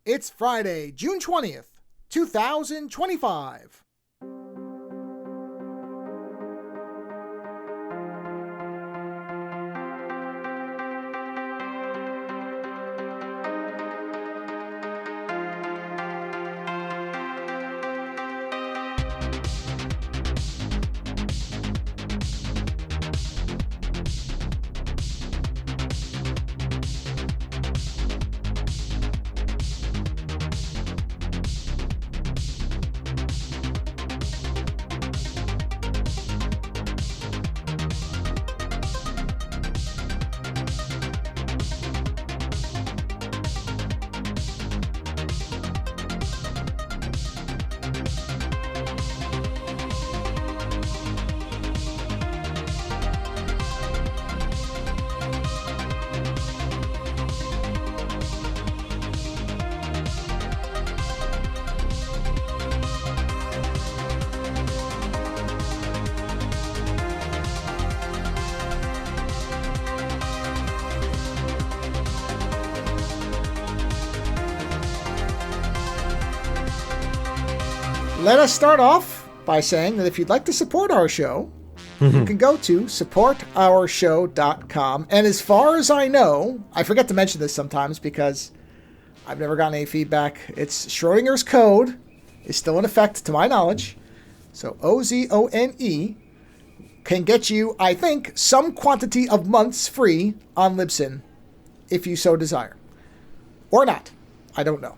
It's Friday, June 20th, 2025. Let us start off by saying that if you'd like to support our show, you can go to supportourshow.com. And as far as I know, I forget to mention this sometimes because I've never gotten any feedback. It's Schrodinger's code is still in effect to my knowledge. So OZONE can get you, I think, some quantity of months free on Libsyn if you so desire. Or not. I don't know.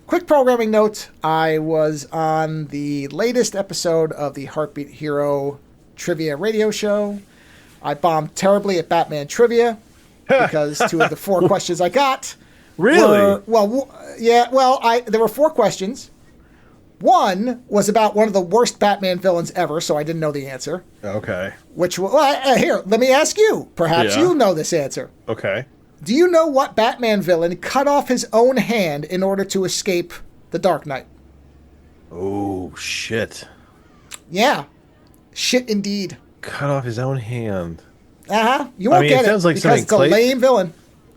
Quick programming note, I was on the latest episode of the Heartbeat Hero Trivia radio show. I bombed terribly at Batman trivia because two of the four questions I got Really? There were four questions. One was about one of the worst Batman villains ever, so I didn't know the answer. Okay. Here, let me ask you. Perhaps you know this answer. Okay. Do you know what Batman villain cut off his own hand in order to escape the Dark Knight? Oh, shit. Yeah. Shit indeed. Cut off his own hand. Uh-huh. You won't get it sounds like because it's a lame villain.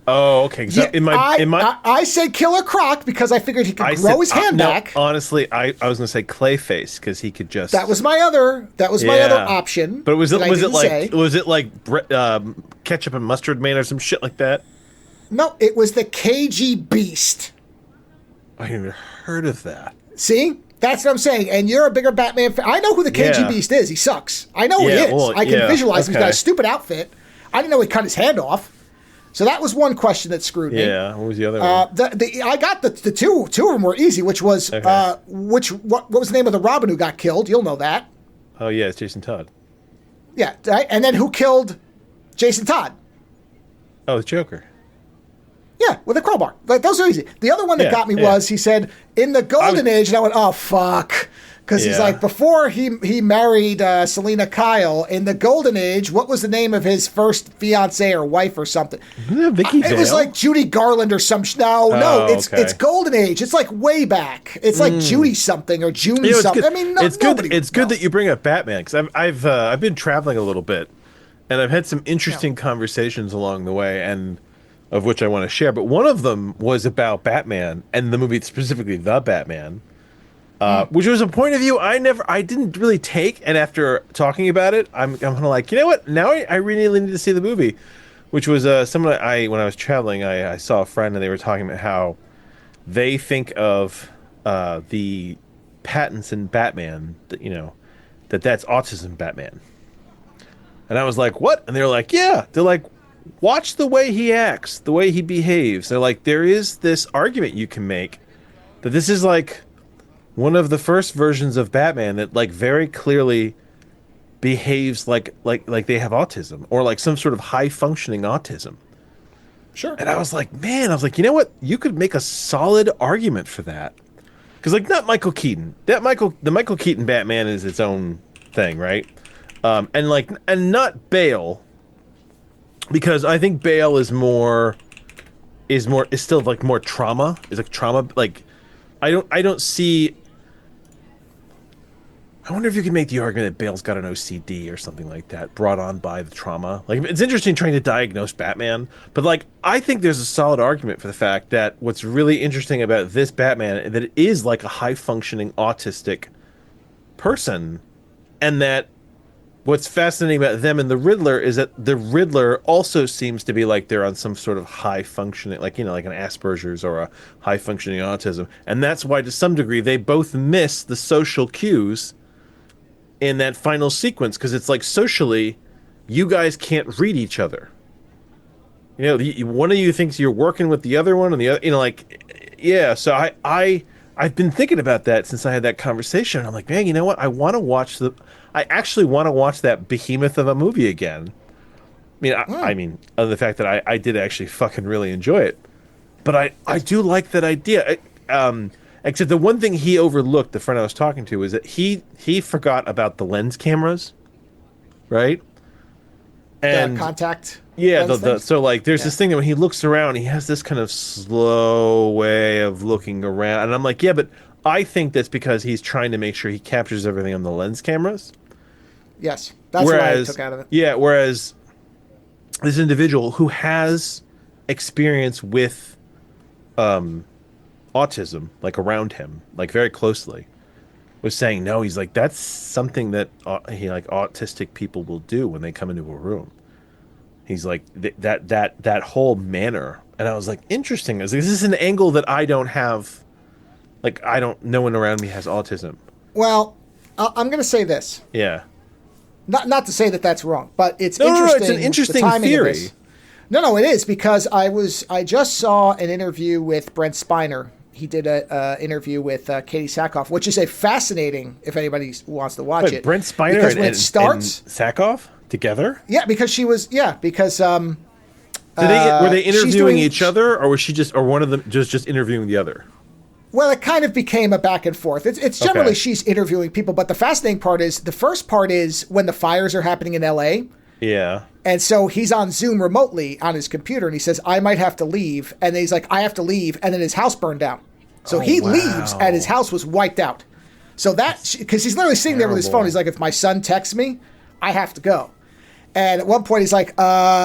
Oh, okay. So I said Killer Croc because I figured he could grow his hand back. Honestly, I was going to say Clayface because he could just. That was my other option. But was it like ketchup and mustard man or some shit like that? No, it was the KG Beast. I haven't even heard of that. See? That's what I'm saying. And you're a bigger Batman fan. I know who the KG Beast is. He sucks. I know he is. Well, I can visualize him. He's got a stupid outfit. I didn't know he cut his hand off. So that was one question that screwed me. Yeah, what was the other one? I got the two of them were easy, which was, what was the name of the Robin who got killed? You'll know that. Oh, yeah, it's Jason Todd. Yeah, and then who killed Jason Todd? Oh, the Joker. Yeah, with a crowbar. Like, those are easy. The other one that got me was, he said, in the Golden Age, and I went, oh, fuck. Because he's like, before he married Selena Kyle, in the Golden Age, what was the name of his first fiancée or wife or something? Vicky Vale? It was like Judy Garland or some... It's Golden Age. It's like way back. It's like Judy something or June something. Good. I mean, it's good that you bring up Batman, because I've been traveling a little bit, and I've had some interesting conversations along the way, and of which I want to share. But one of them was about Batman, and the movie specifically The Batman, which was a point of view I didn't really take. And after talking about it, I'm kind of like, you know what? Now I really need to see the movie, which was when I was traveling, I saw a friend and they were talking about how they think of the Pattinson Batman, that's autism Batman. And I was like, what? And they're like, yeah. They're like, watch the way he acts, the way he behaves. They're like, there is this argument you can make that this is like one of the first versions of Batman that like very clearly behaves like they have autism or like some sort of high functioning autism. Sure. And I was like, you know what? You could make a solid argument for that. Because like not Michael Keaton. The Michael Keaton Batman is its own thing, right? And not Bale. Because I think Bale is still like more trauma. Is like trauma. Like I don't see I wonder if you could make the argument that Bale's got an OCD or something like that, brought on by the trauma. Like, it's interesting trying to diagnose Batman, but like, I think there's a solid argument for the fact that what's really interesting about this Batman that it is like a high functioning autistic person, and that what's fascinating about them and the Riddler is that the Riddler also seems to be like they're on some sort of high functioning, like, you know, like an Asperger's or a high functioning autism, and that's why to some degree they both miss the social cues in that final sequence, because it's like socially you guys can't read each other, you know, one of you thinks you're working with the other one, and the other, you know, like, yeah. So I've been thinking about that since I had that conversation. I'm like, man, you know what, I actually want to watch that behemoth of a movie again. I mean, other than the fact that I did actually fucking really enjoy it, but I do like that idea. Except the one thing he overlooked, the friend I was talking to, is that he forgot about the lens cameras, right? And the contact. yeah, so like there's this thing that when he looks around, he has this kind of slow way of looking around, and I'm like, yeah, but I think that's because he's trying to make sure he captures everything on the lens cameras. Yes, that's what I took out of it. Yeah, whereas this individual who has experience with autism, like around him, like very closely, was saying no. He's like, that's something that autistic people will do when they come into a room. He's like that whole manner, and I was like, interesting. I was like, this is an angle that I don't have. Like, no one around me has autism. Well, I'm going to say this. Yeah. Not to say that that's wrong, but it's interesting. No, it's an interesting theory. No, it is, because I just saw an interview with Brent Spiner. He did a interview with Katie Sackhoff, which is a fascinating, if anybody wants to watch it. Brent Spiner because and Sackhoff together? Yeah, because because were they interviewing each other, or was she just, or one of them just interviewing the other? Well, it kind of became a back and forth. It's generally she's interviewing people, but the fascinating part is, the first part is when the fires are happening in LA. Yeah. And so he's on Zoom remotely on his computer, and he says, I might have to leave. And then he's like, I have to leave. And then his house burned down. So he leaves, and his house was wiped out. So because he's literally sitting there with his phone. He's like, if my son texts me, I have to go. And at one point he's like,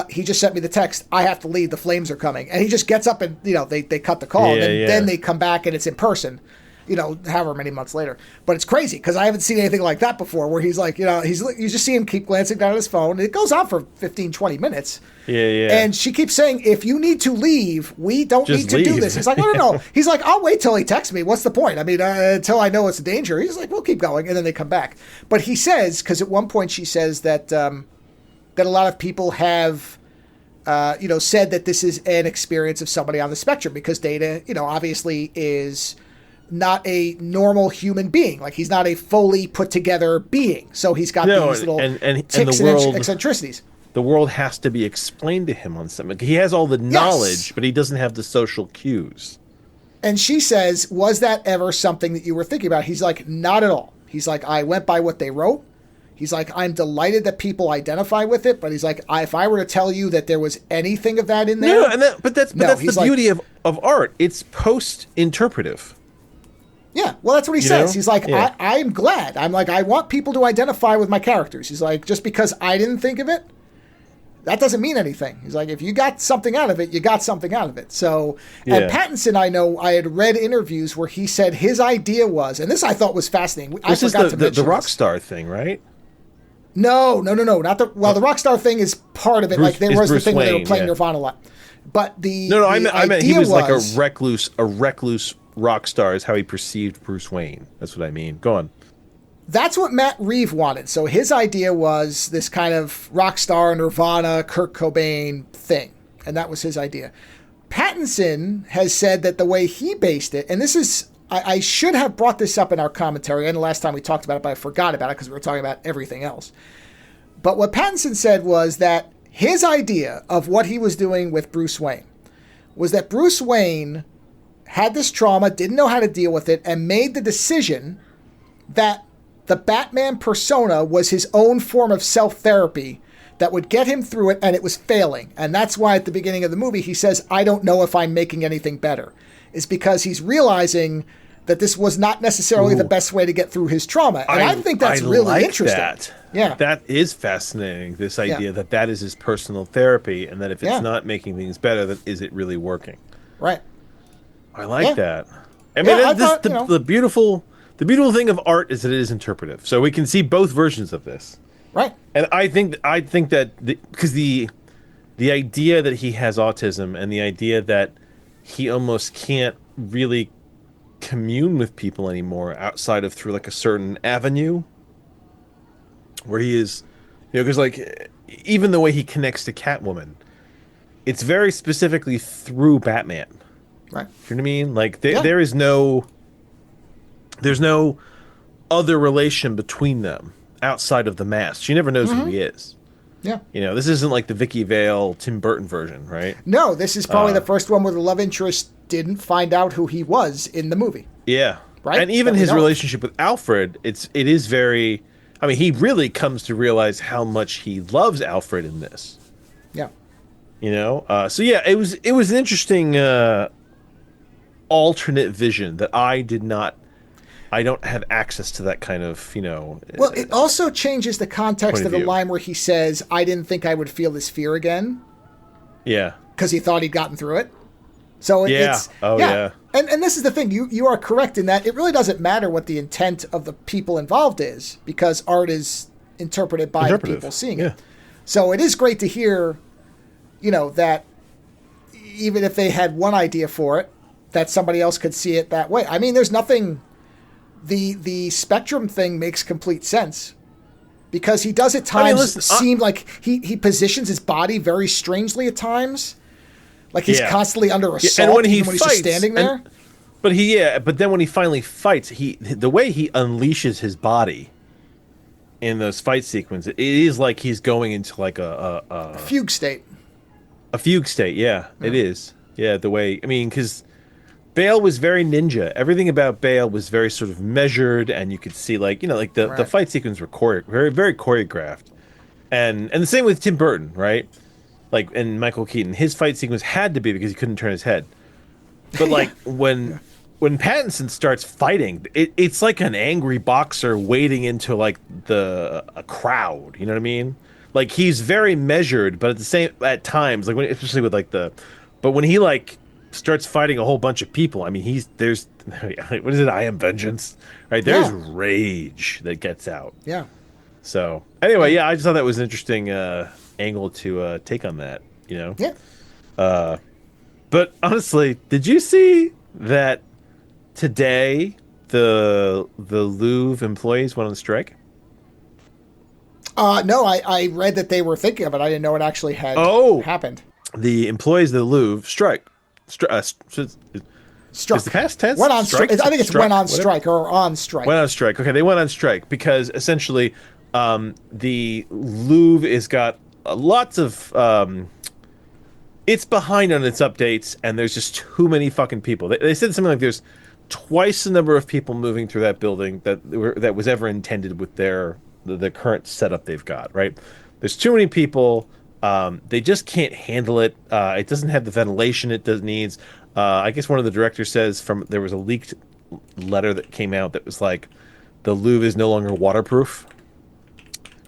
he just sent me the text, I have to leave, the flames are coming. And he just gets up and, you know, they cut the call. Yeah, and then they come back and it's in person, you know, however many months later. But it's crazy because I haven't seen anything like that before, where he's like, you know, you just see him keep glancing down at his phone. And it goes on for 15, 20 minutes. Yeah. And she keeps saying, if you need to leave, we don't just need to do this. He's like, no. He's like, I'll wait till he texts me. What's the point? I mean, until I know it's a danger. He's like, we'll keep going. And then they come back. But he says, because at one point she says that that a lot of people have, said that this is an experience of somebody on the spectrum, because Data, obviously is not a normal human being. Like, he's not a fully put together being. So he's got these little tics and eccentricities. The world has to be explained to him on something. He has all the knowledge, but he doesn't have the social cues. And she says, was that ever something that you were thinking about? He's like, not at all. He's like, I went by what they wrote. He's like, I'm delighted that people identify with it, but he's like, if I were to tell you that there was anything of that in there, but that's the beauty of art. It's post-interpretive. Yeah, well, that's what he says. He's like, I'm glad. I'm like, I want people to identify with my characters. He's like, just because I didn't think of it, that doesn't mean anything. He's like, if you got something out of it, you got something out of it. So, and Pattinson, I had read interviews where he said his idea was, and this I thought was fascinating. This is the rock star thing, right? No, not the Rockstar thing is part of it. Like, there was the thing where they were playing Nirvana a lot. But I meant he was like a recluse rock star is how he perceived Bruce Wayne. That's what I mean. Go on. That's what Matt Reeves wanted. So his idea was this kind of rock star, Nirvana, Kurt Cobain thing. And that was his idea. Pattinson has said that the way he based it, and this is, I should have brought this up in our commentary, and the last time we talked about it, but I forgot about it because we were talking about everything else. But what Pattinson said was that his idea of what he was doing with Bruce Wayne was that Bruce Wayne had this trauma, didn't know how to deal with it, and made the decision that the Batman persona was his own form of self-therapy that would get him through it, and it was failing. And that's why at the beginning of the movie he says, I don't know if I'm making anything better. Is because he's realizing that this was not necessarily the best way to get through his trauma. And I think that's really like interesting. That. Yeah. That is fascinating, this idea that is his personal therapy, and that if it's not making things better, then is it really working? Right. I like that. I mean, the beautiful thing of art is that it is interpretive. So we can see both versions of this. Right. And I think that because the idea that he has autism and the idea that he almost can't really commune with people anymore outside of through like a certain avenue where he is, because like even the way he connects to Catwoman, it's very specifically through Batman. Right. You know what I mean? Like there's no other relation between them outside of the mask. She never knows who he is. Yeah. This isn't like the Vicky Vale, Tim Burton version, right? No, this is probably the first one where the love interest didn't find out who he was in the movie. Yeah. Right? And even his relationship with Alfred, it is very, I mean, he really comes to realize how much he loves Alfred in this. Yeah. So yeah, it was an interesting alternate vision that I don't have access to that kind of, Well, it also changes the context of the line where he says, I didn't think I would feel this fear again. Yeah. Because he thought he'd gotten through it. So it's... yeah. And this is the thing. You are correct in that it really doesn't matter what the intent of the people involved is, because art is interpreted by the people seeing it. So it is great to hear, that even if they had one idea for it, that somebody else could see it that way. I mean, there's nothing... The spectrum thing makes complete sense, because he does at times seem like he positions his body very strangely at times, like he's constantly under assault, and when he even when fights, he's just standing there. But then when he finally fights, the way he unleashes his body in those fight sequences, it is like he's going into like a fugue state. A fugue state, it is. Yeah, the way, I mean, because Bale was very ninja. Everything about Bale was very sort of measured, and you could see the fight sequences were very, very choreographed, and the same with Tim Burton, right? Like, and Michael Keaton, his fight sequence had to be because he couldn't turn his head. But like when Pattinson starts fighting, it's like an angry boxer wading into like a crowd. You know what I mean? Like, he's very measured, but at times, like especially with but when he like starts fighting a whole bunch of people, I mean, there's what is it? I am vengeance, right? There's rage that gets out. Yeah. So anyway, I just thought that was an interesting angle to take on that. Yeah. But honestly, did you see that today the Louvre employees went on strike? No, I read that they were thinking of it. I didn't know it actually had happened. The employees of the Louvre strike. Struck. Is the past tense? Went on strike. I think it's went on strike or on strike. Went on strike. Okay, they went on strike because essentially the Louvre has got lots of... it's behind on its updates, and there's just too many fucking people. They said something like there's twice the number of people moving through that building that was ever intended with the current setup they've got, right? There's too many people. They just can't handle it. It doesn't have the ventilation it needs. I guess one of the directors says there was a leaked letter that came out that was like, the Louvre is no longer waterproof.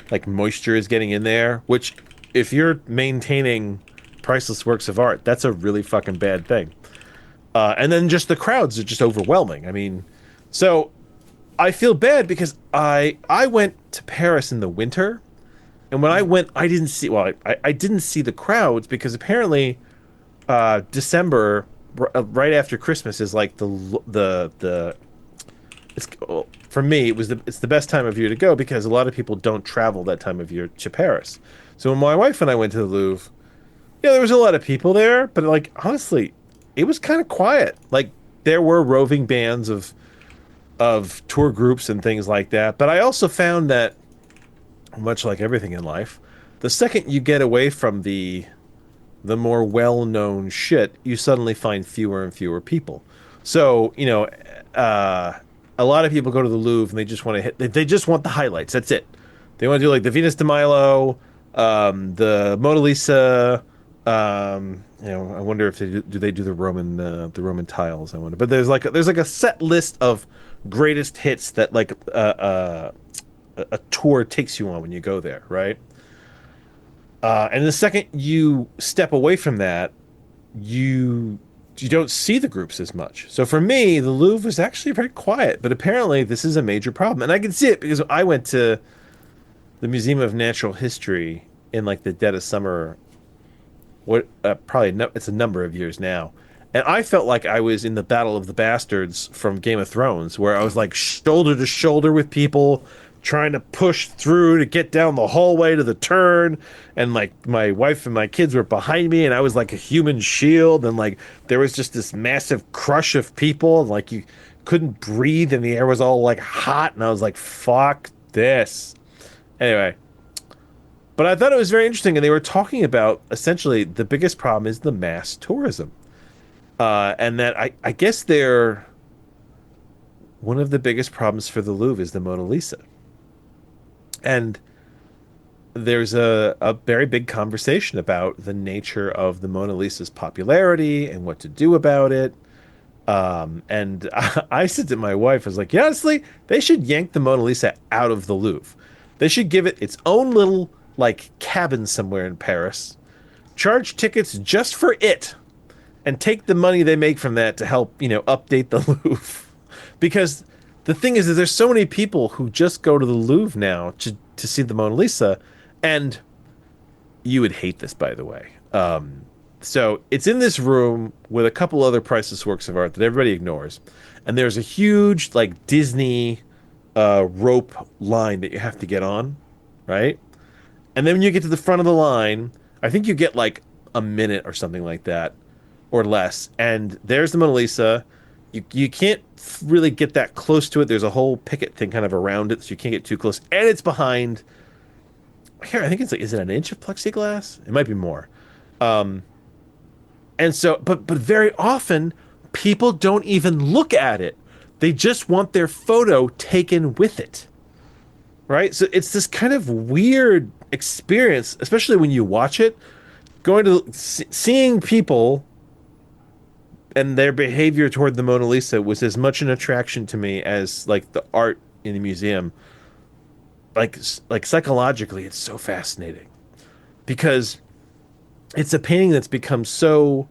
Like, moisture is getting in there, which if you're maintaining priceless works of art, that's a really fucking bad thing. And then just the crowds are just overwhelming. I mean, so I feel bad because I went to Paris in the winter. And when I went, I didn't see. Well, I didn't see the crowds because apparently, December, right after Christmas, is like the. It's, for me, it's the best time of year to go because a lot of people don't travel that time of year to Paris. So when my wife and I went to the Louvre, there was a lot of people there, but like honestly, it was kind of quiet. Like, there were roving bands of tour groups and things like that. But I also found that, much like everything in life, the second you get away from the more well-known shit, you suddenly find fewer and fewer people. So, a lot of people go to the Louvre and they just want to they just want the highlights. That's it. They want to do like the Venus de Milo, the Mona Lisa, I wonder if they do the Roman tiles. I wonder, but there's like a set list of greatest hits that like a tour takes you on when you go there, right? And the second you step away from that, you you don't see the groups as much. So for me, the Louvre was actually very quiet, but apparently this is a major problem, and I can see it because I went to the Museum of Natural History in like the dead of summer. What probably no, it's a number of years now, and I felt like I was in the Battle of the Bastards from Game of Thrones, where I was like shoulder to shoulder with people, trying to push through to get down the hallway to the turn, and like my wife and my kids were behind me, and I was like a human shield, and like there was just this massive crush of people, and like you couldn't breathe, and the air was all like hot, and I was like, "Fuck this." Anyway, but I thought it was very interesting, and they were talking about essentially the biggest problem is the mass tourism, and that I guess they're one of the biggest problems for the Louvre is the Mona Lisa, and there's a very big conversation about the nature of the Mona Lisa's popularity and what to do about it. And I said to my wife, I was like, yeah, honestly, they should yank the Mona Lisa out of the Louvre. They should give it its own little like cabin somewhere in Paris, charge tickets just for it, and take the money they make from that to help, update the Louvre. Because the thing is that there's so many people who just go to the Louvre now to see the Mona Lisa, and you would hate this, by the way. So it's in this room with a couple other priceless works of art that everybody ignores, and there's a huge like Disney rope line that you have to get on, right? And then when you get to the front of the line, I think you get like a minute or something like that, or less. And there's the Mona Lisa. You can't really get that close to it. There's a whole picket thing kind of around it, so you can't get too close. And it's behind. Here, I think it's like, is it an inch of plexiglass? It might be more. And so, but very often, people don't even look at it. They just want their photo taken with it, right? So it's this kind of weird experience, especially when you watch it, going to seeing people and their behavior toward the Mona Lisa was as much an attraction to me as like the art in the museum. Like psychologically, it's so fascinating because it's a painting that's become so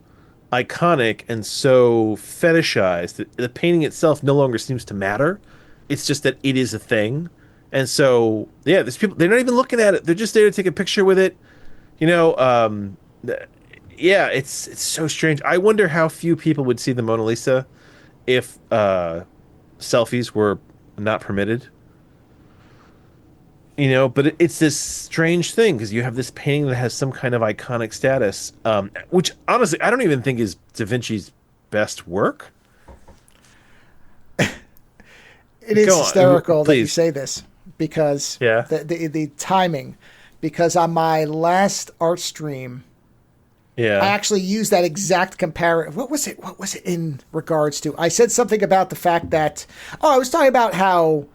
iconic and so fetishized that the painting itself no longer seems to matter. It's just that it is a thing. And so, yeah, there's people, they're not even looking at it. They're just there to take a picture with it. You know, yeah, it's so strange. I wonder how few people would see the Mona Lisa if selfies were not permitted. But it's this strange thing because you have this painting that has some kind of iconic status, which honestly I don't even think is Da Vinci's best work. It is Go on, hysterical that you please. say this because Yeah. the timing. Because on my last art stream, I Yeah. actually used that exact comparison. What was it? What was it in regards to? I said something about the fact that I was talking about how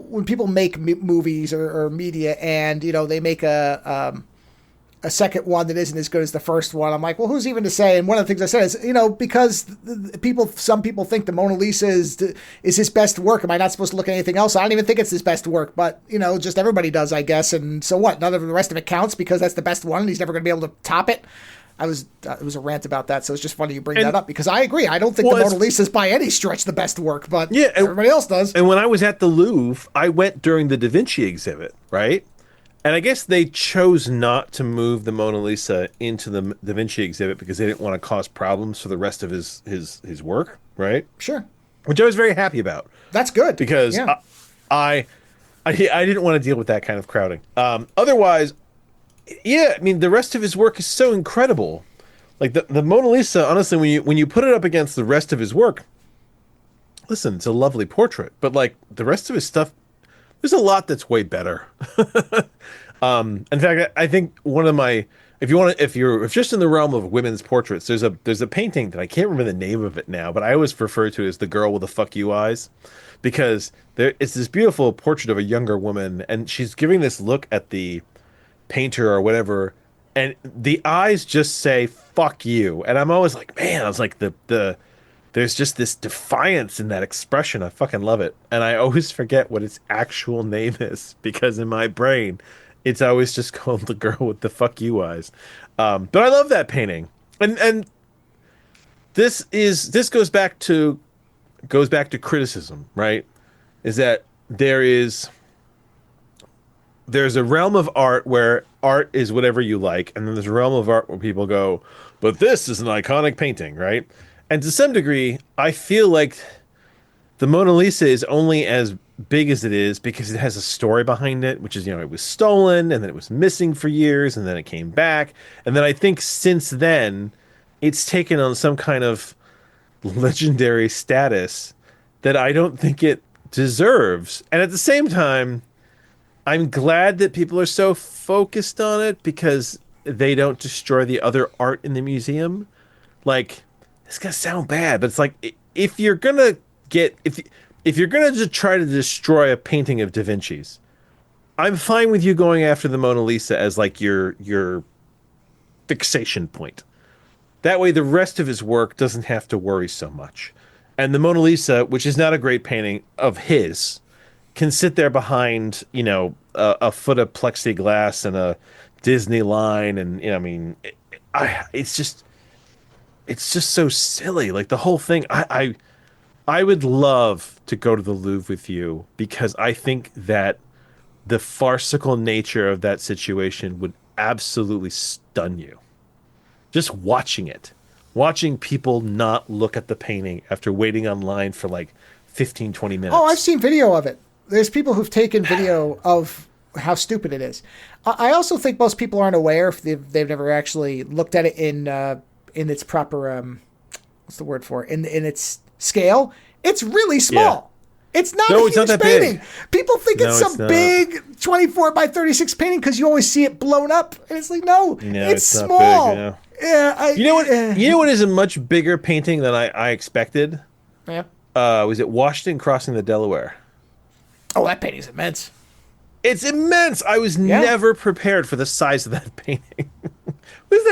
when people make movies or media, and they make a second one that isn't as good as the first one. I'm like, well, who's even to say? And one of the things I said is, because some people think the Mona Lisa is his best work. Am I not supposed to look at anything else? I don't even think it's his best work, but just everybody does, I guess. And so what? None of the rest of it counts because that's the best one, and he's never going to be able to top it. It was a rant about that, so it's just funny you bring that up because I agree. I don't think the Mona Lisa is by any stretch the best work, but Yeah, everybody else does. And when I was at the Louvre, I went during the Da Vinci exhibit, right? And I guess they chose not to move the Mona Lisa into the Da Vinci exhibit because they didn't want to cause problems for the rest of his work, right? Sure, Which I was very happy about that's good because yeah. I didn't want to deal with that kind of crowding. Otherwise, yeah, I mean the rest of his work is so incredible. Like the Mona Lisa, honestly, when you put it up against the rest of his work, listen, it's a lovely portrait, but like the rest of his stuff, there's a lot that's way better. In fact, I think one of my, if you're just in the realm of women's portraits, there's a painting that I can't remember the name of it now, but I always refer to it as the girl with the fuck you eyes, because it's this beautiful portrait of a younger woman, and she's giving this look at painter or whatever, and the eyes just say "fuck you," and I'm always like, man, I was like there's just this defiance in that expression. I fucking love it, and I always forget what its actual name is because in my brain, it's always just called the girl with the "fuck you" eyes. But I love that painting, and this goes back to criticism, right? Is that there's a realm of art where art is whatever you like, and then there's a realm of art where people go, but this is an iconic painting, right? And to some degree, I feel like the Mona Lisa is only as big as it is because it has a story behind it, which is, it was stolen and then it was missing for years and then it came back. And then I think since then, it's taken on some kind of legendary status that I don't think it deserves. And at the same time, I'm glad that people are so focused on it because they don't destroy the other art in the museum. Like, it's gonna sound bad, but it's like if you're gonna if you're gonna just try to destroy a painting of Da Vinci's, I'm fine with you going after the Mona Lisa as like your fixation point. That way, the rest of his work doesn't have to worry so much. And the Mona Lisa, which is not a great painting of his, can sit there behind, a foot of plexiglass and a Disney line, and it's just so silly. Like the whole thing, I would love to go to the Louvre with you because I think that the farcical nature of that situation would absolutely stun you. Just watching it, watching people not look at the painting after waiting online for like 15, 20 minutes. Oh, I've seen video of it. There's people who've taken video of how stupid it is. I also think most people aren't aware if they've never actually looked at it in its proper what's the word for it? In its scale. It's really small. Yeah. It's not a huge painting. People think it's some big 24 by 36 painting because you always see it blown up, and it's like it's small. Big, yeah. You know what is a much bigger painting than I expected? Yeah. Was it Washington crossing the Delaware? Oh, that painting's immense. It's immense. I was never prepared for the size of that painting. Who's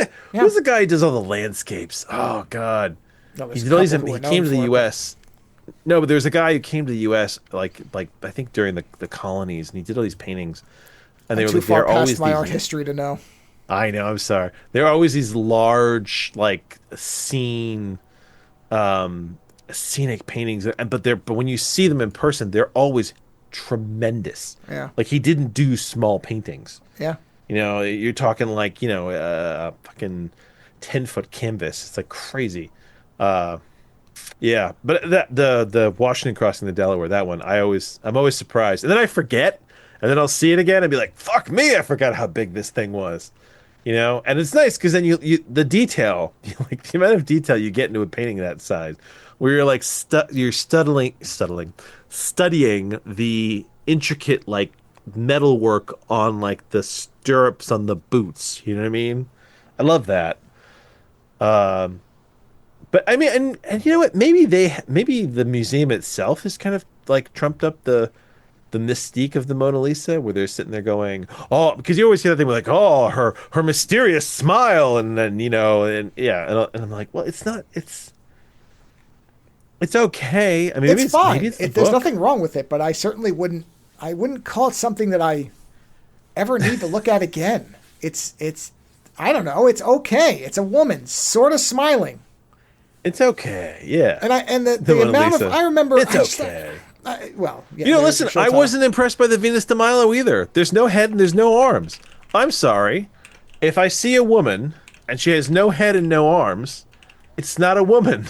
the guy who does all the landscapes? Oh God, he came to the U.S. No, but there's a guy who came to the U.S. like I think during the colonies, and he did all these paintings. And I'm too far past my art history to know. I know. I'm sorry. There are always these large, like scenic paintings, but when you see them in person, they're always tremendous. Yeah. Like he didn't do small paintings. Yeah. You're talking like fucking 10-foot canvas. It's like crazy. Yeah, but the Washington crossing the Delaware, that one, I'm always surprised, and then I forget, and then I'll see it again and be like, "Fuck me, I forgot how big this thing was," And it's nice because then the detail, like the amount of detail you get into a painting that size, where you're like you're studying the intricate like metal work on like the stirrups on the boots. You know what I mean? I love that. But I mean, and you know what? Maybe the museum itself has kind of like trumped up the mystique of the Mona Lisa, where they're sitting there going, oh, because you always hear that thing like, oh, her mysterious smile, and then and I'm like, well, it's not, it's okay. I mean, it's fine. Maybe it's there's nothing wrong with it, but I certainly wouldn't call it something that I ever need to look at again. It's I don't know. It's okay. It's a woman sort of smiling. It's okay, yeah. And the amount of I remember. It's okay. Listen. I wasn't impressed by the Venus de Milo either. There's no head and there's no arms. I'm sorry. If I see a woman and she has no head and no arms, it's not a woman.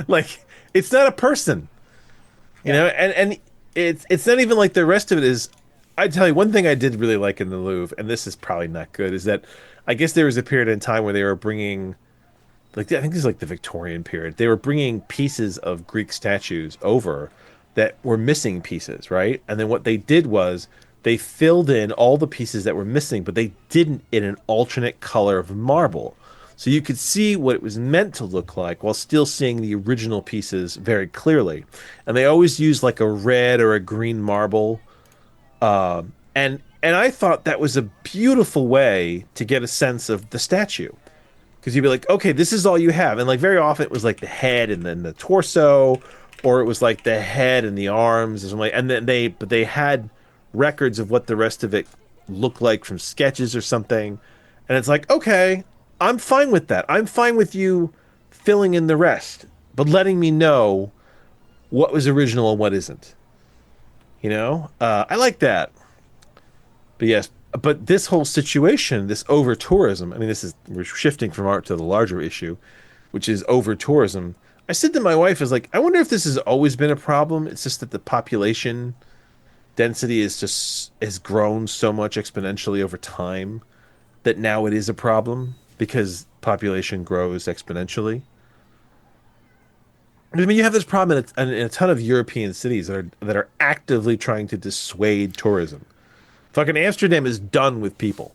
Like it's not a person. And it's not even like the rest of it is. I tell you, one thing I did really like in the Louvre, and this is probably not good, is that I guess there was a period in time where they were bringing, like I think this is like the Victorian period, they were bringing pieces of Greek statues over that were missing pieces, right? And then what they did was they filled in all the pieces that were missing, but they didn't in an alternate color of marble. So you could see what it was meant to look like while still seeing the original pieces very clearly. And they always used like a red or a green marble. And And I thought that was a beautiful way to get a sense of the statue. Because you'd be like, okay, this is all you have. And like very often it was like the head and then the torso, or it was like the head and the arms, or something like, and then they had records of what the rest of it looked like from sketches or something. And it's like, okay, I'm fine with that. I'm fine with you filling in the rest, but letting me know what was original and what isn't. I like that. But yes, but this whole situation, this over tourism, I mean, we're shifting from art to the larger issue, which is over tourism. I said to my wife, I was like, I wonder if this has always been a problem. It's just that the population density has grown so much exponentially over time that now it is a problem because population grows exponentially. I mean, you have this problem in a ton of European cities that are actively trying to dissuade tourism. Fucking Amsterdam is done with people.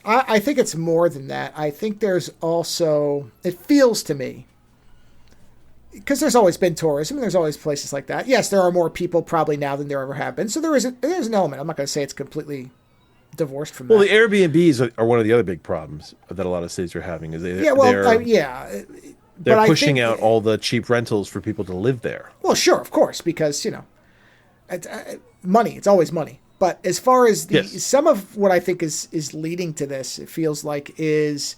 I think it's more than that. I think there's also, it feels to me, because there's always been tourism and there's always places like that. Yes, there are more people probably now than there ever have been. So there's an element. I'm not going to say it's completely divorced from that. Well, the Airbnbs are one of the other big problems that a lot of cities are having. Is they're pushing out all the cheap rentals for people to live there. Well, sure, of course, because money. It's always money. But as far as some of what I think is leading to this, it feels like it's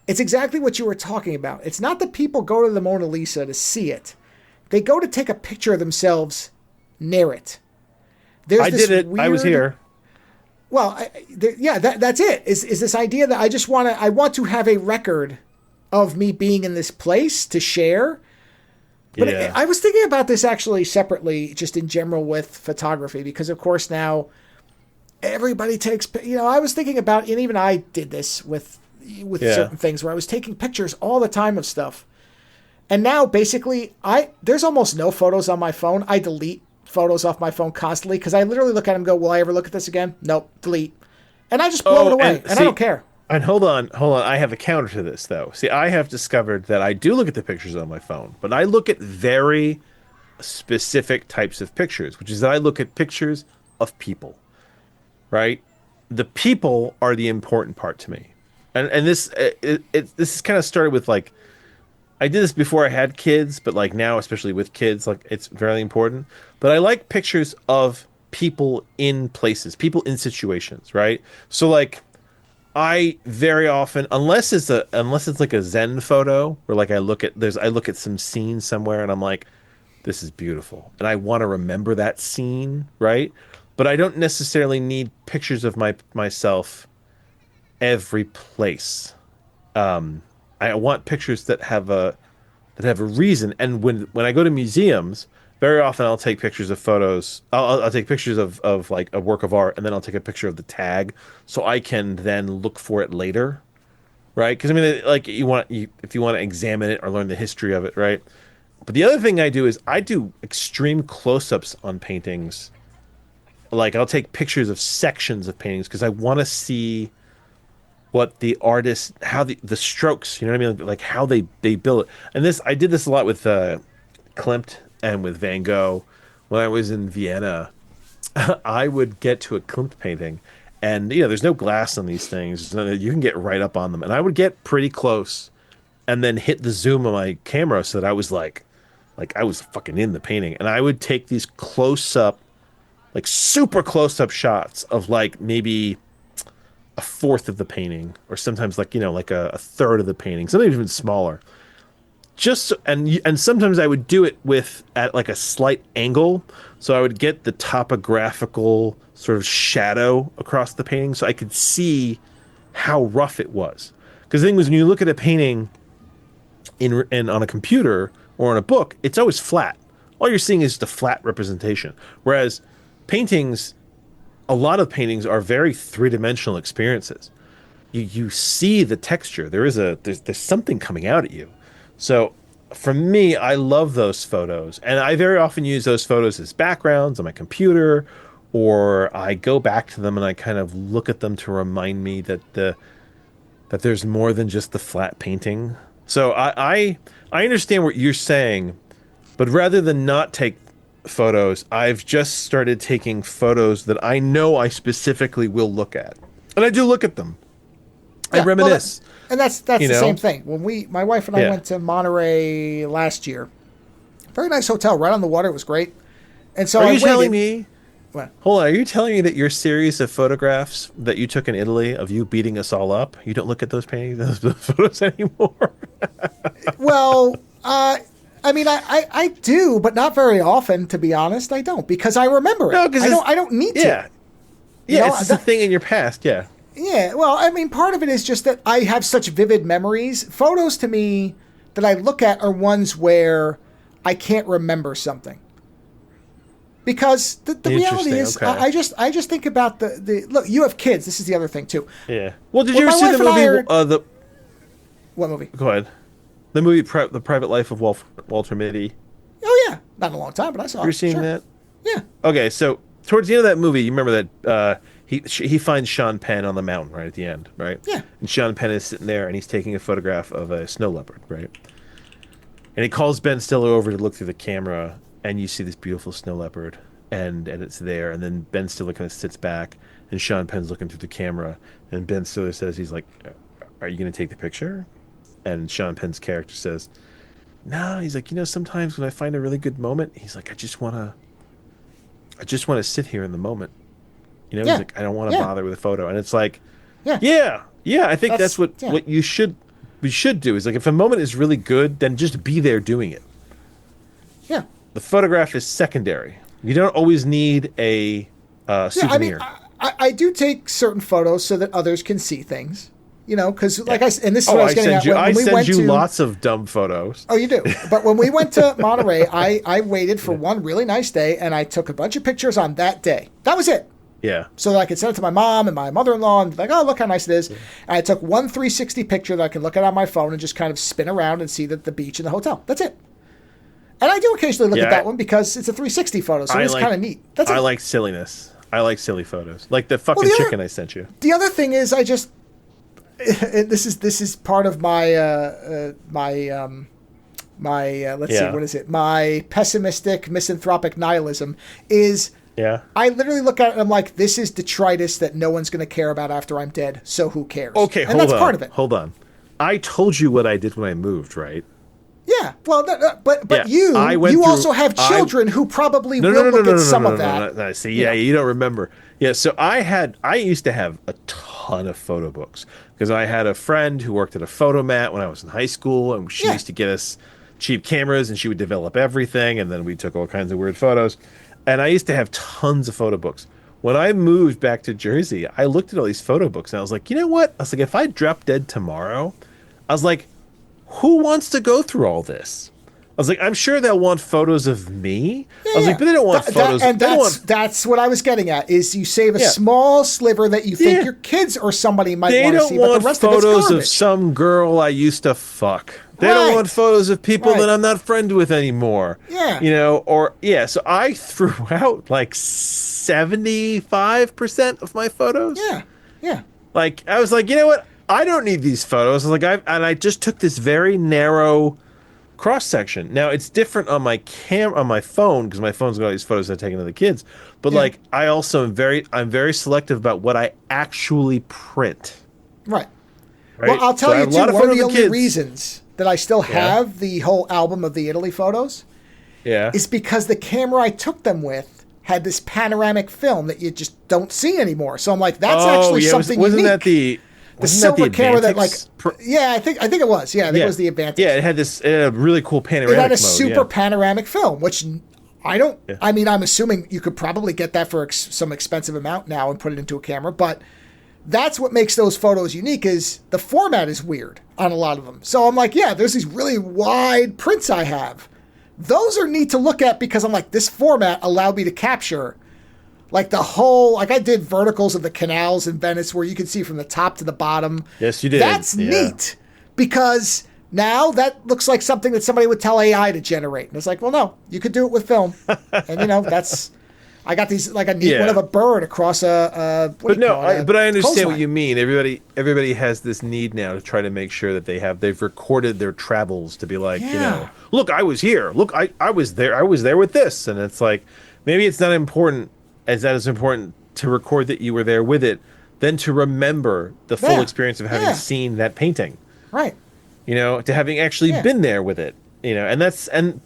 exactly what you were talking about. It's not that people go to the Mona Lisa to see it; they go to take a picture of themselves near it. I did it. I was here. Well, that's it. Is this idea that I want to have a record of me being in this place to share. But I was thinking about this actually separately, just in general with photography, because of course now everybody takes, I was thinking about, and even I did this with certain things where I was taking pictures all the time of stuff. And now basically there's almost no photos on my phone. I delete photos off my phone constantly because I literally look at them and go, will I ever look at this again? Nope, delete. And I just blow it away and I don't care. And hold on. I have a counter to this, though. See, I have discovered that I do look at the pictures on my phone, but I look at very specific types of pictures, which is that I look at pictures of people, right? The people are the important part to me. And this is kind of started with, like, I did this before I had kids, but, like, now, especially with kids, like, it's very important. But I like pictures of people in places, people in situations, right? So, like, I very often, unless it's like a Zen photo where like I look at some scene somewhere and I'm like, this is beautiful, and I want to remember that scene, right? But I don't necessarily need pictures of myself every place. I want pictures that have a reason. And when I go to museums, very often I'll take pictures of photos. I'll take pictures of like a work of art, and then I'll take a picture of the tag, so I can then look for it later, right? Because I mean, like if you want to examine it or learn the history of it, right? But the other thing I do is I do extreme close-ups on paintings. Like I'll take pictures of sections of paintings because I want to see what the artist, how the strokes, you know what I mean, like how they build it. And I did this a lot with Klimt and with Van Gogh. When I was in Vienna, I would get to a Klimt painting, and there's no glass on these things. So you can get right up on them, and I would get pretty close, and then hit the zoom on my camera so that I was like I was fucking in the painting, and I would take these close up, like super close up shots of like maybe a fourth of the painting, or sometimes like like a third of the painting, something even smaller. And sometimes I would do it at like a slight angle, so I would get the topographical sort of shadow across the painting, so I could see how rough it was. Because the thing was, when you look at a painting in on a computer or on a book, it's always flat. All you're seeing is the flat representation. Whereas paintings, a lot of paintings are very three-dimensional experiences. You see the texture. There's something coming out at you. So for me, I love those photos, and I very often use those photos as backgrounds on my computer, or I go back to them and I kind of look at them to remind me that there's more than just the flat painting. So I understand what you're saying, but rather than not take photos, I've just started taking photos that I know I specifically will look at, and I do look at them. I reminisce. And that's the know? same thing. When my wife and I went to Monterey last year, very nice hotel, right on the water. It was great. And so Are you telling me? What? Hold on. Are you telling me that your series of photographs that you took in Italy of you beating us all up, you don't look at those paintings, those photos anymore? Well, I mean, I do, but not very often, to be honest. I don't, because I remember it. No, I don't need to. Yeah. Yeah, it's a thing in your past, yeah. Yeah, well, I mean, part of it is just that I have such vivid memories. Photos to me that I look at are ones where I can't remember something. Because the reality is, okay. I just think about the look. You have kids. This is the other thing too. Yeah. Well, did you ever see the movie? What movie? Go ahead. The movie, The Private Life of Walter Mitty. Oh yeah, not in a long time, but I saw it. You're seeing that? Yeah. Okay, so towards the end of that movie, you remember that he finds Sean Penn on the mountain right at the end, right? Yeah. And Sean Penn is sitting there and he's taking a photograph of a snow leopard, right? And he calls Ben Stiller over to look through the camera, and you see this beautiful snow leopard, and it's there, and then Ben Stiller kind of sits back, and Sean Penn's looking through the camera, and Ben Stiller says, he's like, "Are you going to take the picture?" And Sean Penn's character says, "No." He's like, sometimes when I find a really good moment, he's like, I just want to sit here in the moment. He's like, I don't want to bother with a photo. And it's like, yeah, I think that's what we should do. Is like, if a moment is really good, then just be there doing it. Yeah. The photograph is secondary. You don't always need a souvenir. I do take certain photos so that others can see things. Because and this is what I was getting at. I send you lots of dumb photos. Oh, you do. But when we went to Monterey, I waited for one really nice day, and I took a bunch of pictures on that day. That was it. Yeah. So that I could send it to my mom and my mother-in-law and be like, oh, look how nice it is. And I took one 360 picture that I could look at on my phone and just kind of spin around and see the beach and the hotel. That's it. And I do occasionally look at that one because it's a 360 photo, so it's kind of neat. That's it. I like silliness. I like silly photos. Like the fucking chicken I sent you. The other thing is this is part of my let's see, what is it? My pessimistic misanthropic nihilism is I literally look at it and I'm like, this is detritus that no one's going to care about after I'm dead, so who cares? Okay, and that's part of it. Hold on. I told you what I did when I moved, right? Yeah, well, but you also have children who probably will look at some of that. See, you don't remember. Yeah, so I used to have a ton of photo books because I had a friend who worked at a photomat when I was in high school, and she used to get us cheap cameras, and she would develop everything, and then we took all kinds of weird photos. And I used to have tons of photo books. When I moved back to Jersey, I looked at all these photo books, and I was like, you know what? I was like, if I drop dead tomorrow, I was like, who wants to go through all this? I was like, I'm sure they'll want photos of me. I was like, but they don't want photos. And that's what I was getting at, is you save a small sliver that you think your kids or somebody might want to see, but the rest of it's garbage. They don't want photos of some girl I used to fuck. They don't want photos of people that I'm not friends with anymore. Yeah. So I threw out like 75% of my photos. Yeah. Yeah. Like, I was like, you know what? I don't need these photos. I was like, I just took this very narrow cross section. Now it's different on my on my phone, because my phone's got all these photos I've taken of the kids. But like, I also I'm very selective about what I actually print. Right. Well, I'll tell you too. One of the only reasons that I still have the whole album of the Italy photos, is because the camera I took them with had this panoramic film that you just don't see anymore. So I'm like, that's actually something unique. Wasn't that the silver camera that I think it was. Yeah, I think it was the Advantage. Yeah, it had this really cool panoramic. It had a super panoramic film, which I don't. Yeah. I mean, I'm assuming you could probably get that for some expensive amount now and put it into a camera, but that's what makes those photos unique. Is the format is weird on a lot of them. So I'm like, there's these really wide prints I have. Those are neat to look at because I'm like, this format allowed me to capture. Like the whole, like I did verticals of the canals in Venice where you can see from the top to the bottom. Yes, you did. That's neat because now that looks like something that somebody would tell AI to generate. And it's like, well, no, you could do it with film. And that's I got these like a neat Yeah. one of a bird across a what But do you no, call it? A but I understand what clothesline. you mean. Everybody has this need now to try to make sure that they've recorded their travels to be like, Yeah. look, I was here. Look, I was there with this. And it's like, maybe it's not important as important to record that you were there with it than to remember the full Yeah. experience of having Yeah. seen that painting. Right. To having actually Yeah. been there with it.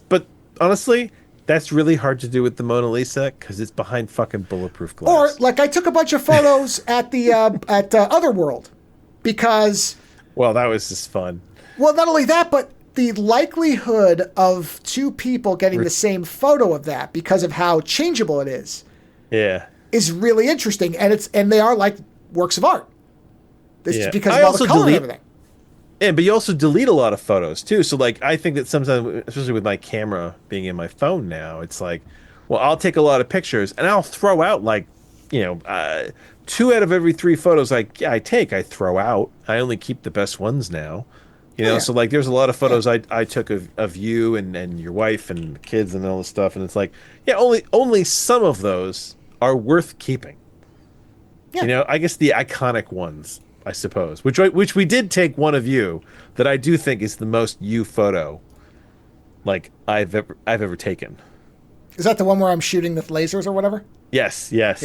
But honestly, that's really hard to do with the Mona Lisa because it's behind fucking bulletproof Or glass. like I took a bunch of photos at the Otherworld because, Well, that was just fun. well, not only that, but the likelihood of two people getting the same photo of that because of how changeable it Yeah. is really interesting, and they are like works of art. It's Yeah. because I of all also the color and delete- everything. Yeah, but you also delete a lot of photos too. So like I think that sometimes, especially with my camera being in my phone now, it's like, well, I'll take a lot of pictures and I'll throw out like, 2 out of every 3 photos I take, I throw out. I only keep the best ones now. Yeah. So like there's a lot of photos I took of you and your wife and kids and all this stuff, and it's like, yeah, only some of those are worth keeping. Yeah. I guess the iconic ones, I suppose, which we did take one of you that I do think is the most you photo like I've ever taken. Is that the one where I'm shooting the lasers or whatever? Yes. Yeah.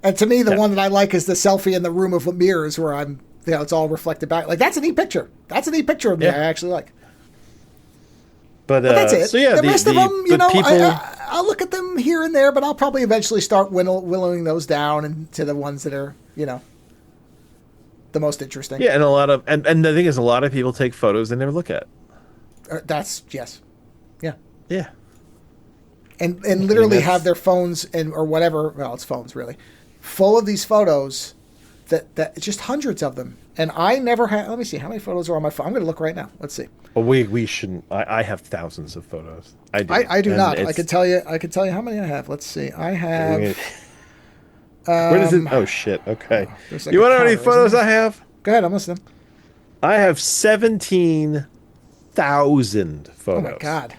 And to me, the one that I like is the selfie in the room of mirrors where I'm, it's all reflected back. Like that's a neat picture. That's a neat picture of me. Yeah. I actually like. But That's it. So yeah, the rest of them, people. I'll look at them here and there, but I'll probably eventually start willowing those down into the ones that are, the most interesting. Yeah, and a lot of and the thing is, a lot of people take photos they never look at. That's yes, yeah, Yeah. and literally that's- have their phones or whatever. Well, it's phones really, full of these photos. That just hundreds of them, and I never had. Let me see how many photos are on my phone. I'm going to look right now. Let's see. Well, we shouldn't. I have thousands of photos. I do. I do And not. I it's- could tell you. I could tell you how many I have. Let's see. I have. Where does it? Oh shit. Okay. there's like You a want to know how many counter, photos isn't I have? Go ahead. I'm listening. I have 17,000 photos. Oh my god.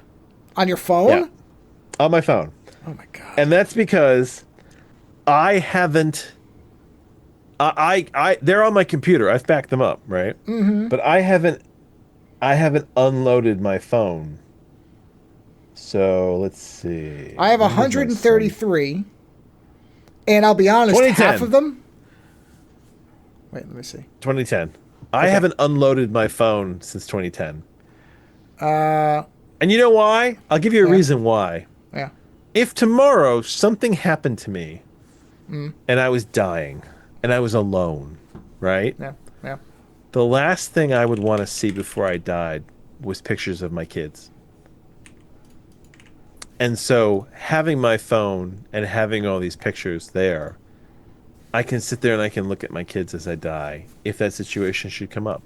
On your phone? Yeah. On my phone. Oh my god. And that's because I haven't. They're on my computer. I've backed them up, right? Mm-hmm. But I haven't unloaded my phone. So let's see. I have Where's my 133, and I'll be honest, 2010. half of them. Wait, let me see. 2010. I haven't unloaded my phone since 2010. And you know why? I'll give you a reason why. Yeah. If tomorrow something happened to me Mm. and I was dying and I was alone, right? Yeah. Yeah. The last thing I would want to see before I died was pictures of my kids. And so having my phone and having all these pictures there, I can sit there and I can look at my kids as I die if that situation should come up.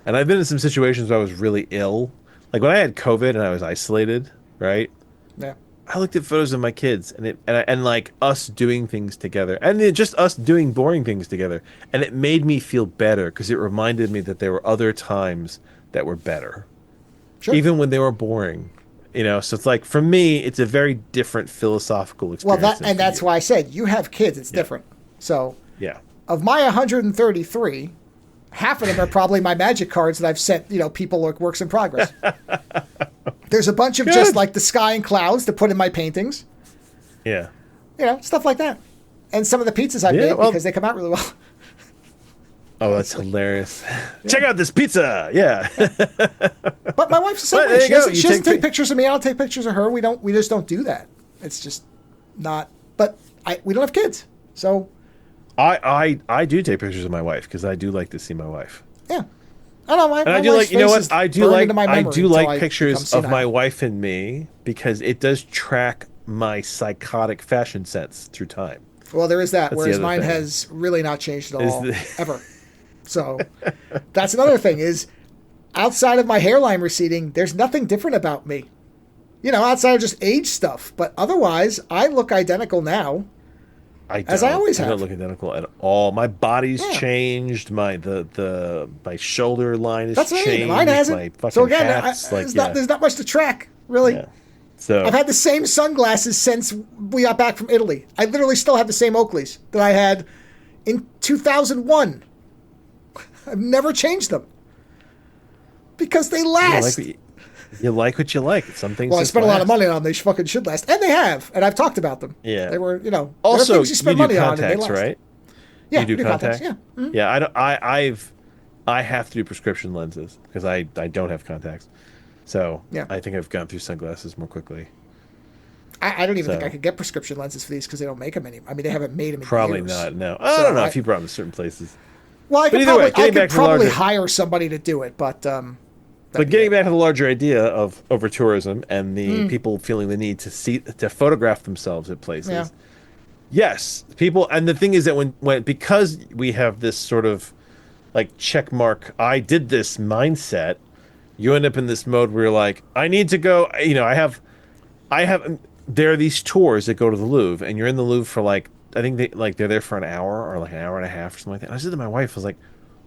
And I've been in some situations where I was really ill. Like when I had COVID and I was isolated, right? Yeah. I looked at photos of my kids and like us doing things together and just us doing boring things together. And it made me feel better because it reminded me that there were other times that were better. Sure. Even when they were boring. So it's like, for me, it's a very different philosophical Well, experience. that's why I said you have kids. It's different. So, Yeah. of my 133, half of them are probably my magic cards that I've sent, people like works in progress. There's a bunch of just like the sky and clouds to put in my paintings, Yeah. stuff like that. And some of the pizzas I made because they come out really well. Oh, that's hilarious. Check out this pizza. Yeah. But my wife's the same Well, way. there She you go. doesn't, You she doesn't take take pictures of me. I don't take pictures of her. We just don't do that. It's just not. But we don't have kids, so I do take pictures of my wife because I do like to see my wife. yeah. I don't know. And I do like, I do like pictures of my wife. wife and me because it does track my psychotic fashion sense through time. Well, there is that. That's the Whereas other mine thing. has really not changed at Is all, the- ever. So that's another thing is outside of my hairline receding, there's nothing different about me. Outside of just age stuff. But otherwise, I look identical now. As I always I have. don't look identical at all. My body's Yeah. changed. My my shoulder line has That's what I changed. mean. Mine hasn't. My fucking So again, hats, there's not much to track, really. Yeah. I've So had the same sunglasses since we got back from Italy. I literally still have the same Oakleys that I had in 2001. I've never changed them because they last. you like what you like. Some things. Well, I just spent a lot of last. money on them. They fucking should last, and they have. And I've talked about them. Yeah. They were, there are Also, things you spend do money on, and they contacts, last. right? Yeah, You do contacts. Yeah. Mhm. Yeah, I don't. I have to do prescription lenses because I don't have contacts. So Yeah. I think I've gone through sunglasses more quickly. I don't even think So- I could get prescription lenses for these because they don't make them anymore. I mean, they haven't made them in Probably years. not. No, I So don't know if you brought them to certain places. Well, I But could either way, probably, getting back to the larger- hire somebody to do it, but But getting back to the larger idea of over tourism and the people feeling the need to photograph themselves at places. Yeah. Yes, people, and the thing is that when because we have this sort of like check mark, I did this mindset, you end up in this mode where you're like, I need to go. I have. There are these tours that go to the Louvre, and you're in the Louvre for like I think they're there for an hour or like an hour and a half or something like that. And I said to my wife, I was like,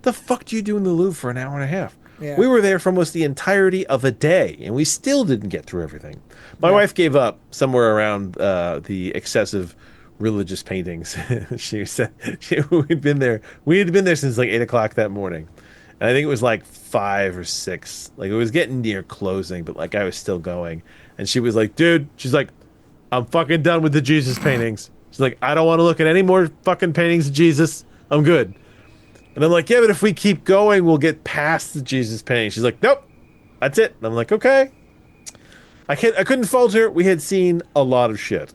"The fuck do you do in the Louvre for an hour and a half?" Yeah. We were there for almost the entirety of a day, and we still didn't get through everything. My wife gave up somewhere around the excessive religious paintings. She said we had been there since like 8 o'clock that morning, and I think it was like 5 or 6. Like it was getting near closing, but like I was still going. And she was like, "Dude," she's like, "I'm fucking done with the Jesus paintings." She's like, "I don't want to look at any more fucking paintings of Jesus. I'm good." And I'm like, "Yeah, but if we keep going, we'll get past the Jesus painting." She's like, "Nope, that's it." And I'm like, "Okay." I couldn't fault her. We had seen a lot of shit.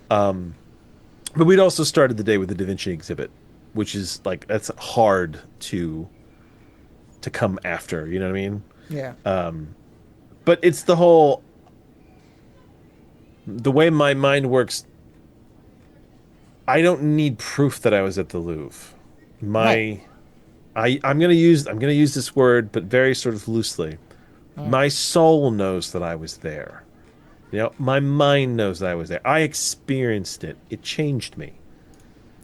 But we'd also started the day with the Da Vinci exhibit, which is like that's hard to come after. You know what I mean? Yeah. But it's the way my mind works. I don't need proof that I was at the Louvre. Right. I'm gonna use this word, but very sort of loosely. My soul knows that I was there. You know, my mind knows that I was there. I experienced it. It changed me.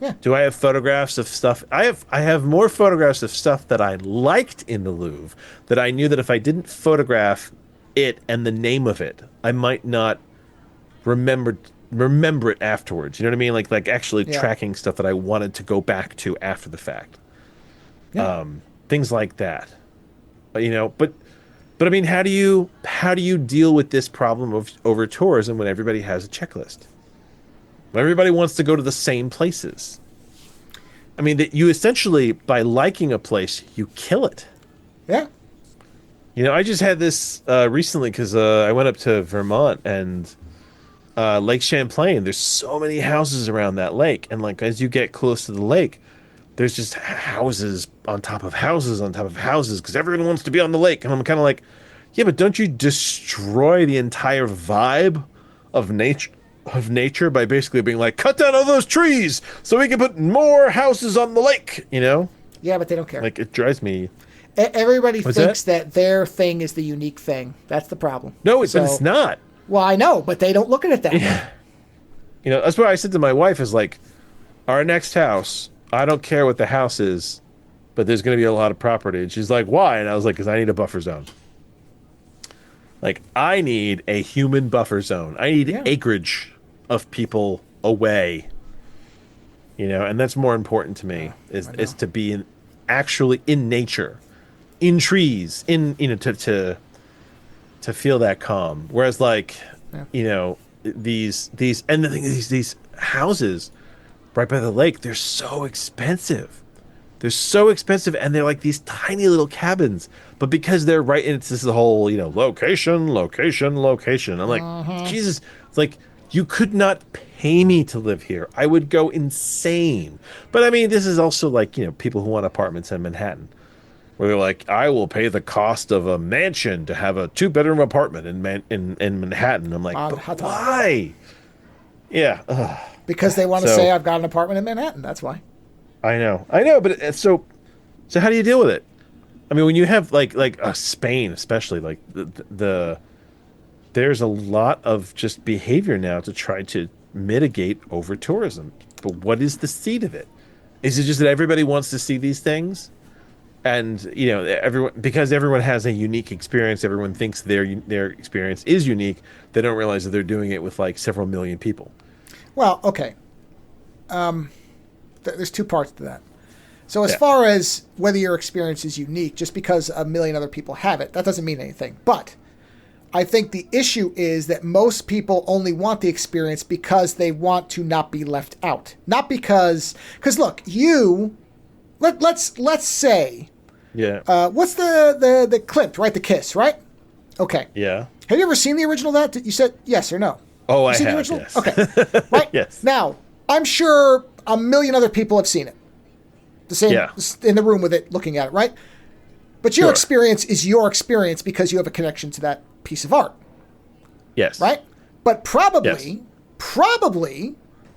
Yeah. Do I have photographs of stuff? I have more photographs of stuff that I liked in the Louvre that I knew that if I didn't photograph it and the name of it, I might not remember it afterwards. You know what I mean? Like actually tracking stuff that I wanted to go back to after the fact. Yeah. Things like that. You know, but I mean, how do you deal with this problem of over tourism when everybody has a checklist? When everybody wants to go to the same places. I mean, that you essentially by liking a place, you kill it. Yeah. You know, I just had this recently because I went up to Vermont and Lake Champlain. There's so many houses around that lake, and like as you get close to the lake, there's just houses on top of houses on top of houses because everyone wants to be on the lake. And I'm kind of like, yeah, but don't you destroy the entire vibe of nature by basically being like, cut down all those trees so we can put more houses on the lake, you know? Yeah, but they don't care. Like it drives me. Everybody What's thinks that their thing is the unique thing. That's the problem. No, but it's not. Well, I know, but they don't look at it that way. You know, that's what I said to my wife is like, our next house, I don't care what the house is, but there's going to be a lot of property. And she's like, why? And I was like, because I need a buffer zone. Like, I need a human buffer zone. I need acreage of people away. You know, and that's more important to me is to be actually in nature, in trees, to feel that calm. Whereas like, you know, these and the thing is these houses right by the lake, they're so expensive. They're so expensive, and they're like these tiny little cabins. But because they're right, and it's this whole, you know, location. I'm like, Jesus, it's like you could not pay me to live here. I would go insane. But I mean, this is also like, you know, people who want apartments in Manhattan, where they're like, I will pay the cost of a mansion to have a 2-bedroom apartment in Manhattan. I'm like, but why? Yeah. Ugh. Because they want to say I've got an apartment in Manhattan. That's why. I know, but so how do you deal with it? I mean, when you have like Spain, especially like there's a lot of just behavior now to try to mitigate over tourism. But what is the seed of it? Is it just that everybody wants to see these things? And everyone has a unique experience. Everyone thinks their experience is unique. They don't realize that they're doing it with like several million people. Well, okay. There's two parts to that. So as far as whether your experience is unique, just because a million other people have it, that doesn't mean anything. But I think the issue is that most people only want the experience because they want to not be left out. Not because look, let's say, what's the clip, right? The kiss, right? Okay. Yeah. Have you ever seen the original of that? You said yes or no? Oh, I have. The original? Yes. Okay. Right. Yes. Now, I'm sure a million other people have seen it. The same in the room with it, looking at it, right? But your experience is your experience because you have a connection to that piece of art. Yes. Right? But probably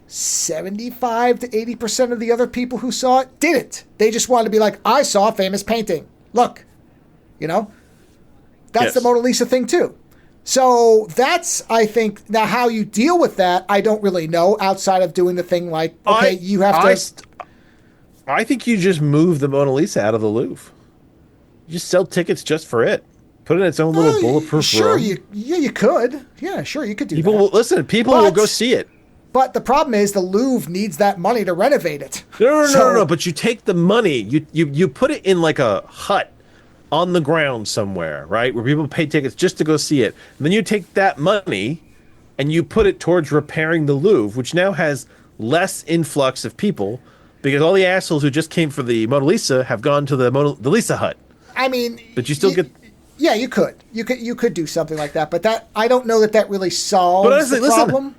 75 to 80% of the other people who saw it didn't. They just wanted to be like, I saw a famous painting. Look. That's the Mona Lisa thing too. So that's, I think, now how you deal with that, I don't really know outside of doing the thing like, you have to... I think you just move the Mona Lisa out of the Louvre. You just sell tickets just for it. Put it in its own little bulletproof room. You could. Yeah, sure, you could do people that. People will go see it. But the problem is the Louvre needs that money to renovate it. No. But you take the money, you put it in like a hut on the ground somewhere, right? Where people pay tickets just to go see it. And then you take that money and you put it towards repairing the Louvre, which now has less influx of people because all the assholes who just came for the Mona Lisa have gone to the Lisa hut. I mean, but you still get. Yeah, you could. You could do something like that, but that I don't know that really solves the problem. Listen,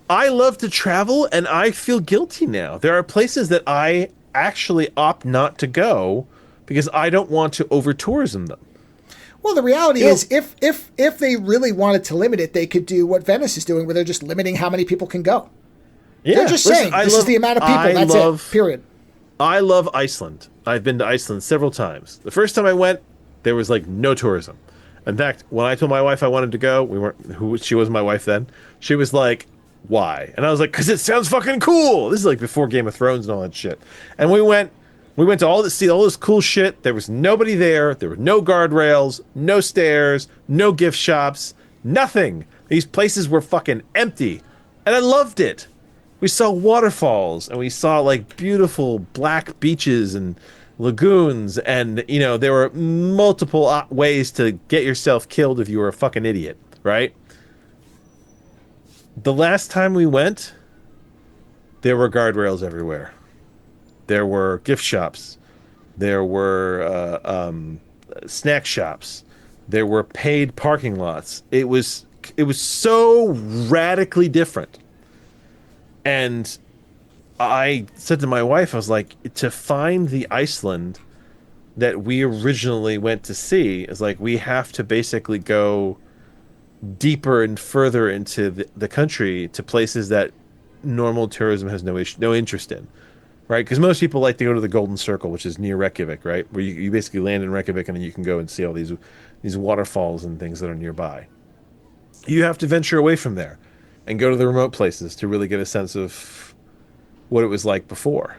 I love to travel, and I feel guilty now. There are places that I actually opt not to go because I don't want to over-tourism them. Well, the reality is, if they really wanted to limit it, they could do what Venice is doing, where they're just limiting how many people can go. Yeah, they're just saying, this is the amount of people, that's it, period. I love Iceland. I've been to Iceland several times. The first time I went, there was like no tourism. In fact, when I told my wife I wanted to go, she was my wife then, she was like, why? And I was like, because it sounds fucking cool. This is like before Game of Thrones and all that shit. And we went to see all this cool shit. There was nobody there. There were no guardrails, no stairs, no gift shops, nothing. These places were fucking empty. And I loved it. We saw waterfalls and we saw like beautiful black beaches and lagoons, and there were multiple ways to get yourself killed if you were a fucking idiot, right? The last time we went, there were guardrails everywhere. There were gift shops. There were snack shops. There were paid parking lots. It was so radically different. And I said to my wife, I was like, to find the Iceland that we originally went to see is like, we have to basically go deeper and further into the country to places that normal tourism has no interest in, right? Because most people like to go to the Golden Circle, which is near Reykjavik, right? Where you basically land in Reykjavik and then you can go and see all these waterfalls and things that are nearby. You have to venture away from there and go to the remote places to really get a sense of what it was like before,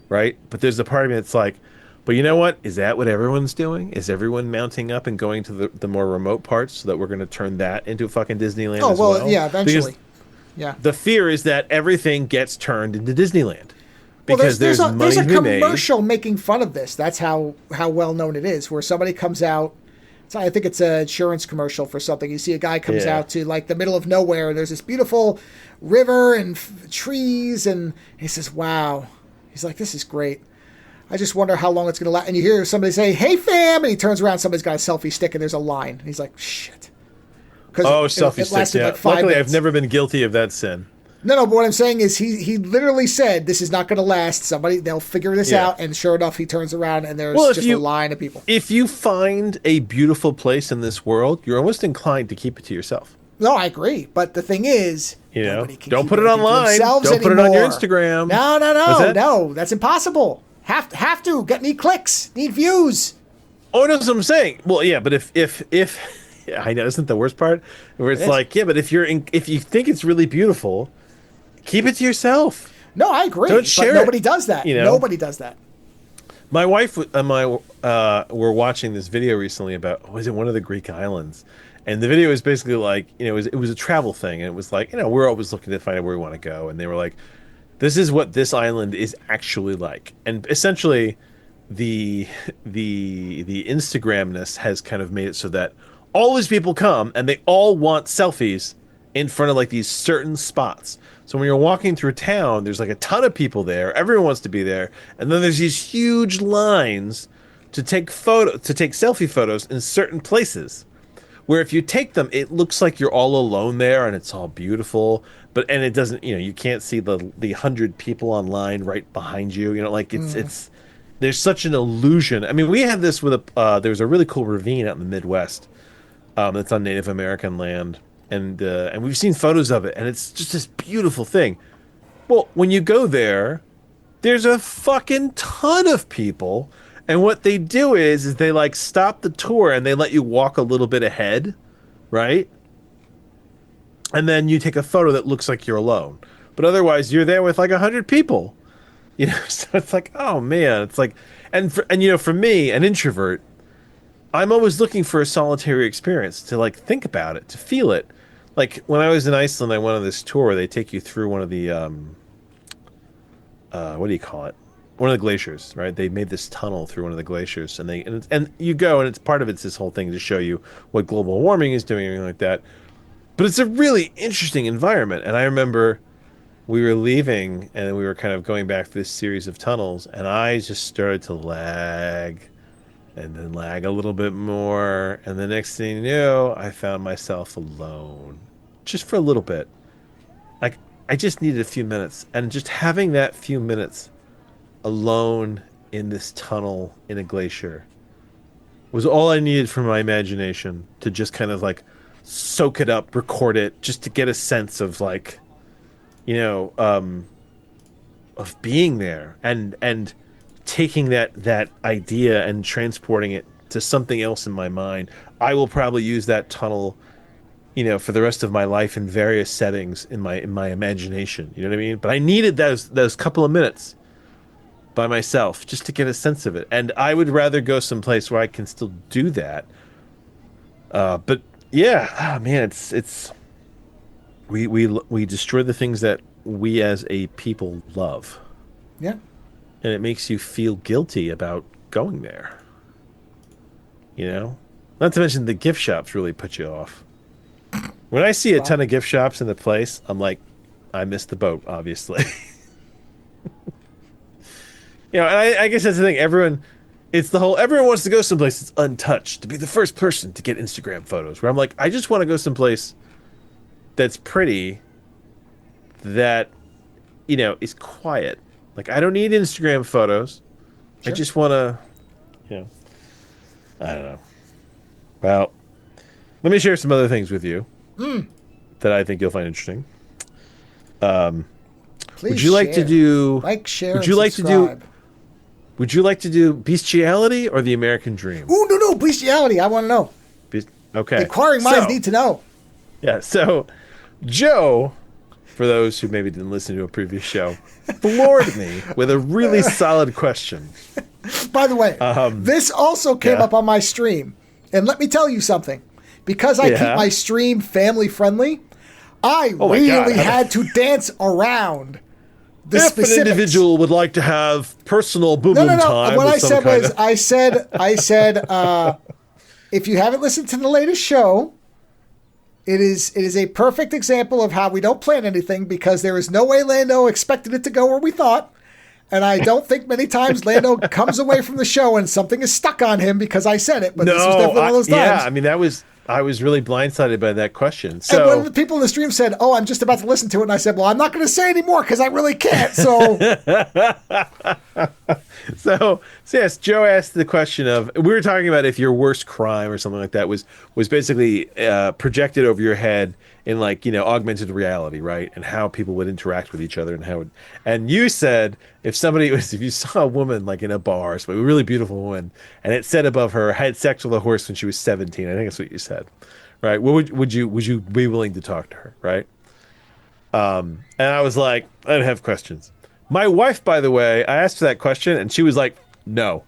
right? But there's a part of me that's like, but you know what? Is that what everyone's doing? Is everyone mounting up and going to the more remote parts so that we're going to turn that into fucking Disneyland as well? Yeah, eventually. Because the fear is that everything gets turned into Disneyland. Because there's a commercial making fun of this. That's how well known it is, where somebody comes out. I think it's an insurance commercial for something. You see a guy comes out to like the middle of nowhere, and there's this beautiful river and trees, and he says, wow. He's like, this is great. I just wonder how long it's going to last. And you hear somebody say, hey, fam, and he turns around, somebody's got a selfie stick, and there's a line. And he's like, shit. Selfie sticks, yeah. Like Luckily, minutes. I've never been guilty of that sin. No, but what I'm saying is he literally said, this is not going to last. They'll figure this out. And sure enough, he turns around and there's a line of people. If you find a beautiful place in this world, you're almost inclined to keep it to yourself. No, I agree. But the thing is, don't put it online. Don't put it on your Instagram. No. That's impossible. Have to. Need clicks. Need views. Oh, that's what I'm saying. Well, yeah, but if I know, isn't the worst part? Where it's like, yeah, but if you think it's really beautiful, keep it to yourself. No, I agree. Don't share but nobody does that. You know? Nobody does that. My wife and my were watching this video recently about, was it one of the Greek islands? And the video was basically like, it was a travel thing, and it was like, we're always looking to find out where we want to go, and they were like, this is what this island is actually like, and essentially, the the Instagramness has kind of made it so that all these people come and they all want selfies in front of like these certain spots. So when you're walking through town, there's like a ton of people there. Everyone wants to be there, and then there's these huge lines to take selfie photos in certain places. Where if you take them, it looks like you're all alone there, and it's all beautiful. And it doesn't. You can't see the 100 people online right behind you. Like it's there's such an illusion. I mean, we had this with there's a really cool ravine out in the Midwest that's on Native American land, and we've seen photos of it, and it's just this beautiful thing. Well, when you go there, there's a fucking ton of people, and what they do is they like stop the tour and they let you walk a little bit ahead, right? And then you take a photo that looks like you're alone, but otherwise you're there with like 100 people. So it's like, oh man, it's like, and for me, an introvert, I'm always looking for a solitary experience to like think about it, to feel it. Like when I was in Iceland, I went on this tour where they take you through one of the what do you call it? One of the glaciers, right? They made this tunnel through one of the glaciers, and you go, and it's part of it's this whole thing to show you what global warming is doing, and everything like that. But it's a really interesting environment, and I remember we were leaving, and we were kind of going back through this series of tunnels, and I just started to lag, and then lag a little bit more, and the next thing you know, I found myself alone, just for a little bit. Like, I just needed a few minutes, and just having that few minutes alone in this tunnel in a glacier was all I needed for my imagination to just kind of like soak it up, record it, just to get a sense of like, of being there and taking that idea and transporting it to something else in my mind. I will probably use that tunnel, for the rest of my life in various settings in my imagination. You know what I mean? But I needed those couple of minutes by myself just to get a sense of it, and I would rather go someplace where I can still do that. But yeah, man, it's we destroy the things that we as a people love. Yeah. And it makes you feel guilty about going there. Not to mention the gift shops really put you off. When I see a ton of gift shops in the place, I'm like, I missed the boat, obviously. And I guess that's the thing. Everyone wants to go someplace that's untouched, to be the first person to get Instagram photos. Where I'm like, I just want to go someplace that's pretty, that, is quiet. Like, I don't need Instagram photos. Sure. I just want to, I don't know. Well, let me share some other things with you that I think you'll find interesting. Please would you like to do share, would you like subscribe. Would you like to do bestiality or the American dream? Ooh, no, bestiality. I want to know. Okay. The inquiring minds need to know. Yeah, so Joe, for those who maybe didn't listen to a previous show, floored me with a really solid question. By the way, this also came up on my stream. And let me tell you something. Because I keep my stream family friendly, I really had to dance around the specifics. An individual would like to have personal boom time. What I said was, I said, if you haven't listened to the latest show, it is a perfect example of how we don't plan anything, because there is no way Lando expected it to go where we thought. And I don't think many times Lando comes away from the show and something is stuck on him because I said it. But this was definitely one of those times. Yeah, I mean, I was really blindsided by that question. So, and when the people in the stream said, "Oh, I'm just about to listen to it," and I said, "Well, I'm not going to say anymore because I really can't." So, so yes, Joe asked the question of, we were talking about if your worst crime or something like that was basically projected over your head in like augmented reality, right? And how people would interact with each other and you said if you saw a woman like in a bar, a really beautiful woman, and it said above her, had sex with a horse when she was 17. I think that's what you said, right? What would you be willing to talk to her, right? And I was like, I'd have questions. My wife, by the way, I asked her that question and she was like, no.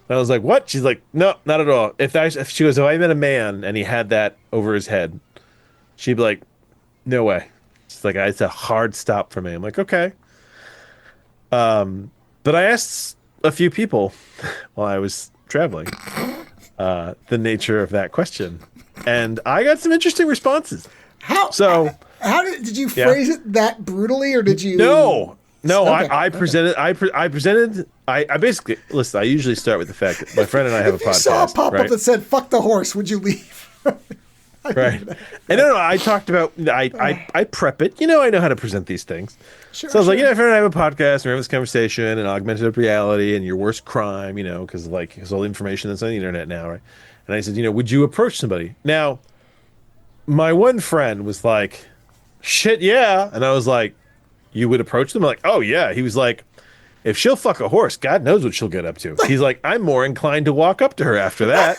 And I was like, what? She's like, no, not at all. If she goes, if I met a man and he had that over his head, she'd be like, no way. She's like, it's a hard stop for me. I'm like, okay. But I asked a few people while I was traveling the nature of that question, and I got some interesting responses. How? So, how did you phrase it that brutally, or did you? No. Okay, I presented. I basically listen. I usually start with the fact that my friend and I have a podcast. You saw a pop right? up that said "fuck the horse." Would you leave? Right. And no, I talked about I prep it. You know, I know how to present these things. Sure, so I was like, sure. yeah, if I have a podcast, and we're having this conversation, and augmented reality, and your worst crime, you know, because all the information that's on the internet now, right? And I said, you know, would you approach somebody? Now, my one friend was like, shit, yeah, and I was like, you would approach them? I'm like, oh yeah. He was like, if she'll fuck a horse, God knows what she'll get up to. He's like, I'm more inclined to walk up to her after that.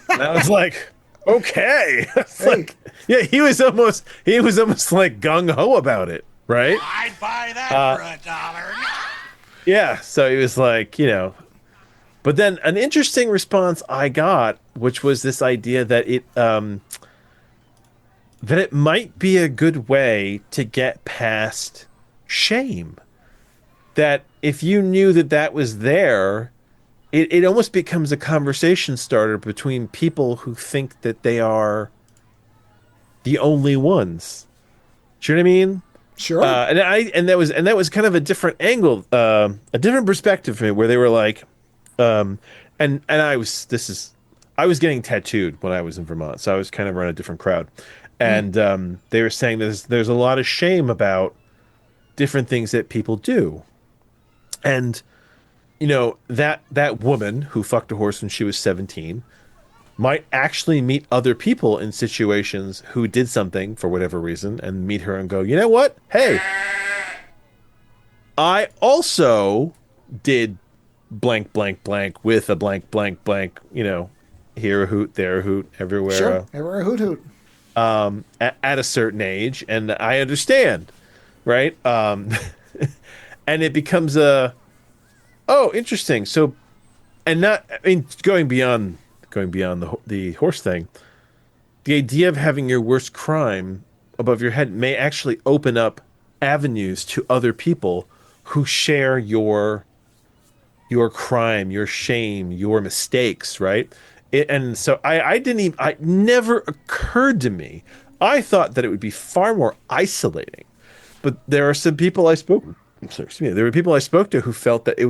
And I was like, okay. It's like, yeah, he was almost like gung ho about it, right? I'd buy that for $1. Yeah, so he was like, you know, but then an interesting response I got, which was this idea that it might be a good way to get past shame. That if you knew that was there, it almost becomes a conversation starter between people who think that they are the only ones. Do you know what I mean? Sure. And that was kind of a different angle, a different perspective for me, where they were like, and I was getting tattooed when I was in Vermont, so I was kind of around a different crowd, and they were saying there's a lot of shame about different things that people do, and you know that woman who fucked a horse when she was 17 might actually meet other people in situations who did something for whatever reason and meet her and go, you know what? Hey, I also did blank, blank, blank with a blank, blank, blank, you know, here a hoot, there a hoot, everywhere. Sure. Everywhere a hoot hoot. At a certain age. And I understand, right? And it becomes oh, interesting. So, and not, I mean, going beyond the horse thing, the idea of having your worst crime above your head may actually open up avenues to other people who share your crime, your shame, your mistakes, right? And so it never occurred to me. I thought that it would be far more isolating, but there are some people I spoke there were people I spoke to who felt that there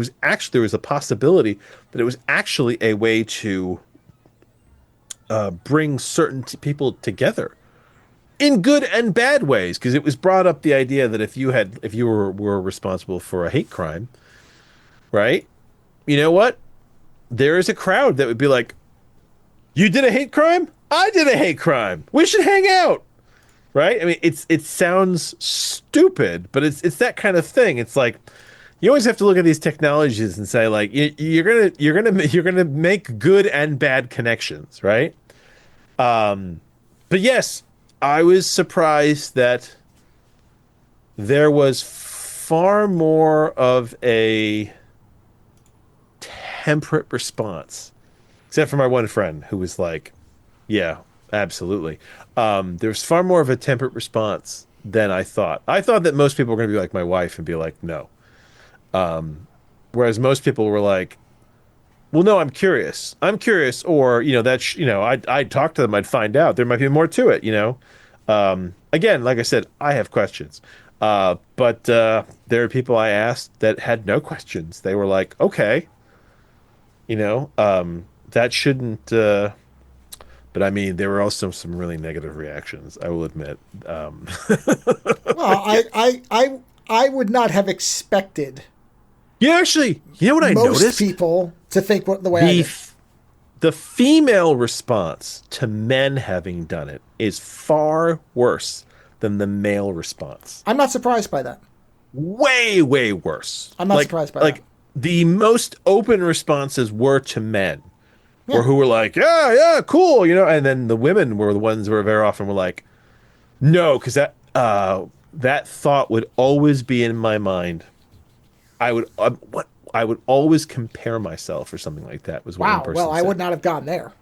was a possibility that it was actually a way to bring certain people together in good and bad ways, because it was brought up the idea that if you were responsible for a hate crime, right? You know what? There is a crowd that would be like, you did a hate crime? I did a hate crime. We should hang out. Right? I mean, it sounds stupid, but it's that kind of thing. It's like you always have to look at these technologies and say, like, you're gonna make good and bad connections, right? But yes, I was surprised that there was far more of a temperate response, except for my one friend who was like, yeah, absolutely. There's far more of a temperate response than I thought. I thought that most people were going to be like my wife and be like, no. Whereas most people were like, well, no, I'm curious. Or, you know, I'd talk to them. I'd find out. There might be more to it, you know? Again, like I said, I have questions. But there are people I asked that had no questions. They were like, okay, you know, that shouldn't, but I mean, there were also some really negative reactions, I will admit. Well, I would not have expected. Yeah, actually, you know what I noticed? Most people to think the way I did. The female response to men having done it is far worse than the male response. I'm not surprised by that. Way, way worse. I'm not surprised by that. Like, the most open responses were to men. Or who were like, yeah, cool, you know, and then the women were the ones who were very often were like, no, because that thought would always be in my mind. I would, what I would always compare myself or something like that. Was what one Wow. person Well, I said. would not have gone there.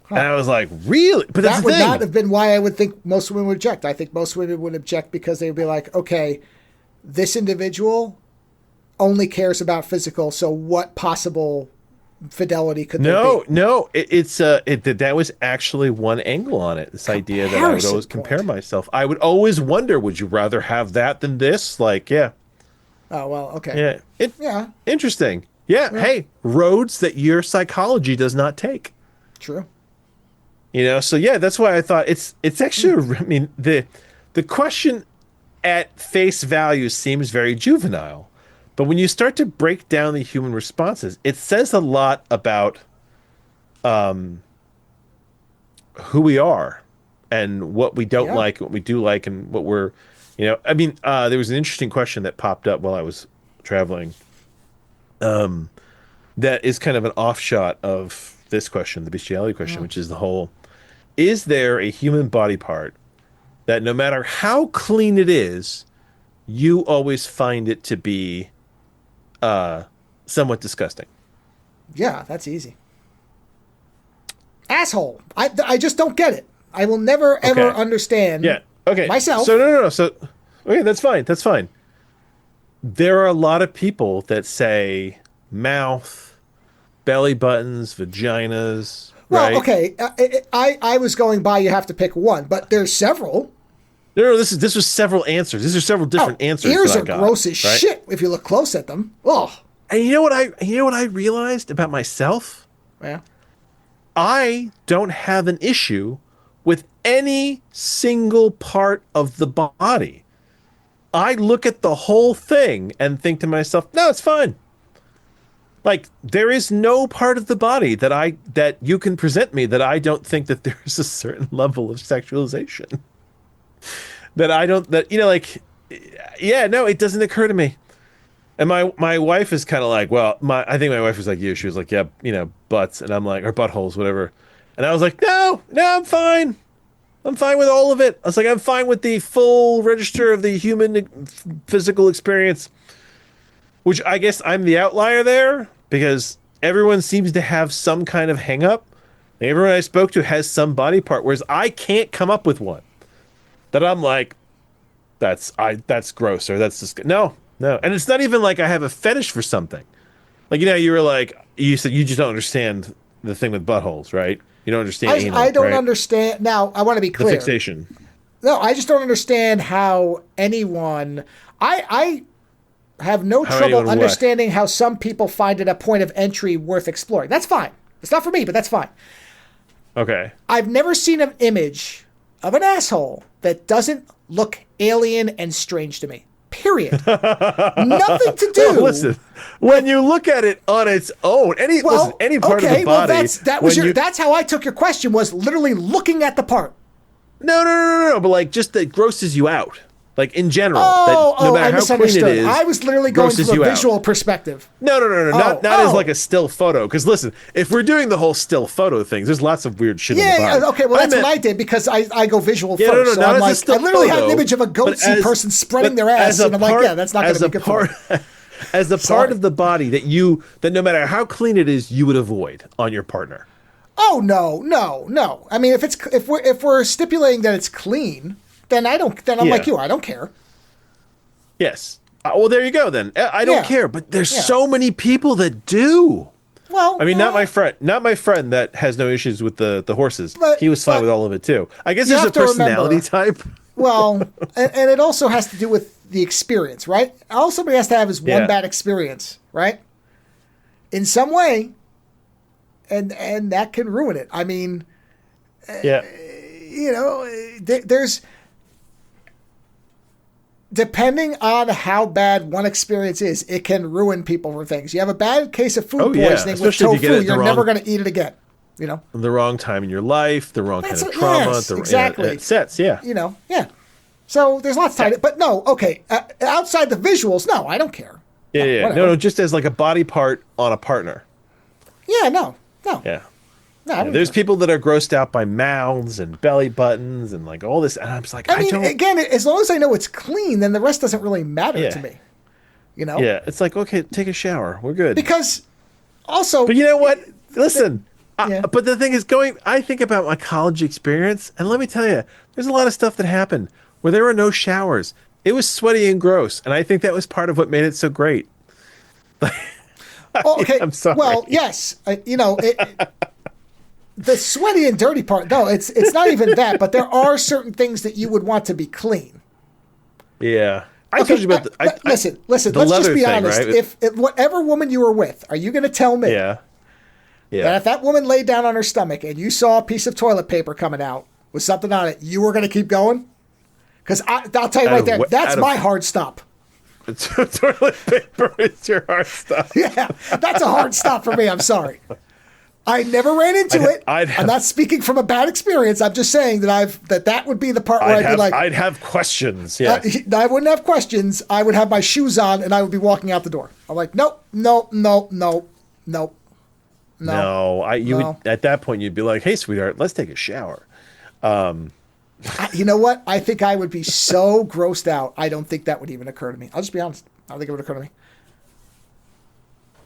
And I was like, really? But that's That the would thing. not have been why I would think most women would object. I think most women would object because they would be like, okay, this individual only cares about physical, so what possible fidelity could there be? No, that was actually one angle on it. This idea that I would Comparison always compare point. myself. I would always wonder, would you rather have that than this? Like, yeah, Oh, well, okay. Yeah, interesting. Yeah, hey, roads that your psychology does not take. true. So yeah, that's why I thought it's actually. I mean, the question at face value seems very juvenile, but when you start to break down the human responses, it says a lot about who we are and what we don't like, what we do like, and what we're. I mean, there was an interesting question that popped up while I was traveling. That is kind of an offshot of this question, the bestiality question, which is the whole. Is there a human body part that no matter how clean it is, you always find it to be somewhat disgusting? Yeah, that's easy. Asshole. I just don't get it. I will never, ever understand myself. So no. So, okay, that's fine. That's fine. There are a lot of people that say mouth, belly buttons, vaginas. Well, right? okay. I was going by you have to pick one, but there's several. No, this was several answers. These are several different answers. Ears that I are got, gross as right? shit if you look close at them. Oh. And you know what I realized about myself? Yeah. I don't have an issue with any single part of the body. I look at the whole thing and think to myself, no, it's fine. Like, there is no part of the body that you can present me that I don't think that there's a certain level of sexualization. It doesn't occur to me. And my wife is kind of like, well, I think my wife was like you. She was like, yeah, butts. And I'm like, or buttholes, whatever. And I was like, no, I'm fine. I'm fine with all of it. I was like, I'm fine with the full register of the human physical experience, which I guess I'm the outlier there because everyone seems to have some kind of hang up. Everyone I spoke to has some body part, whereas I can't come up with one that I'm like, that's gross or that's just no. And it's not even like I have a fetish for something. Like, you were like, you said you just don't understand the thing with buttholes, right? You don't understand anal, I don't right? understand. Now, I want to be clear. The fixation. No, I just don't understand how anyone. I have no trouble understanding how some people find it a point of entry worth exploring. That's fine. It's not for me, but that's fine. Okay. I've never seen an image of an asshole that doesn't look alien and strange to me. Period. Nothing to do. Well, listen, when you look at it on its own, any part of the body. Well, that's how I took your question, was literally looking at the part. No, but like just that grosses you out. Like in general, no matter I how misunderstood. clean it is, I was literally going from a visual perspective. No, not as like a still photo. Because listen, if we're doing the whole still photo things, there's lots of weird shit in the body. Yeah, okay, well, that's what I did because I go visual first. No, so not I'm as a still I literally photo, had an image of a goatsy person spreading their ass, and I'm like, yeah, that's not going to be good for me. As the part of the body that no matter how clean it is, you would avoid on your partner. Oh no. I mean, if we're stipulating that it's clean, then I'm like you. I don't care. Yes. Well, there you go. Then I don't care, but there's so many people that do. Well, I mean, not my friend that has no issues with the horses. He was fine with all of it too. I guess there's a personality type. Well, and it also has to do with the experience, right? All somebody has to have is one bad experience, right? In some way, and that can ruin it. I mean, there's. Depending on how bad one experience is, it can ruin people for things. You have a bad case of food poisoning with tofu, you're never going to eat it again. The wrong time in your life, the wrong kind of trauma. Yes, exactly. It sets, So there's lots tied it, but no, okay. Outside the visuals, no, I don't care. No, just as like a body part on a partner. Yeah, no. Yeah. No, there's people that are grossed out by mouths and belly buttons and like all this, and I'm just like, I mean, again, as long as I know it's clean, then the rest doesn't really matter to me. You know? Yeah, it's like, okay, take a shower. We're good. Because also, But you know what? Listen, yeah. but the thing is, I think about my college experience, and let me tell you, there's a lot of stuff that happened where there were no showers. It was sweaty and gross, and I think that was part of what made it so great. Okay. I'm sorry. Well, yes. The sweaty and dirty part, no, it's not even that. But there are certain things that you would want to be clean. Yeah. I Okay, told you about the, listen. the Let's just leather be thing, honest. right? If whatever woman you were with, are you going to tell me Yeah. that Yeah. if that woman laid down on her stomach and you saw a piece of toilet paper coming out with something on it, you were going to keep going? Because I'll tell you right there, that's my hard stop. Toilet paper is your hard stuff. Yeah, that's a hard stop for me. I'm sorry. I never ran into it. I'm not speaking from a bad experience. I'm just saying that that would be the part where I'd be like, I'd have questions. Yeah. I wouldn't have questions. I would have my shoes on and I would be walking out the door. I'm like, nope. No, you would at that point you'd be like, "Hey, sweetheart, let's take a shower." You know what? I think I would be so grossed out. I don't think that would even occur to me. I'll just be honest. I don't think it would occur to me.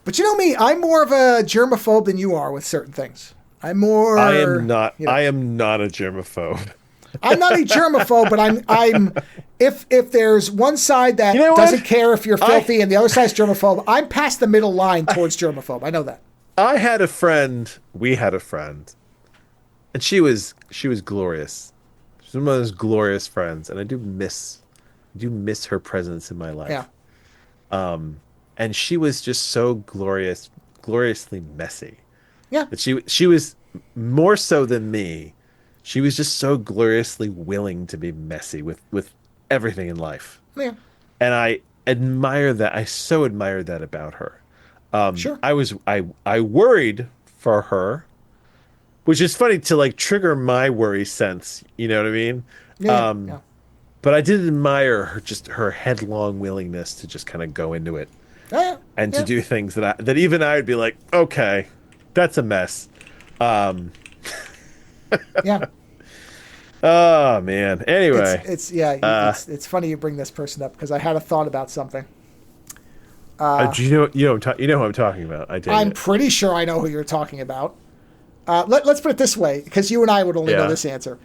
But you know me, I'm more of a germaphobe than you are with certain things. I am not. I am not a germaphobe. I'm not a germaphobe, but I'm. If there's one side that doesn't care if you're filthy and the other side's germaphobe, I'm past the middle line towards germaphobe. I know that. I had a friend. We had a friend, and she was glorious. She's one of those glorious friends, and I do miss her presence in my life. Yeah. And she was just so gloriously messy. Yeah. That she was more so than me. She was just so gloriously willing to be messy with everything in life. Yeah. And I admire that. I so admire that about her. Sure. I worried for her, which is funny to like trigger my worry sense. You know what I mean? Yeah. But I did admire her headlong willingness to just kind of go into it and to do things that even I would be like, okay, that's a mess. Yeah. Oh man. Anyway, it's funny you bring this person up because I had a thought about something. do you know who I'm talking about? I'm pretty sure I know who you're talking about. Let's put it this way, because you and I would only know this answer.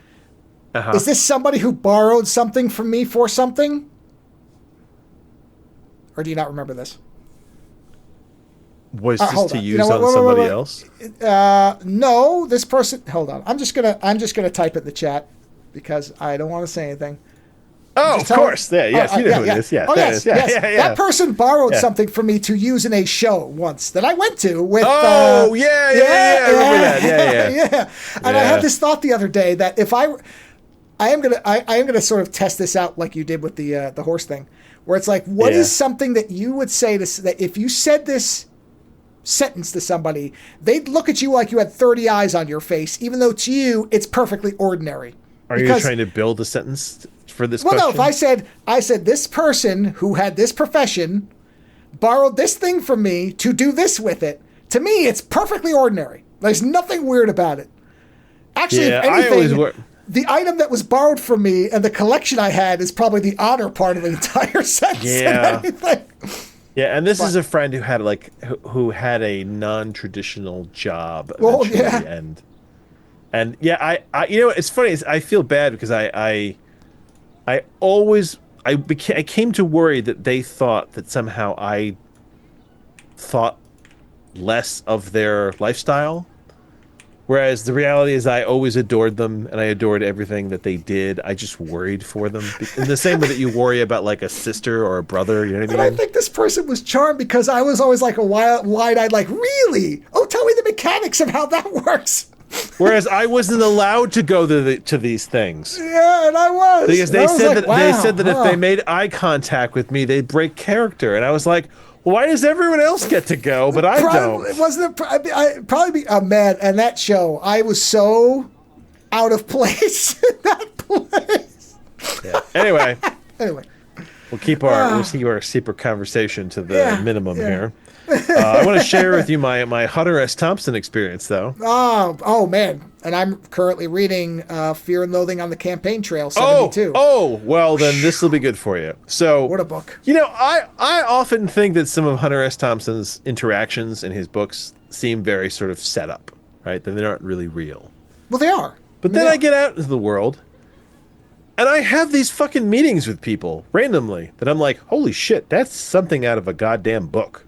Uh-huh. Is this somebody who borrowed something from me for something? Or do you not remember this? Was this to use on somebody else? No, this person. Hold on. I'm just gonna type it in the chat because I don't want to say anything. Oh, of course. Yeah, yes, you know who it is. Yeah, yes. That person borrowed something from me to use in a show once that I went to with. I remember that. Yeah. And I had this thought the other day that if I am gonna sort of test this out like you did with the horse thing, where it's like, what is something that you would say that if you said this sentence to somebody, they'd look at you like you had 30 eyes on your face, even though to you it's perfectly ordinary. Are you trying to build a sentence for this question? No, if I said this person who had this profession borrowed this thing from me to do this with it, to me it's perfectly ordinary. There's nothing weird about it. Actually, if anything, the item that was borrowed from me and the collection I had is probably the honor part of the entire sentence. Yeah. Yeah, and this is a friend who had a non-traditional job eventually, and yeah, I you know, it's funny. I feel bad because I came to worry that they thought that somehow I thought less of their lifestyle. Whereas the reality is I always adored them and I adored everything that they did. I just worried for them. In the same way that you worry about like a sister or a brother, you know what I mean? And I think this person was charmed because I was always like a wide-eyed, like, really? Oh, tell me the mechanics of how that works. Whereas I wasn't allowed to go to these things. Yeah, and I was. Because they said that if they made eye contact with me, they'd break character. And I was like, why does everyone else get to go, but I don't? It wasn't. Man, and that show, I was so out of place in that place. Yeah. Anyway. we'll keep our secret conversation to the Yeah, minimum yeah. here. I want to share with you my Hunter S. Thompson experience, though. Oh man. And I'm currently reading Fear and Loathing on the Campaign Trail Oh, 72. oh, well then this will be good for you. So, What a book. I often think that some of Hunter S. Thompson's interactions in his books seem very sort of set up, right? That they're not really real. Well, they are. But then I get out into the world, and I have these fucking meetings with people randomly that I'm like, holy shit, that's something out of a goddamn book.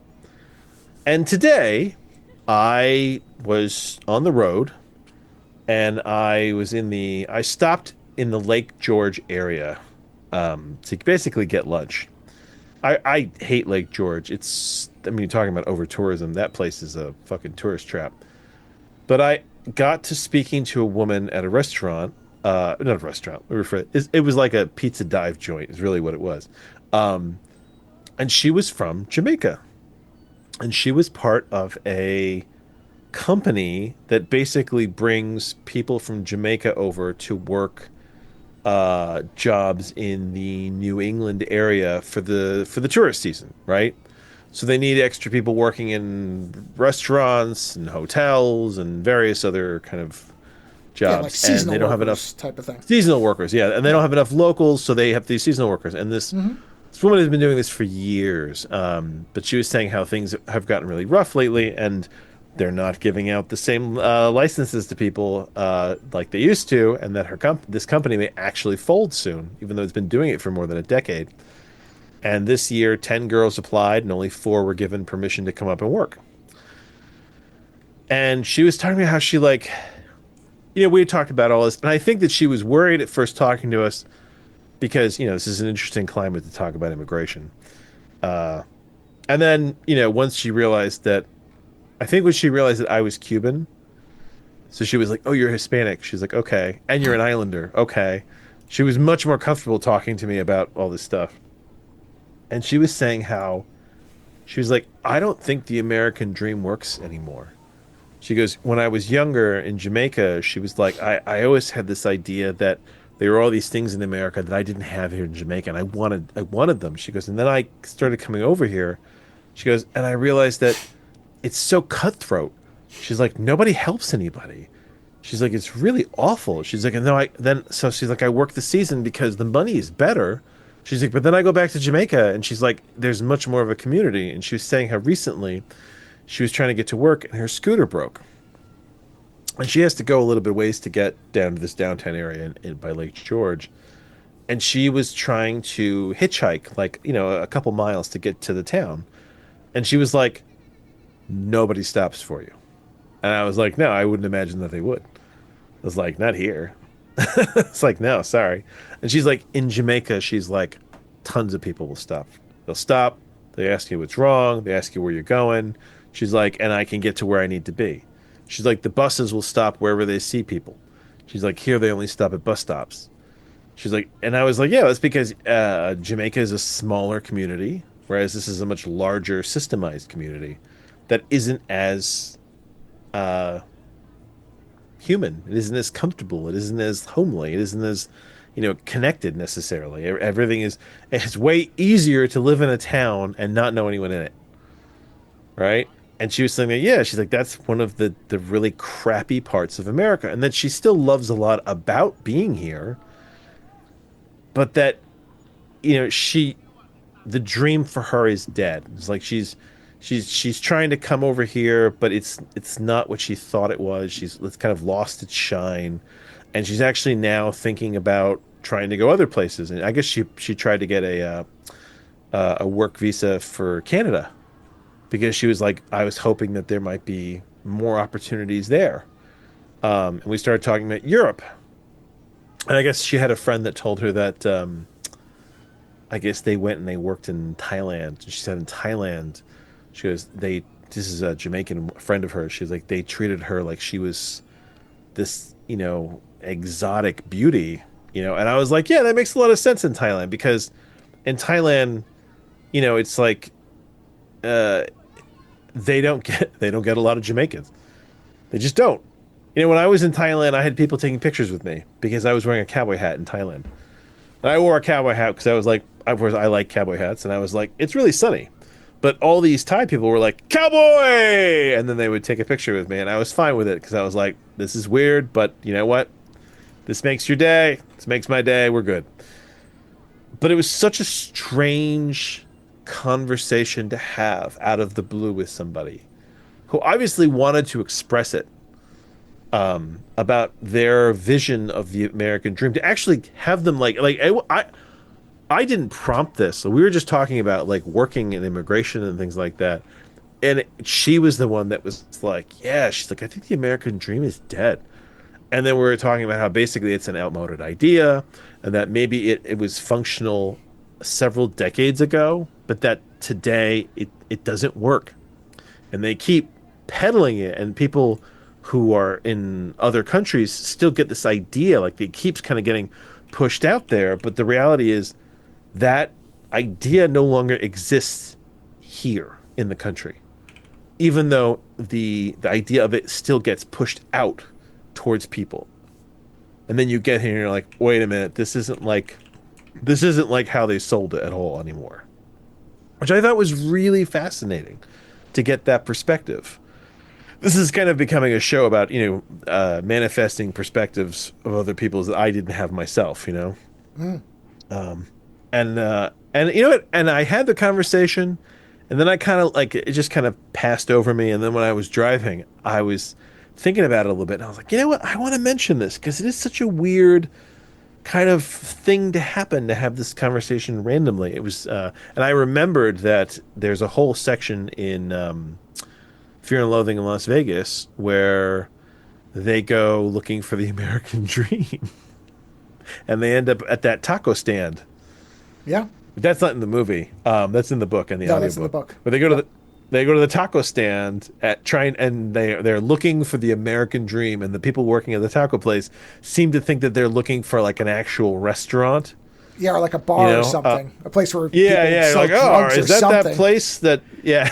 And today, I was on the road, and I stopped in the Lake George area to basically get lunch. I hate Lake George. You're talking about over tourism. That place is a fucking tourist trap. But I got to speaking to a woman at a restaurant. Not a restaurant. It was like a pizza dive joint, is really what it was. And she was from Jamaica. And she was part of a company that basically brings people from Jamaica over to work jobs in the New England area for the tourist season, right? So they need extra people working in restaurants and hotels and various other kind of jobs. Yeah, like seasonal and they don't have workers enough type of thing. seasonal workers, yeah, and they don't have enough locals, so they have these seasonal workers. And this woman has been doing this for years, but she was saying how things have gotten really rough lately, and they're not giving out the same licenses to people like they used to, and that this company may actually fold soon, even though it's been doing it for more than a decade. And this year, 10 girls applied, and only 4 were given permission to come up and work. And she was talking about how she, we had talked about all this, and I think that she was worried at first talking to us because, this is an interesting climate to talk about immigration. And then, once she realized that, I think when she realized that I was Cuban, so she was like, oh, you're Hispanic. She's like, okay. And you're an islander. Okay. She was much more comfortable talking to me about all this stuff. And she was saying how, she was like, I don't think the American dream works anymore. She goes, when I was younger in Jamaica, she was like, I always had this idea that there were all these things in America that I didn't have here in Jamaica, and I wanted them. She goes, and then I started coming over here. She goes, and I realized that it's so cutthroat. She's like, nobody helps anybody. She's like, it's really awful. She's like, and so she's like, I work the season because the money is better. She's like, but then I go back to Jamaica, and she's like, there's much more of a community. And she was saying how recently she was trying to get to work, and her scooter broke. And she has to go a little bit ways to get down to this downtown area by Lake George. And she was trying to hitchhike, a couple miles to get to the town. And she was like, nobody stops for you. And I was like, no, I wouldn't imagine that they would. I was like, not here. It's like, no, sorry. And she's like, in Jamaica, she's like, tons of people will stop. They'll stop. They ask you what's wrong. They ask you where you're going. She's like, and I can get to where I need to be. She's like, the buses will stop wherever they see people. She's like, here they only stop at bus stops. She's like, and I was like, yeah, that's because Jamaica is a smaller community, whereas this is a much larger systemized community that isn't as human. It isn't as comfortable. It isn't as homely. It isn't as, connected necessarily. It's way easier to live in a town and not know anyone in it. Right? And she was saying that, yeah, she's like, that's one of the really crappy parts of America. And that she still loves a lot about being here. But that, the dream for her is dead. It's like she's trying to come over here, but it's not what she thought it was. It's kind of lost its shine. And she's actually now thinking about trying to go other places. And I guess she tried to get a work visa for Canada. Because she was like, I was hoping that there might be more opportunities there. And we started talking about Europe. And I guess she had a friend that told her that I guess they went and they worked in Thailand. And she said in Thailand, she goes, this is a Jamaican friend of hers. She's like, they treated her like she was this, exotic beauty, And I was like, yeah, that makes a lot of sense in Thailand. Because in Thailand, it's like, they don't get a lot of Jamaicans. They just don't. When I was in Thailand, I had people taking pictures with me because I was wearing a cowboy hat in Thailand. And I wore a cowboy hat because I was like, of course, I like cowboy hats, and I was like, it's really sunny. But all these Thai people were like, cowboy! And then they would take a picture with me, and I was fine with it because I was like, this is weird, but you know what? This makes your day. This makes my day. We're good. But it was such a strange conversation to have out of the blue with somebody who obviously wanted to express it, about their vision of the American dream, to actually have them I didn't prompt this. So we were just talking about like working in immigration and things like that. And she was the one that was like, yeah, she's like, I think the American dream is dead. And then we were talking about how basically it's an outmoded idea and that maybe it was functional several decades ago, but that today it doesn't work. And they keep peddling it, and people who are in other countries still get this idea, like it keeps kind of getting pushed out there. But the reality is that idea no longer exists here in the country, even though the idea of it still gets pushed out towards people. And then you get here and you're like, wait a minute, this isn't like how they sold it at all anymore. Which I thought was really fascinating to get that perspective. This is kind of becoming a show about, manifesting perspectives of other people's that I didn't have myself, Mm. And you know what? And I had the conversation, and then I kind of like it just kind of passed over me. And then when I was driving, I was thinking about it a little bit, and I was like, you know what? I want to mention this because it is such a weird kind of thing to happen, to have this conversation randomly. It was, and I remembered that there's a whole section in Fear and Loathing in Las Vegas where they go looking for the American dream, and they end up at that taco stand. Yeah. But that's not in the movie. That's in the book and the audiobook. That's in the book. But they go to the taco stand and they're looking for the American dream, and the people working at the taco place seem to think that they're looking for like an actual restaurant. Yeah, or like a bar or something. A place where people sell like, drugs is or that something. that place that Yeah,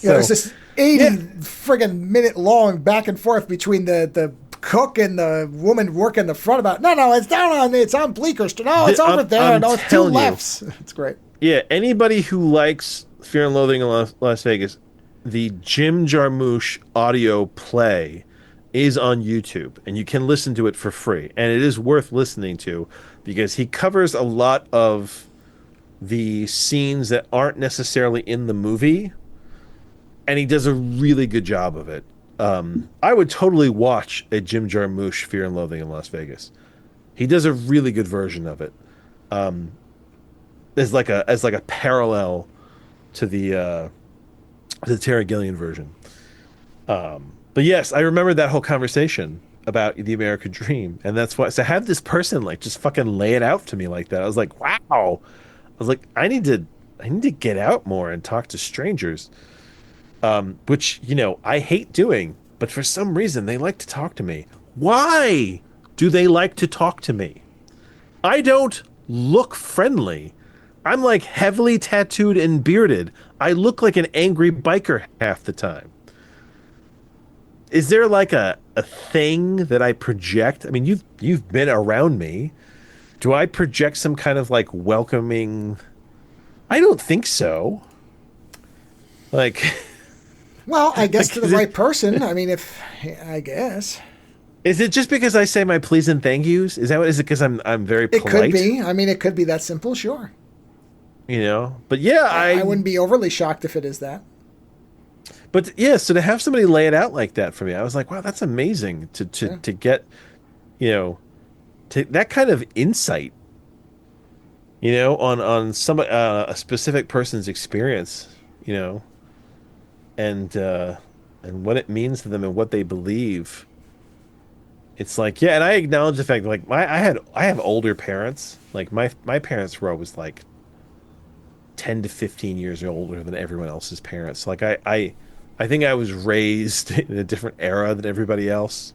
there's this 80 friggin' minute long back and forth between the cook and the woman working the front about, no, it's on Bleecker Street. No, it's over there. No, it's two lefts. It's great. Yeah, anybody who likes Fear and Loathing in Las Vegas, the Jim Jarmusch audio play is on YouTube, and you can listen to it for free. And it is worth listening to because he covers a lot of the scenes that aren't necessarily in the movie, and he does a really good job of it. I would totally watch a Jim Jarmusch Fear and Loathing in Las Vegas. He does a really good version of it. As like a parallel to the Terry Gilliam version. But yes, I remember that whole conversation about the American dream, and that's why. So have this person like just fucking lay it out to me like that. I was like, wow. I was like, I need to get out more and talk to strangers. Which, I hate doing, but for some reason they like to talk to me. Why do they like to talk to me? I don't look friendly. I'm like heavily tattooed and bearded. I look like an angry biker half the time. Is there like a thing that I project? I mean, you've been around me. Do I project some kind of like welcoming? I don't think so. Like, well, I guess to the right person. I mean, I guess. Is it just because I say my please and thank yous? Is that what? Is it because I'm very polite? It could be. I mean, it could be that simple. Sure. But yeah, I wouldn't be overly shocked if it is that. But yeah, so to have somebody lay it out like that for me, I was like, wow, that's amazing to get, to that kind of insight, on some a specific person's experience, and what it means to them and what they believe. It's like, yeah, and I acknowledge the fact that, like, I have older parents. Like my parents were always like 10 to 15 years older than everyone else's parents. Like I think I was raised in a different era than everybody else,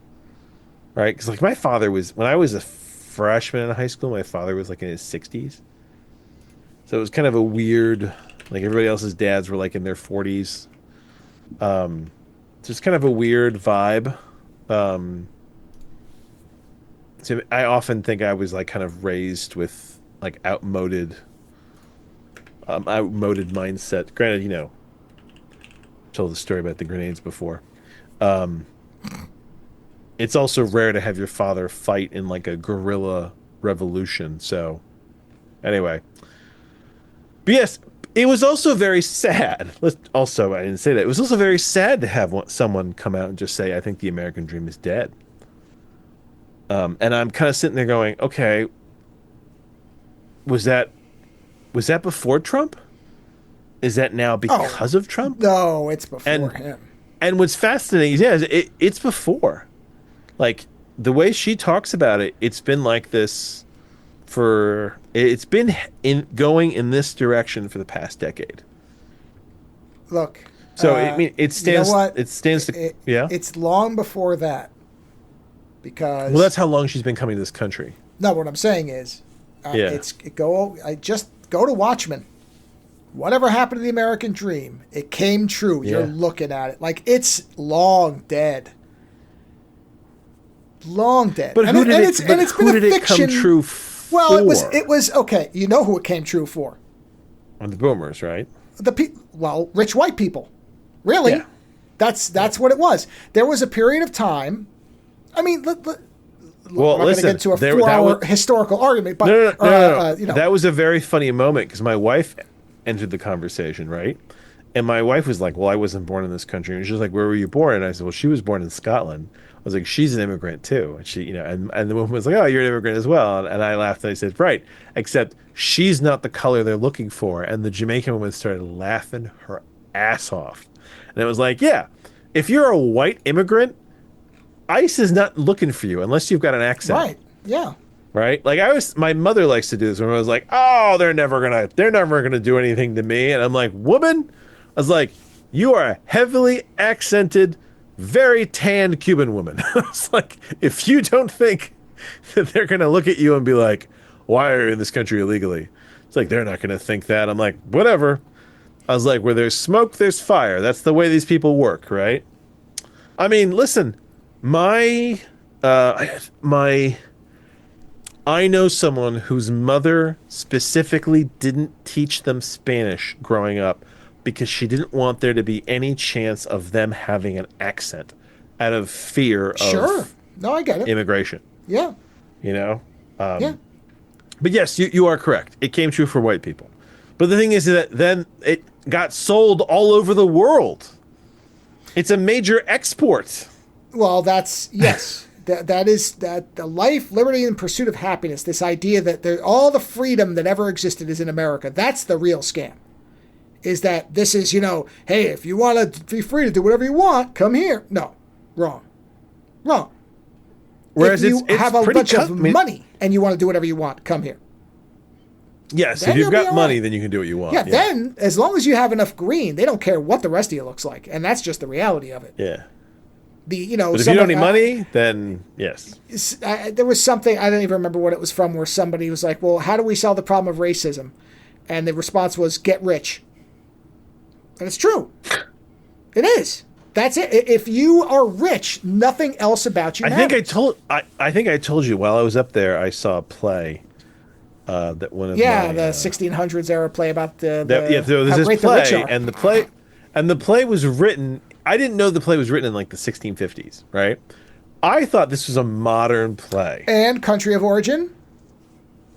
right? Because like my father was, when I was a freshman in high school, my father was like in his 60s. So it was kind of a weird, like everybody else's dads were like in their 40s. Just kind of a weird vibe. So I often think I was like kind of raised with like outmoded outmoded mindset. Granted, told the story about the grenades before. Um, it's also rare to have your father fight in like a guerrilla revolution. So, anyway, but yes, it was also very sad. I didn't say that. It was also very sad to have someone come out and just say, "I think the American dream is dead." And I'm kind of sitting there going, "Okay, was that before Trump? Is that now because of Trump?" No, it's before him. And what's fascinating is, it's before. Like, the way she talks about it, it's been like this it's been going in this direction for the past decade. Look. So, it stands, you know what? It stands to, yeah? It's long before that. Because. Well, that's how long she's been coming to this country. No, what I'm saying is, go to Watchmen. Whatever happened to the American dream, it came true. Yeah. You're looking at it. Like, it's long dead. Long dead. But who did it come true for? Well, it was okay. You know who it came true for? On the boomers, right? Rich white people. Really? Yeah. That's what it was. There was a period of time. I mean, we're not going to get into a 4-hour historical argument, but no. That was a very funny moment because my wife entered the conversation, right? And my wife was like, "Well, I wasn't born in this country." And she was like, "Where were you born?" And I said, "Well, she was born in Scotland." I was like, "She's an immigrant too." And she, and the woman was like, "Oh, you're an immigrant as well." And I laughed and I said, "Right, except she's not the color they're looking for." And the Jamaican woman started laughing her ass off. And it was like, yeah, if you're a white immigrant, ICE is not looking for you unless you've got an accent. Right. Yeah. Right? Like my mother likes to do this when I was like, "Oh, they're never gonna do anything to me." And I'm like, "Woman," I was like, "You are a heavily accented, very tanned Cuban woman." I was like, if you don't think that they're gonna look at you and be like, "Why are you in this country illegally?" It's like, they're not gonna think that. I'm like, whatever. I was like, where there's smoke, there's fire. That's the way these people work, right? I mean, listen, I know someone whose mother specifically didn't teach them Spanish growing up because she didn't want there to be any chance of them having an accent out of fear of I get it. Immigration. Yeah. Yeah. But yes, you are correct. It came true for white people. But the thing is that then it got sold all over the world. It's a major export. Well, that's, yes. That is the life, liberty, and pursuit of happiness. This idea that all the freedom that ever existed is in America. That's the real scam. Is that this is, hey, if you want to be free to do whatever you want, come here. No, wrong. Whereas if you have a bunch of money and you want to do whatever you want, come here. Yes, if you've got money, then you can do what you want. Yeah, then as long as you have enough green, they don't care what the rest of you looks like, and that's just the reality of it. Yeah. But if you don't need money, then yes. There was something, I don't even remember what it was from, where somebody was like, well, how do we solve the problem of racism? And the response was, get rich. And it's true. It is. That's it. If you are rich, nothing else about you matters. I think I told you while I was up there, I saw a play. That one of the 1600s era play about there's this play, and the play was written. I didn't know the play was written in like the 1650s, right? I thought this was a modern play. And country of origin?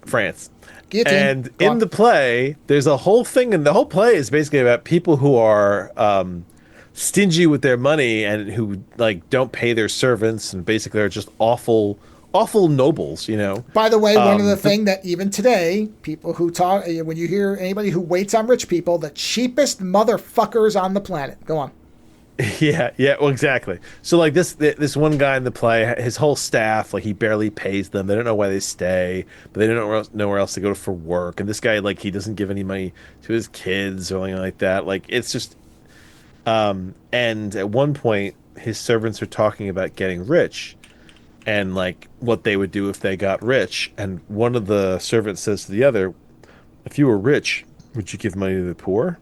France. Guillotine. And in the play, there's a whole thing, and the whole play is basically about people who are stingy with their money and who like don't pay their servants and basically are just awful nobles, By the way, one of the things that even today, people who talk, when you hear anybody who waits on rich people, the cheapest motherfuckers on the planet. Go on. Yeah, well, exactly. So like this one guy in the play, his whole staff, like he barely pays them. They don't know why they stay, but they don't know where else to go for work. And this guy, like, he doesn't give any money to his kids or anything like that. Like, it's just, and at one point, his servants are talking about getting rich. And like what they would do if they got rich. And one of the servants says to the other, if you were rich, would you give money to the poor?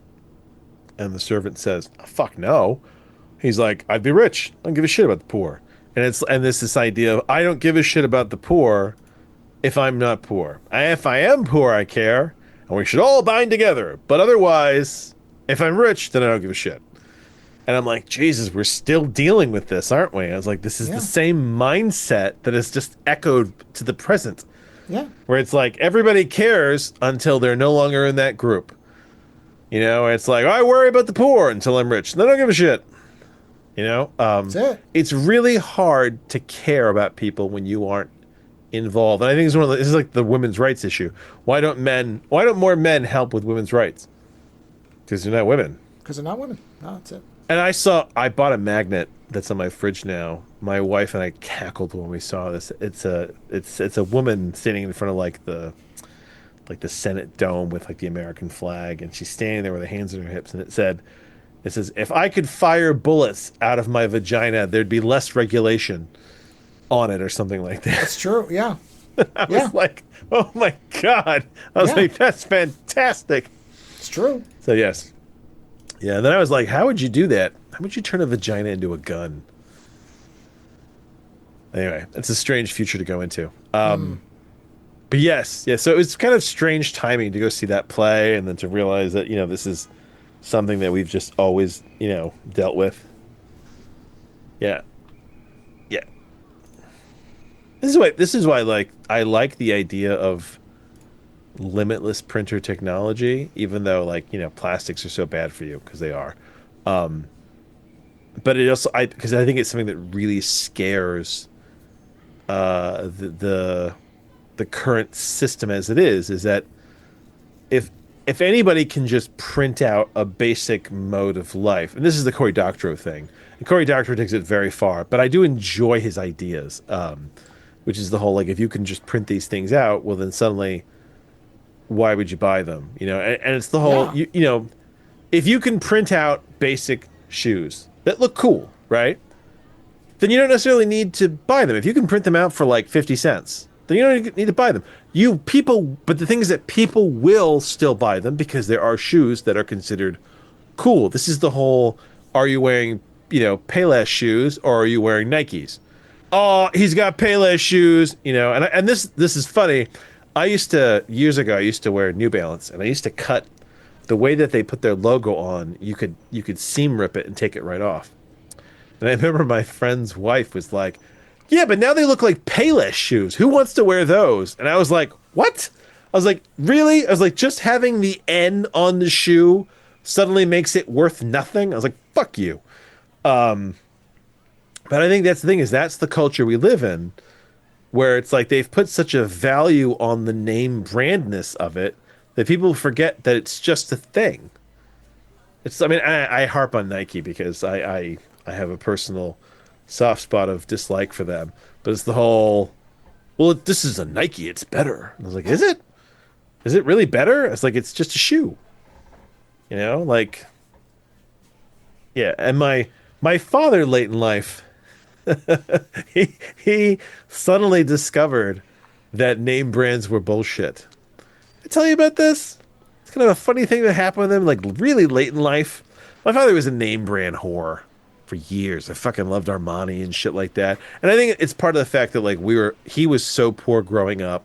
And the servant says, fuck no. He's like, I'd be rich. I don't give a shit about the poor. And there's this idea of, I don't give a shit about the poor if I'm not poor. If I am poor, I care. and we should all bind together. But otherwise, if I'm rich, then I don't give a shit. And I'm like, Jesus, we're still dealing with this, aren't we? I was like, this is the same mindset that is just echoed to the present. Yeah. Where it's like, everybody cares until they're no longer in that group. You know, it's like, I worry about the poor until I'm rich. Then I don't give a shit. You know? That's it. It's really hard to care about people when you aren't involved. And I think this is like the women's rights issue. Why don't more men help with women's rights? Because they're not women. Because they're not women. No, that's it. And I bought a magnet that's on my fridge now. My wife and I cackled when we saw this. It's a woman standing in front of like the Senate dome with like the American flag, and she's standing there with her hands on her hips, and it says, if I could fire bullets out of my vagina, there'd be less regulation on it, or something like that. That's true. Yeah. I was like, oh my God. I was like, that's fantastic. It's true. So yes. Yeah, and then I was like, how would you do that? How would you turn a vagina into a gun? Anyway, it's a strange future to go into. But yes, so it was kind of strange timing to go see that play, and then to realize that, you know, this is something that we've just always, you know, dealt with. Yeah. Yeah. This is why like I like the idea of limitless printer technology, even though, like, you know, plastics are so bad for you, because they are. But it also, because I think it's something that really scares the current system as it is that if anybody can just print out a basic mode of life, and this is the Cory Doctorow thing, and Cory Doctorow takes it very far, but I do enjoy his ideas, which is the whole, like, if you can just print these things out, well, then suddenly, why would you buy them? You know, and it's the whole, you know, if you can print out basic shoes that look cool, right? Then you don't necessarily need to buy them. If you can print them out for like 50 cents, then you don't need to buy them. But the thing is that people will still buy them because there are shoes that are considered cool. This is the whole, are you wearing, you know, Payless shoes, or are you wearing Nikes? Oh, he's got Payless shoes, you know, and this is funny. Years ago, I used to wear New Balance, and I used to cut the way that they put their logo on. You could seam rip it and take it right off. And I remember my friend's wife was like, yeah, but now they look like Payless shoes. Who wants to wear those? And I was like, what? I was like, really? I was like, just having the N on the shoe suddenly makes it worth nothing? I was like, fuck you. But I think that's the thing, is that's the culture we live in, where it's like they've put such a value on the name brandness of it that people forget that it's just a thing. I harp on Nike because I have a personal soft spot of dislike for them, but it's the whole, well, this is a Nike, it's better. And I was like, is it? Is it really better? It's like, it's just a shoe. You know, like, yeah. And my father, late in life, he suddenly discovered that name brands were bullshit. I tell you about this? It's kind of a funny thing that happened with him, like really late in life. My father was a name brand whore for years. I fucking loved Armani and shit like that. And I think it's part of the fact that like he was so poor growing up,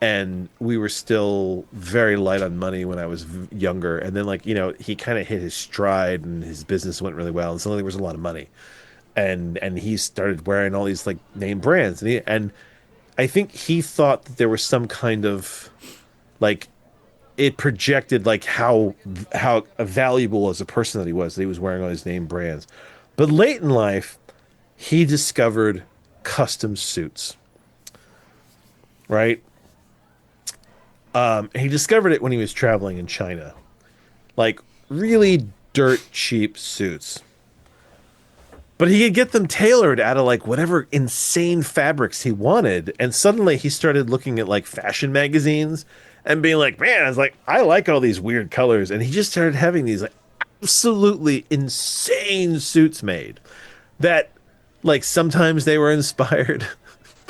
and we were still very light on money when I was younger. And then, like, you know, he kind of hit his stride and his business went really well, and suddenly there was a lot of money. And he started wearing all these like name brands, and I think he thought that there was some kind of like, it projected like how valuable as a person that he was wearing all these name brands. But late in life, he discovered custom suits. Right? He discovered it when he was traveling in China. Like really dirt cheap suits. But he could get them tailored out of like whatever insane fabrics he wanted. And suddenly he started looking at like fashion magazines and being like, man, I was like, I like all these weird colors. And he just started having these like absolutely insane suits made that, like, sometimes they were inspired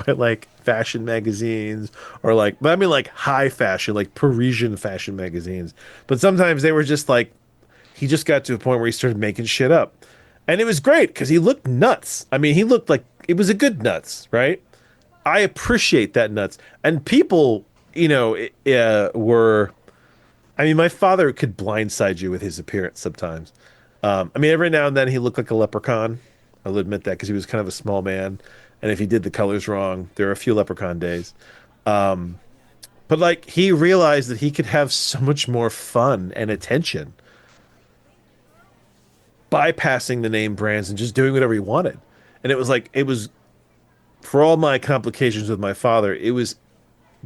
by like fashion magazines, or like, but I mean like high fashion, like Parisian fashion magazines. But sometimes they were just like, he just got to a point where he started making shit up. And it was great because he looked nuts. I mean, he looked like it was a good nuts, right? I appreciate that nuts. And people, you know, were I mean, my father could blindside you with his appearance sometimes. I mean, every now and then he looked like a leprechaun. I'll admit that because he was kind of a small man, and if he did the colors wrong, there are a few leprechaun days. But like he realized that he could have so much more fun and attention bypassing the name brands and just doing whatever he wanted. And it was for all my complications with my father, it was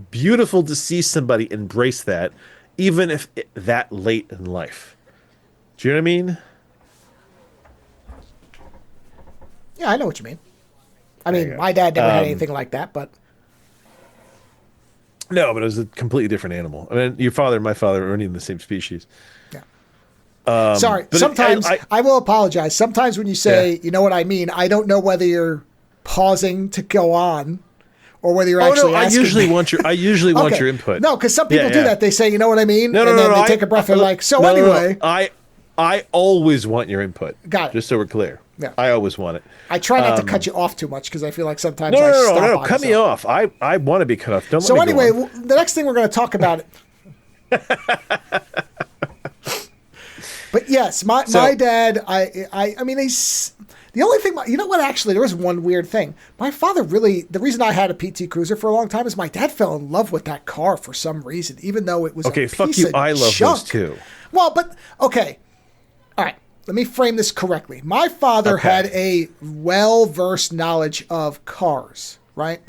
beautiful to see somebody embrace that, even if that late in life. Do you know what I mean? Yeah, I know what you mean. I mean, my dad never had anything like that, but no, but it was a completely different animal. I mean, your father and my father aren't even the same species. yeah. Sorry. Sometimes I will apologize. Sometimes when you say, you know what I mean, I don't know whether you're pausing to go on or whether you're actually asking. I usually want your input. No, because some people do that. They say, you know what I mean? No, and then they I, take a breath and like, so no, anyway. No. I always want your input. Got it. Just so we're clear. Yeah. I always want it. I try not to cut you off too much because I feel like sometimes No. Cut me off. I want to be cut off. Don't so let me anyway, go on. The next thing we're going to talk about But yes, my dad, I mean, he's the only thing, you know what, actually, there was one weird thing. My father really, the reason I had a PT Cruiser for a long time is my dad fell in love with that car for some reason, even though it was okay, a piece fuck you, of I love junk. those too. Well, but, okay. All right, let me frame this correctly. My father had a well-versed knowledge of cars, right?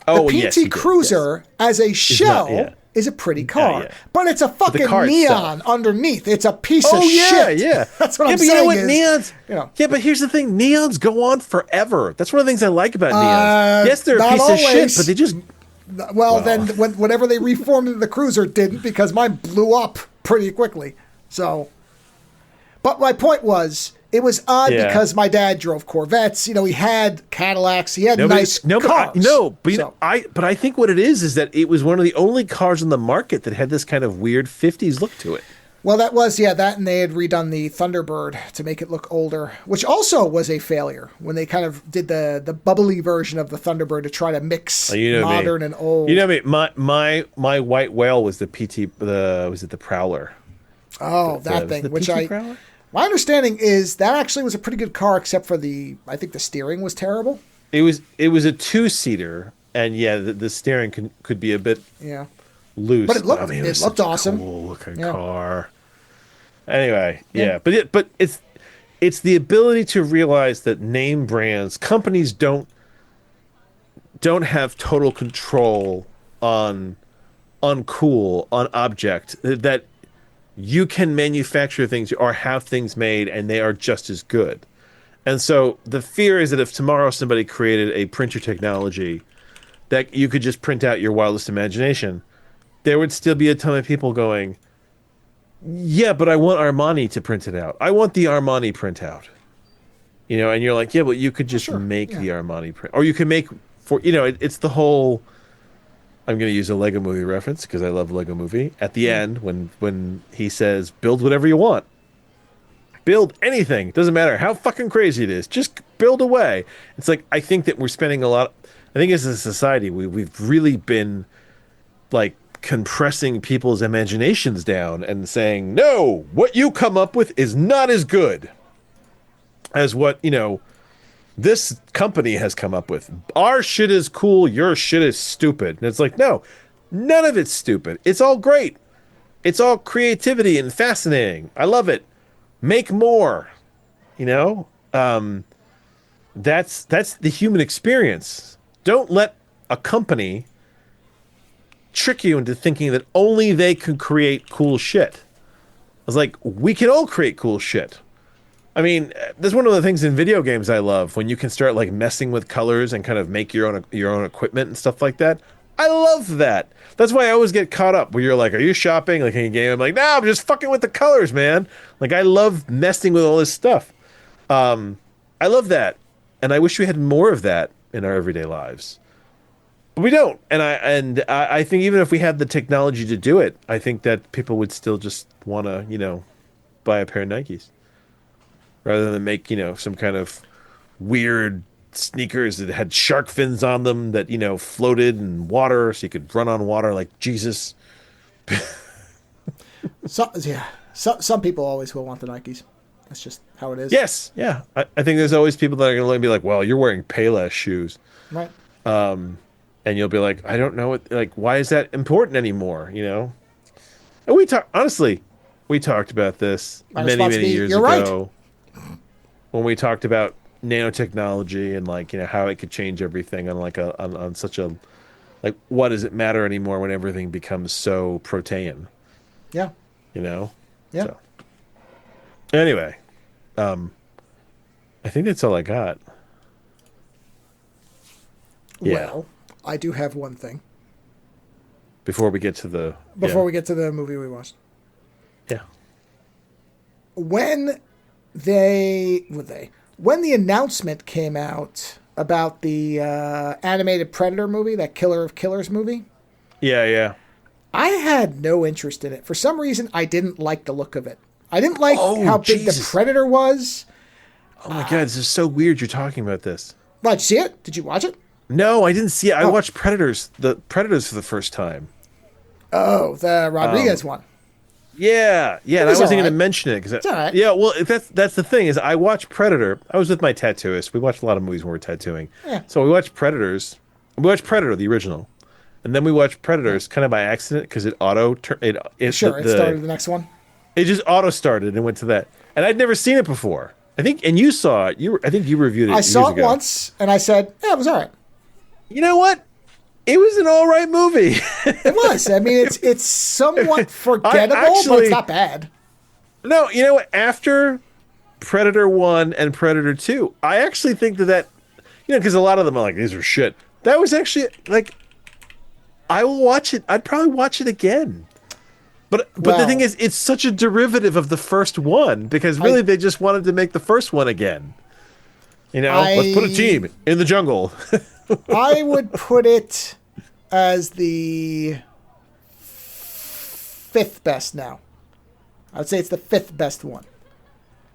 Oh, the PT Cruiser, as a shell, is a pretty car, but it's a fucking neon underneath. It's a piece of shit. Yeah. That's what I'm saying. You know what, neons? Yeah, but here's the thing: neons go on forever. That's one of the things I like about neons. Yes, they're a piece of shit, but they just. Well, then whenever they reformed into the Cruiser, it didn't, because mine blew up pretty quickly. So, but my point was, it was odd because my dad drove Corvettes. You know, he had Cadillacs. He had nice cars. But I think what it is that it was one of the only cars on the market that had this kind of weird 50s look to it. Well, that was, that, and they had redone the Thunderbird to make it look older, which also was a failure when they kind of did the bubbly version of the Thunderbird to try to mix modern and old. You know me, my white whale was the the Prowler. Oh, that thing, which Prowler? My understanding is that actually was a pretty good car, except for I think the steering was terrible. It was a 2-seater, and the steering could be a bit loose. But it looked awesome. Cool looking car. Anyway, but it's the ability to realize that name brands, companies don't have total control on object, that you can manufacture things or have things made and they are just as good. And so the fear is that if tomorrow somebody created a printer technology that you could just print out your wildest imagination, there would still be a ton of people going, yeah, but I want Armani to print it out. I want the Armani printout. You know, and you're like, yeah, but you could just make the Armani print. Or you can make it's the whole, I'm going to use a Lego Movie reference because I love Lego Movie. At the end, when he says, build whatever you want. Build anything. Doesn't matter how fucking crazy it is. Just build away. It's like, I think that we're spending I think as a society, we've really been like compressing people's imaginations down and saying, no, what you come up with is not as good as what, this company has come up with. Our shit is cool, your shit is stupid. And it's like, no, none of it's stupid. It's all great. It's all creativity and fascinating. I love it. Make more. That's the human experience. Don't let a company trick you into thinking that only they can create cool shit. I was like, we can all create cool shit. I mean, that's one of the things in video games I love, when you can start like messing with colors and kind of make your own equipment and stuff like that. I love that. That's why I always get caught up where you're like, are you shopping? Like in a game, I'm like, no, I'm just fucking with the colors, man. Like I love messing with all this stuff. I love that. And I wish we had more of that in our everyday lives. But we don't. And I think even if we had the technology to do it, I think that people would still just want to, buy a pair of Nikes. Rather than make, some kind of weird sneakers that had shark fins on them that, floated in water so you could run on water like Jesus. Some people always will want the Nikes. That's just how it is. Yes, yeah. I think there's always people that are going to be like, well, you're wearing Payless shoes. Right. And you'll be like, I don't know what, like, why is that important anymore? You know? And honestly, we talked about this many years ago when we talked about nanotechnology and like, you know, how it could change everything on like on such a, like, what does it matter anymore when everything becomes so protean? Yeah. You know? Yeah. So. Anyway, I think that's all I got. Yeah. Well, I do have one thing. Before we get to the we get to the movie we watched. Yeah. When the announcement came out about the animated Predator movie, that Killer of Killers movie. Yeah. I had no interest in it. For some reason, I didn't like the look of it. I didn't like how big the Predator was. Oh my God, this is so weird you're talking about this. Did you see it? Did you watch it? No, I didn't see it. I watched the Predators for the first time. Oh, the Rodriguez one. Yeah. And I wasn't going to mention it. It's all right. Yeah, well, that's the thing is I watched Predator. I was with my tattooist. We watched a lot of movies when we were tattooing. Yeah. So we watched Predators. We watched Predator, the original. And then we watched Predators kind of by accident because it started the next one. It just auto started and went to that. And I'd never seen it before. I think, and you saw it. I think you reviewed it. I saw it once, and I said, "Yeah, it was all right." You know what? It was an all right movie. It was. I mean, it's somewhat forgettable, but it's not bad. No, you know what? After Predator 1 and Predator 2, I actually think that you know, because a lot of them are like, these are shit. That was actually like, I will watch it. I'd probably watch it again. But the thing is, it's such a derivative of the first one because really they just wanted to make the first one again. You know, let's put a team in the jungle. I would put it as the 5th best now. I would say it's the 5th best one.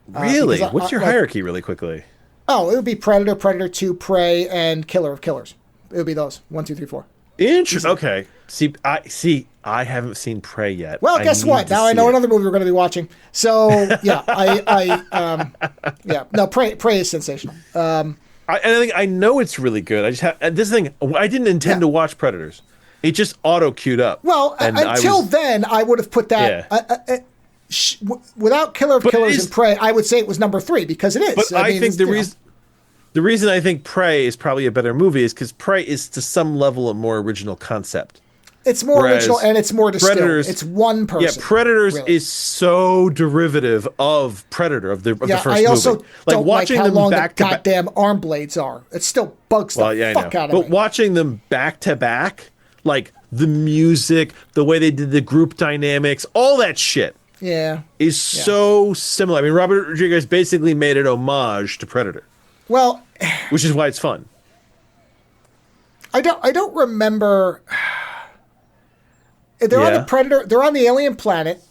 Really? What's your hierarchy, really quickly? Oh, it would be Predator, Predator 2, Prey, and Killer of Killers. It would be those 1, 2, 3, 4. Interesting. Okay. I haven't seen Prey yet. Well, guess what? Now I know another movie we're going to be watching. So yeah, Prey is sensational. I think I know it's really good. I just have this thing. I didn't intend to watch Predators. It just auto queued up. Well, until then, I would have put that without Killer of Killers and Prey. I would say it was number 3 because it is. But I think the reason I think Prey is probably a better movie is because Prey is to some level a more original concept. It's more original and it's more distilled. It's one person. Yeah, Predators is so derivative of Predator of the first movie. I also don't watching like how them long back the goddamn arm blades are. It still bugs the fuck out of me. But watching them back to back, like the music, the way they did the group dynamics, all that shit. Is so similar. I mean, Robert Rodriguez basically made an homage to Predator. Well, which is why it's fun. I don't remember. They're on the Predator. They're on the alien planet,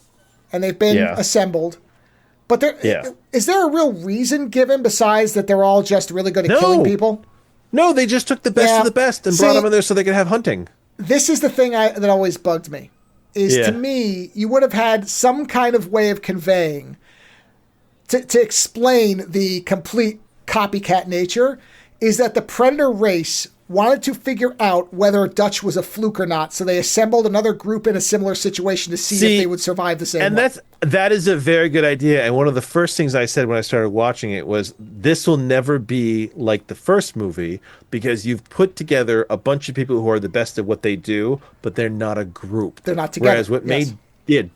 and they've been assembled. But is there a real reason given besides that they're all just really good at killing people? No, they just took the best of the best and brought them in there so they could have hunting. This is the thing that always bugged me. To me, you would have had some kind of way of conveying to explain the complete copycat nature is that the Predator race wanted to figure out whether Dutch was a fluke or not, so they assembled another group in a similar situation to see if they would survive the same way. And that is a very good idea. And one of the first things I said when I started watching it was, this will never be like the first movie because you've put together a bunch of people who are the best at what they do, but they're not a group. They're not together. Whereas what made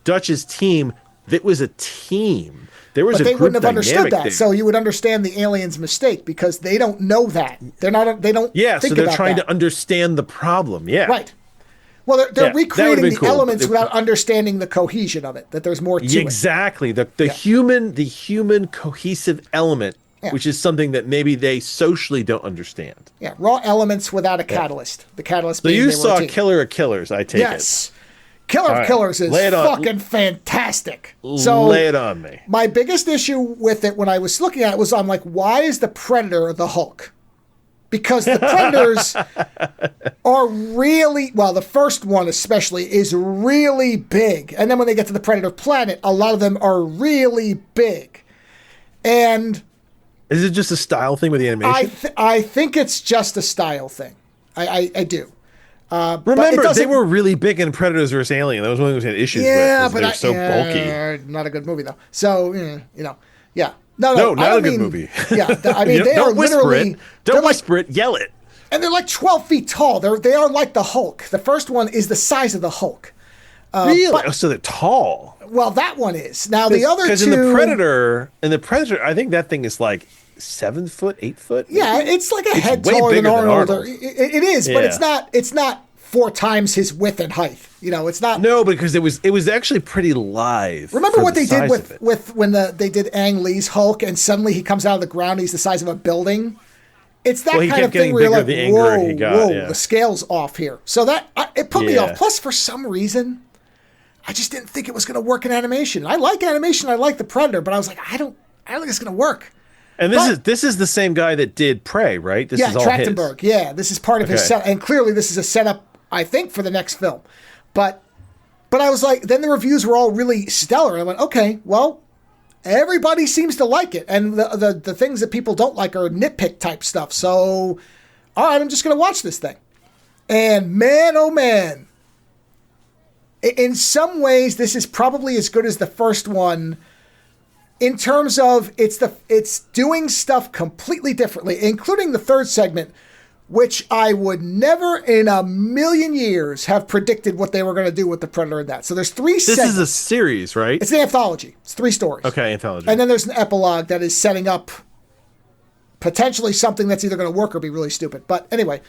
Dutch's team, it was a team. But they wouldn't have understood that, so you would understand the aliens' mistake because they don't know that. They don't. Yeah, so they're trying to understand the problem. Yeah, right. Well, they're recreating the elements without understanding the cohesion of it. That there's more to it. Exactly. The human cohesive element, which is something that maybe they socially don't understand. Yeah, raw elements without a catalyst. The catalyst. So you saw Killer of Killers, I take it. Yes. Killer of Killers is fucking fantastic. So lay it on me. My biggest issue with it when I was looking at it was I'm like, why is the Predator the Hulk? because the predators are really, well, the first one especially is really big. And then when they get to the predator planet, a lot of them are really big. And is it just a style thing with the animation? I think it's just a style thing. I do. Remember, they were really big in Predators vs. Alien. That was one of the things we had issues with. But they're so bulky. Not a good movie, though. So, yeah. No, not a good movie. Yeah, I mean, they are literally... Don't whisper it, yell it. And they're like 12 feet tall. They are like the Hulk. The first one is the size of the Hulk. Really? So they're tall. Well, that one is. Now, the other two... Because in the Predator, I think that thing is like 7 foot, 8 foot. Yeah, it's like a head taller than Arnold. It is, but it's not 4 times his width and height. It's not. No, because it was actually pretty live. Remember what they did with when they did Ang Lee's Hulk, and suddenly he comes out of the ground, he's the size of a building. It's that kind of thing where you're like, whoa, the scale's off here. So it put me off. Plus, for some reason, I just didn't think it was going to work in animation. I like animation, I like the Predator, but I was like, I don't think it's going to work. And this is the same guy that did Prey, right? This is all Trachtenberg. his. Yeah, this is part of his set, and clearly this is a setup, I think, for the next film. But I was like, then the reviews were all really stellar, and I went, okay, well, everybody seems to like it, and the things that people don't like are nitpick type stuff. So, all right, I'm just going to watch this thing. And man, oh man, in some ways, this is probably as good as the first one. In terms of it's doing stuff completely differently, including the third segment, which I would never in a million years have predicted what they were going to do with the Predator and that. So there's 3 segments. This is a series, right? It's an anthology. It's 3 stories. Okay, anthology. And then there's an epilogue that is setting up potentially something that's either going to work or be really stupid. But anyway,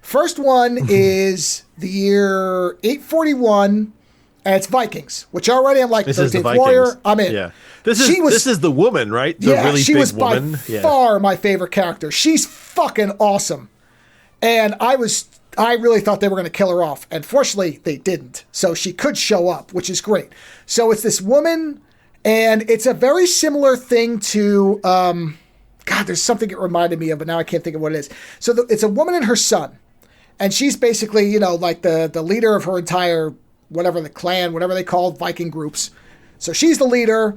first one is the year 841, and it's Vikings, which already I'm like, 13th Warrior, I'm in. Yeah. This is the woman, right? The really she big was woman. by far my favorite character. She's fucking awesome. And I really thought they were going to kill her off. And fortunately, they didn't. So she could show up, which is great. So it's this woman, and it's a very similar thing to, God, there's something it reminded me of, but now I can't think of what it is. So it's a woman and her son. And she's basically, like the leader of her entire, whatever the clan, whatever they call Viking groups. So she's the leader.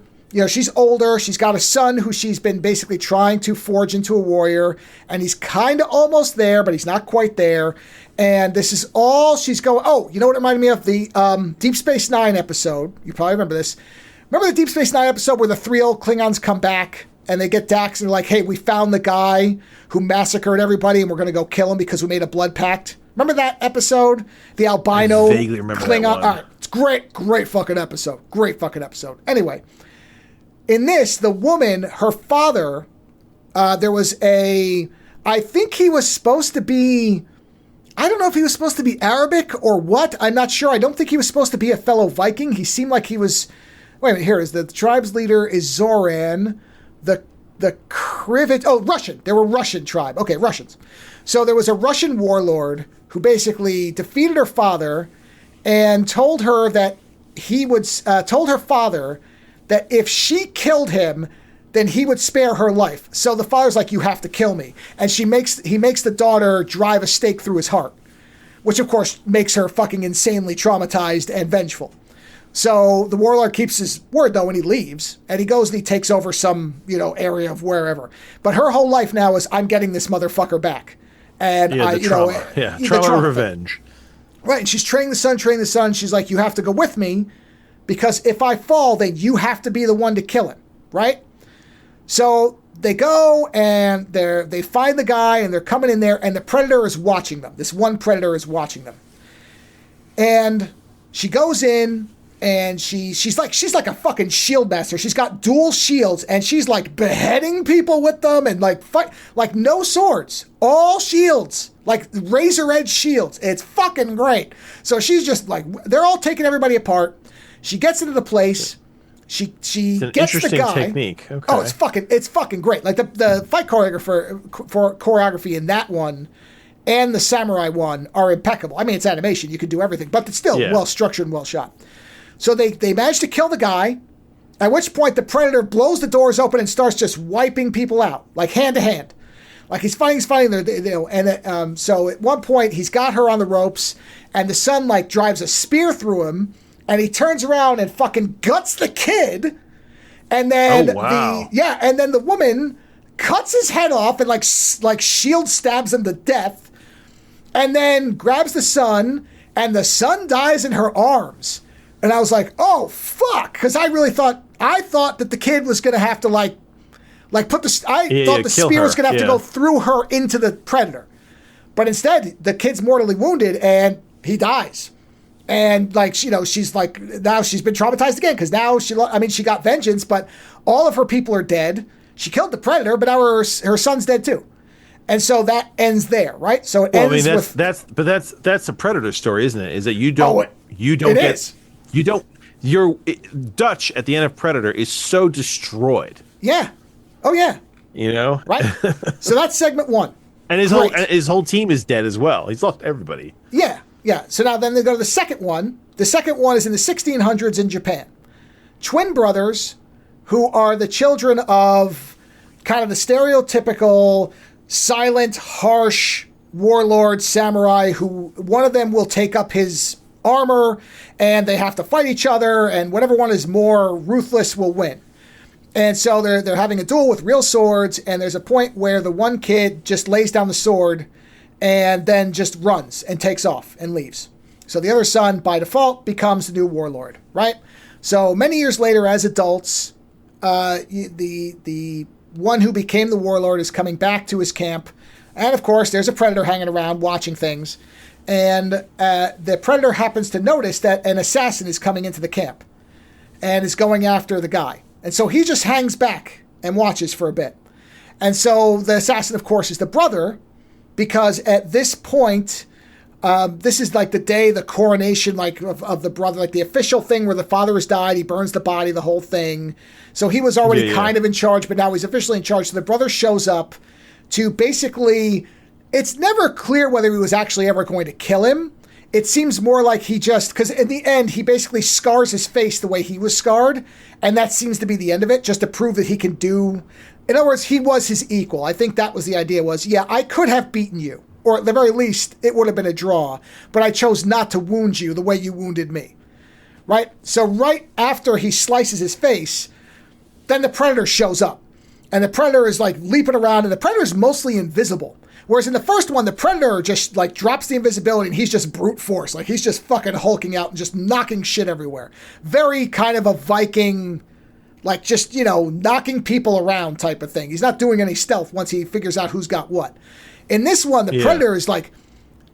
She's older. She's got a son who she's been basically trying to forge into a warrior, and he's kind of almost there, but he's not quite there. And this is all she's going. Oh, you know what it reminded me of? The Deep Space Nine episode. You probably remember this. Remember the Deep Space Nine episode where the 3 old Klingons come back and they get Dax and they're like, "Hey, we found the guy who massacred everybody, and we're going to go kill him because we made a blood pact." Remember that episode? The albino I vaguely remember Klingon. that one. All right, it's great fucking episode. Great fucking episode. Anyway. In this, the woman, her father, there was I think he was supposed to be, I don't know if he was supposed to be Arabic or what. I'm not sure. I don't think he was supposed to be a fellow Viking. He seemed like he was, wait a minute, here is the tribe's leader is Zoran, the Krivit, Russian. They were Russian tribe. Okay, Russians. So there was a Russian warlord who basically defeated her father and told her that told her father that if she killed him, then he would spare her life. So the father's like, you have to kill me. And he makes the daughter drive a stake through his heart, which of course makes her fucking insanely traumatized and vengeful. So the warlord keeps his word though, and he leaves, and he goes and he takes over some, area of wherever. But her whole life now is, I'm getting this motherfucker back. And trauma revenge. Right. And she's training the son. She's like, you have to go with me, because if I fall, then you have to be the one to kill him, right? So they go and they find the guy, and they're coming in there, and the Predator is watching them. This one Predator is watching them. And she goes in, and she's like a fucking shield master. She's got dual shields, and she's like beheading people with them, and like fight, like no swords, all shields, like razor edge shields. It's fucking great. So she's just like, they're all taking everybody apart. She gets into the place. She gets the guy. Technique. Okay. Oh, it's fucking great. Like the fight choreography in that one and the samurai one are impeccable. I mean, it's animation. You can do everything, but it's still well structured and well shot. So they manage to kill the guy, at which point the Predator blows the doors open and starts just wiping people out, like hand to hand. Like he's fighting, and so at one point he's got her on the ropes, and the son like drives a spear through him, and he turns around and fucking guts the kid, and then and then the woman cuts his head off and like shield stabs him to death, and then grabs the son, and the son dies in her arms, and I was like, oh fuck, because I thought that the kid was gonna have to like put the thought the spear was gonna have to go through her into the predator, but instead the kid's mortally wounded and he dies, and like she's like, now she's been traumatized again because now she got vengeance, but all of her people are dead. She killed the predator, but now her son's dead too, and so that ends there, right? So it ends that's a predator story, isn't it? Is that your Dutch at the end of Predator is so destroyed. Yeah. Oh yeah. Right. So that's segment one. And his whole team is dead as well. He's lost everybody. Yeah. Yeah. So now then they go to the second one. The second one is in the 1600s in Japan. Twin brothers who are the children of kind of the stereotypical silent, harsh warlord samurai who one of them will take up his armor and they have to fight each other, and whatever one is more ruthless will win. And so they're having a duel with real swords, and there's a point where the one kid just lays down the sword and then just runs and takes off and leaves. So the other son, by default, becomes the new warlord, right? So many years later, as adults, the one who became the warlord is coming back to his camp. And of course, there's a predator hanging around watching things. And the predator happens to notice that an assassin is coming into the camp and is going after the guy. And so he just hangs back and watches for a bit. And so the assassin, of course, is the brother, because at this point, this is like the day, the coronation of the brother, like the official thing where the father has died, he burns the body, the whole thing. So he was already kind of in charge, but now he's officially in charge. So the brother shows up to basically, it's never clear whether he was actually ever going to kill him. It seems more like he just, because in the end, he basically scars his face the way he was scarred. And that seems to be the end of it, just to prove that he can do. In other words, he was his equal. I think that was the idea was, I could have beaten you. Or at the very least, it would have been a draw. But I chose not to wound you the way you wounded me. Right? So right after he slices his face, then the predator shows up. And the predator is like leaping around, and the predator is mostly invisible. Whereas in the first one, the predator just like drops the invisibility and he's just brute force. Like he's just fucking hulking out and just knocking shit everywhere. Very kind of a Viking, like just, knocking people around type of thing. He's not doing any stealth once he figures out who's got what. In this one, the predator is like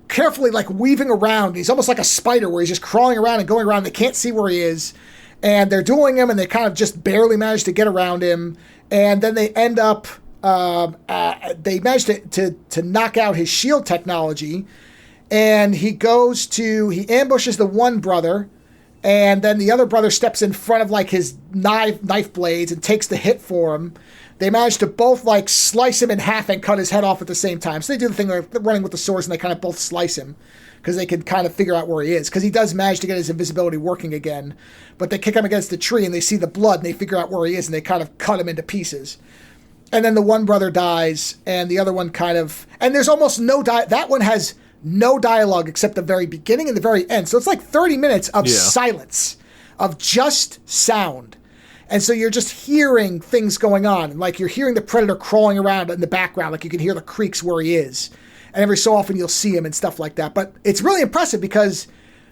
carefully like weaving around. He's almost like a spider where he's just crawling around and going around. They can't see where he is. And they're dueling him and they kind of just barely manage to get around him. And then they end up... they managed to knock out his shield technology, and he ambushes the one brother, and then the other brother steps in front of like his knife blades and takes the hit for him. They manage to both like slice him in half and cut his head off at the same time. So they do the thing where they're running with the swords and they kind of both slice him because they can kind of figure out where he is, because he does manage to get his invisibility working again. But they kick him against the tree and they see the blood and they figure out where he is and they kind of cut him into pieces. And then the one brother dies, and the other one and there's almost that one has no dialogue except the very beginning and the very end. So it's like 30 minutes of silence, of just sound. And so you're just hearing things going on. And like you're hearing the predator crawling around in the background, like you can hear the creaks where he is. And every so often you'll see him and stuff like that. But it's really impressive because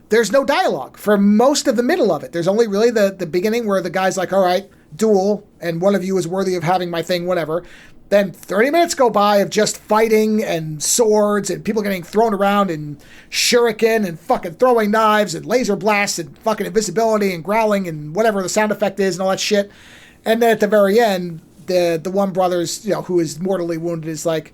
there's no dialogue for most of the middle of it. There's only really the beginning where the guy's like, all right, duel, and one of you is worthy of having my thing, whatever. Then 30 minutes go by of just fighting and swords and people getting thrown around and shuriken and fucking throwing knives and laser blasts and fucking invisibility and growling and whatever the sound effect is and all that shit. And then at the very end, the one brother's, who is mortally wounded is like,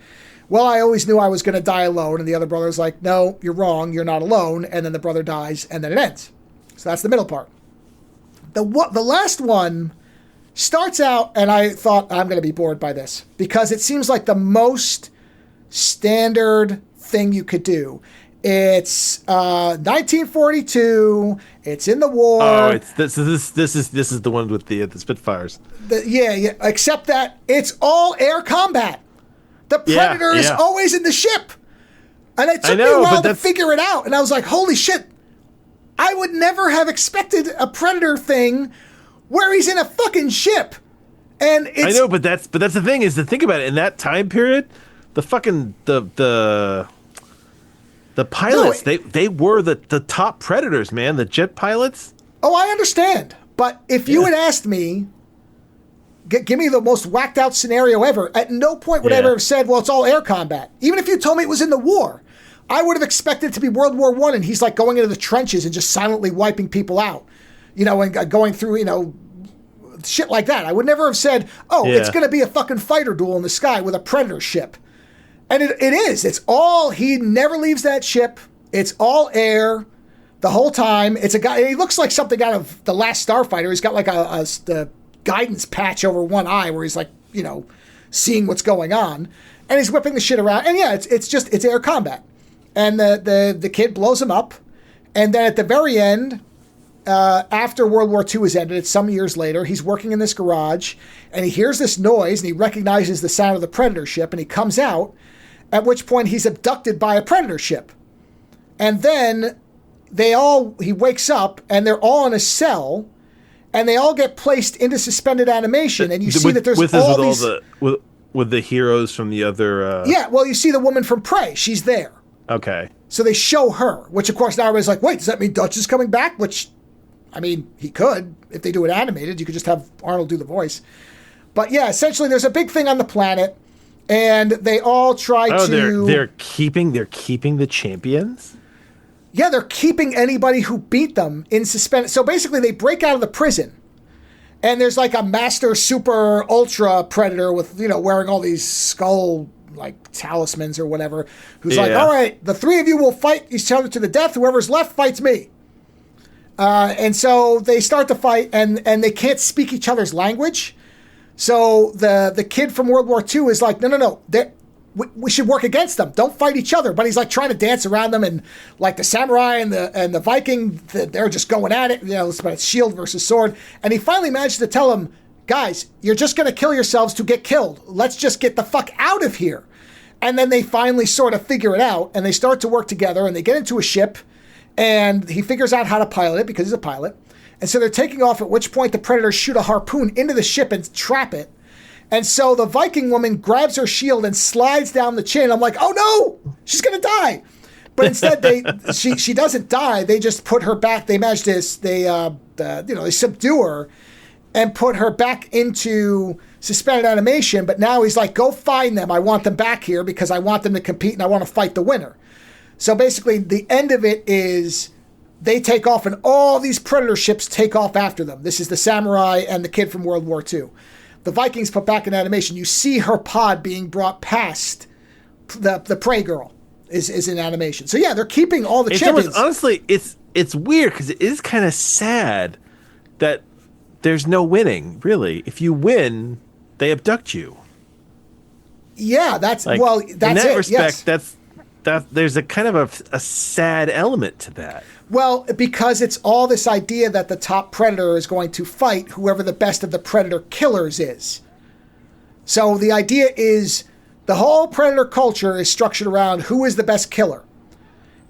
well, I always knew I was going to die alone. And the other brother's like, no, you're wrong. You're not alone. And then the brother dies and then it ends. So that's the middle part. The last one starts out, and I thought, I'm going to be bored by this because it seems like the most standard thing you could do. It's 1942. It's in the war. Oh, this is the one with the Spitfires. Yeah. Except that it's all air combat. The Predator is always in the ship. And it took me a while to figure it out. And I was like, holy shit. I would never have expected a Predator thing where he's in a fucking ship. And it's... I know, but that's the thing is to think about it. In that time period, the fucking the pilots, they were the top predators, man. The jet pilots. Oh, I understand. But if you had asked me, give me the most whacked out scenario ever, at no point would I ever have said, well, it's all air combat. Even if you told me it was in the war, I would have expected it to be World War I and he's like going into the trenches and just silently wiping people out, and going through, shit like that. I would never have said, it's going to be a fucking fighter duel in the sky with a Predator ship. And it is. It's all, he never leaves that ship. It's all air the whole time. It's a guy, he looks like something out of The Last Starfighter. He's got like the guidance patch over one eye where he's like, seeing what's going on. And he's whipping the shit around. And it's air combat. And the kid blows him up. And then at the very end, after World War II is ended, it's some years later, he's working in this garage and he hears this noise and he recognizes the sound of the Predator ship and he comes out, at which point he's abducted by a Predator ship. And then he wakes up and they're all in a cell and they all get placed into suspended animation. And you see that there's with the heroes from the other... you see the woman from Prey. She's there. Okay. So they show her, which of course now everybody's like, wait, does that mean Dutch is coming back? Which, I mean, he could. If they do it animated, you could just have Arnold do the voice. But yeah, essentially there's a big thing on the planet and they all try to... They're keeping the champions? Yeah, they're keeping anybody who beat them in suspense. So basically they break out of the prison and there's like a master super ultra predator with, wearing all these skull like talismans or whatever, who's like, all right, the three of you will fight each other to the death. Whoever's left fights me. And so they start to fight and they can't speak each other's language. So the kid from World War II is like, no. We should work against them. Don't fight each other. But he's like trying to dance around them, and like the samurai and the Viking, they're just going at it. It's shield versus sword. And he finally managed to tell them, guys, you're just going to kill yourselves to get killed. Let's just get the fuck out of here. And then they finally sort of figure it out, and they start to work together, and they get into a ship, and he figures out how to pilot it because he's a pilot. And so they're taking off, at which point the Predators shoot a harpoon into the ship and trap it. And so the Viking woman grabs her shield and slides down the chain. I'm like, oh no, she's going to die. But instead, she doesn't die. They just put her back. They manage this. They subdue her and put her back into suspended animation. But now he's like, go find them. I want them back here because I want them to compete and I want to fight the winner. So basically, the end of it is they take off and all these Predator ships take off after them. This is the samurai and the kid from World War II. The Vikings put back in animation. You see her pod being brought past the Prey girl is in animation. So yeah, they're keeping all the champions. Honestly, it's weird because it is kind of sad that there's no winning, really. If you win, they abduct you. Yeah, that's in that respect, yes. There's a kind of a sad element to that. Well, because it's all this idea that the top predator is going to fight whoever the best of the predator killers is. So the idea is the whole predator culture is structured around who is the best killer.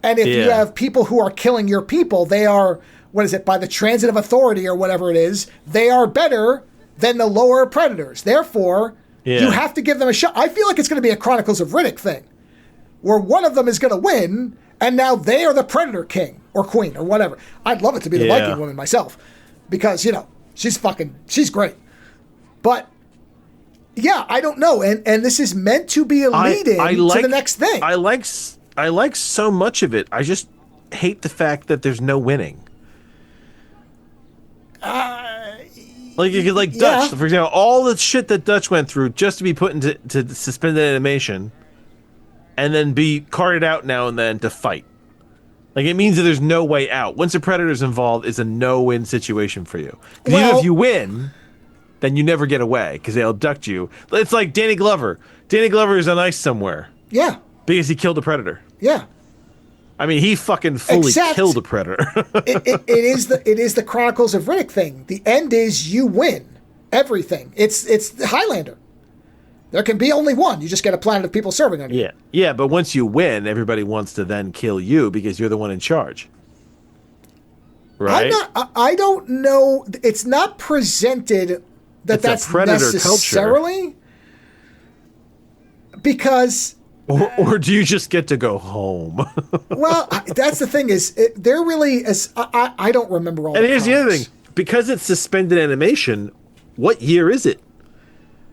And if you have people who are killing your people, they are, by the transitive authority or whatever it is, they are better than the lower predators. Therefore, you have to give them a shot. I feel like it's going to be a Chronicles of Riddick thing, where one of them is going to win, and now they are the predator king or queen or whatever. I'd love it to be the Viking woman myself because, she's great. But, yeah, I don't know. And this is meant to be a lead-in to the next thing. I like so much of it. I just hate the fact that there's no winning. Dutch, for example, all the shit that Dutch went through just to be put into suspended animation and then be carted out now and then to fight. It means that there's no way out. Once a predator's involved, it's a no-win situation for you. Because even if you win, then you never get away because they'll abduct you. It's like Danny Glover. Danny Glover is on ice somewhere. Yeah. Because he killed a predator. Yeah. I mean, he fucking fully killed a predator. it is the Chronicles of Riddick thing. The end is you win everything. It's Highlander. There can be only one. You just get a planet of people serving on you. Yeah. Yeah, but once you win, everybody wants to then kill you because you're the one in charge. Right? I don't know. It's not presented that that's necessarily culture. Because... Or do you just get to go home? Well, that's the thing is, they're really... I don't remember all and the here's comics. the other thing. Because it's suspended animation, what year is it?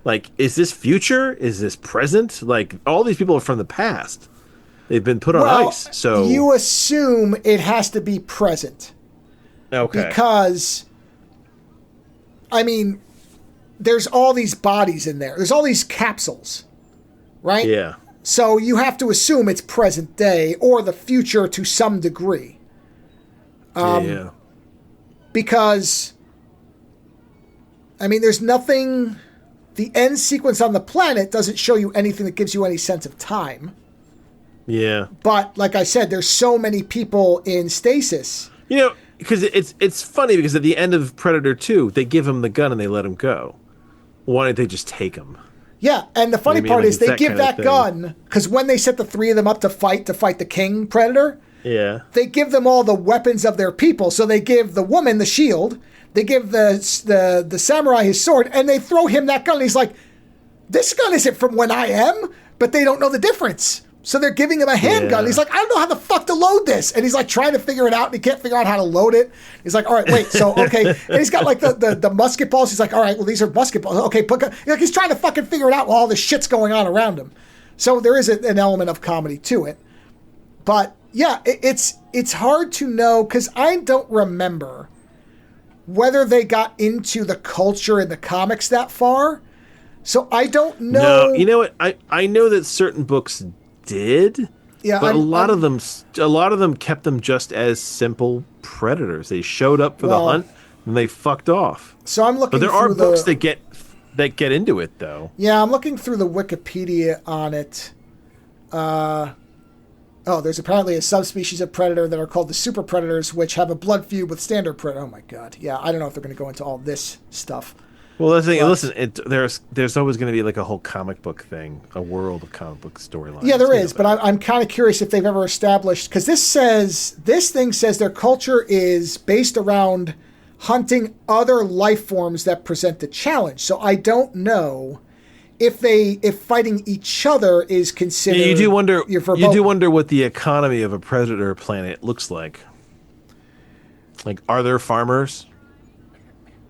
Like, is this future? Is this present? Like, all these people are from the past. They've been put on ice. So you assume it has to be present. Okay. Because, I mean, there's all these bodies in there. There's all these capsules, right? Yeah. So you have to assume it's present day or the future to some degree. Yeah. Because, I mean, there's nothing... The end sequence on the planet doesn't show you anything that gives you any sense of time. Yeah. But, like I said, there's so many people in stasis. You know, because it's funny because at the end of Predator 2, they give him the gun and they let him go. Why don't they just take him? Yeah, and the funny part is they give that gun, because when they set the three of them up to fight the King Predator, yeah, they give them all the weapons of their people. So they give the woman the shield, they give the samurai his sword, and they throw him that gun. And he's like, this gun isn't from when I am, but they don't know the difference. So they're giving him a handgun. Yeah. He's like, I don't know how the fuck to load this. And he's like trying to figure it out, and he can't figure out how to load it. He's like, all right, wait, so, okay. And he's got like the musket balls. He's like, all right, well, these are musket balls. Okay, like he's trying to fucking figure it out while all this shit's going on around him. So there is an element of comedy to it. But yeah, it's hard to know because I don't remember whether they got into the culture in the comics that far. So I don't know. No, you know what? I know that certain books did. Yeah, but a lot of them kept them just as simple predators. They showed up for the hunt and they fucked off. So I'm looking. But there are books that get into it though. Yeah, I'm looking through the Wikipedia on it. There's apparently a subspecies of predator that are called the super predators, which have a blood feud with standard predator. Oh my god. Yeah, I don't know if they're going to go into all this stuff. Well, the thing, listen, there's always going to be like a whole comic book thing, a world of comic book storylines. Yeah, there is, but I'm kind of curious if they've ever established, because this thing says their culture is based around hunting other life forms that present a challenge. So I don't know if fighting each other is considered. Yeah, you do wonder what the economy of a predator planet looks like. Like, are there farmers?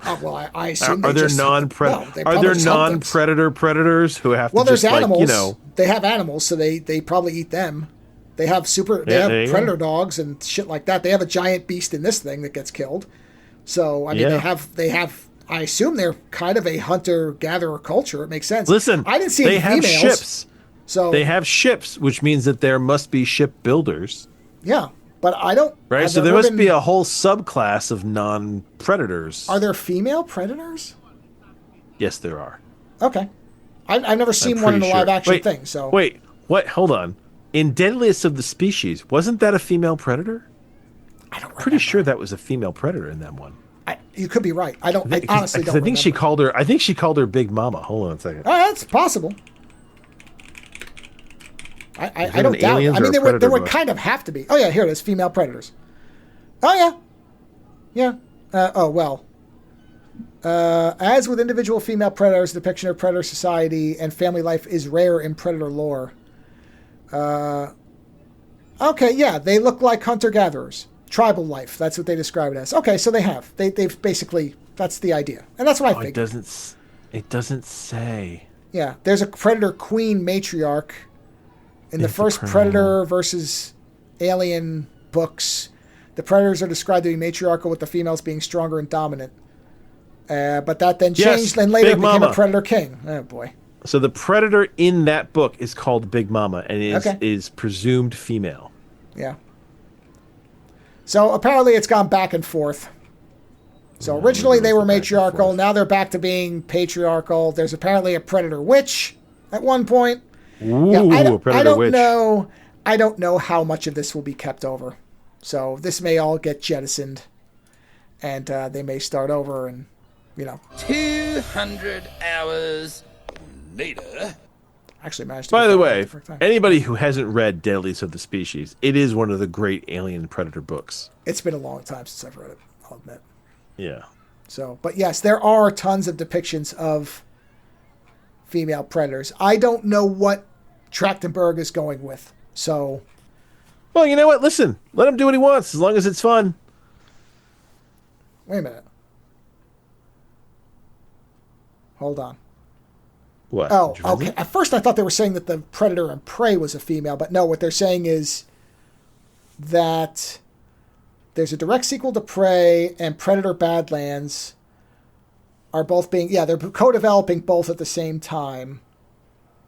Oh, well, I assume are there non-predator predators who have to there's just animals. They have animals, so they probably eat them. They have predator dogs and shit like that. They have a giant beast in this thing that gets killed. So I mean, they have. I assume they're kind of a hunter-gatherer culture. It makes sense. Listen, I didn't see any females. They have ships. So they have ships, which means that there must be ship builders. Yeah. But I don't... Right, so there must be a whole subclass of non-predators. Are there female predators? Yes, there are. Okay. I've never seen one in a live-action thing, so... Wait, what? Hold on. In Deadliest of the Species, wasn't that a female predator? I don't remember. Pretty sure that was a female predator in that one. You could be right. I honestly don't remember. I think she called her Big Mama. Hold on a second. Oh, that's possible. I don't doubt it. I mean, there would kind of have to be. Oh, yeah, here it is. Female predators. Oh, yeah. Yeah. As with individual female predators, the depiction of predator society and family life is rare in predator lore. Okay, yeah, they look like hunter-gatherers. Tribal life, that's what they describe it as. Okay, so they've basically, that's the idea. And that's what I think. It doesn't say. Yeah, there's a predator queen matriarch. In the first Predator versus Alien books, the predators are described to be matriarchal, with the females being stronger and dominant. But that then changed, and later became a predator king. Oh, boy. So the predator in that book is called Big Mama and is presumed female. Yeah. So apparently it's gone back and forth. So originally they were matriarchal. Now they're back to being patriarchal. There's apparently a predator witch at one point. Ooh, yeah, I don't know. I don't know how much of this will be kept over. So this may all get jettisoned, and they may start over, and 200 hours later. Actually managed to By get the that right way, the first time. anybody who hasn't read Deadliest of the Species, it is one of the great Alien Predator books. It's been a long time since I've read it, I'll admit. Yeah. So, but yes, there are tons of depictions of female predators. I don't know what Trachtenberg is going with. So, Well, you know what? Listen, let him do what he wants as long as it's fun. wait a minute. Hold on. What? Oh, Did you read okay. it? At first I thought they were saying that the Predator and Prey was a female, but no, what they're saying is that there's a direct sequel to Prey and Predator Badlands are both being, they're co-developing both at the same time.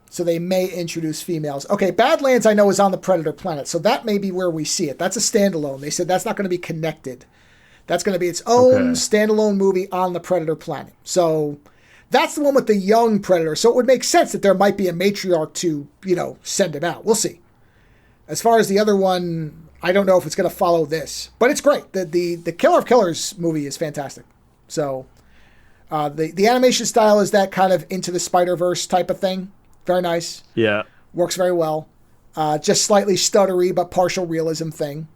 So they may introduce females. Okay, Badlands I know is on the Predator planet, so that may be where we see it. That's a standalone. They said that's not going to be connected. That's going to be its own standalone movie on the Predator planet. So that's the one with the young Predator. So it would make sense that there might be a matriarch to, send him out. We'll see. As far as the other one, I don't know if it's going to follow this. But it's great. The Killer of Killers movie is fantastic. So the animation style is that kind of Into the Spider-Verse type of thing. Very nice. Yeah. Works very well. Just slightly stuttery, but partial realism thing.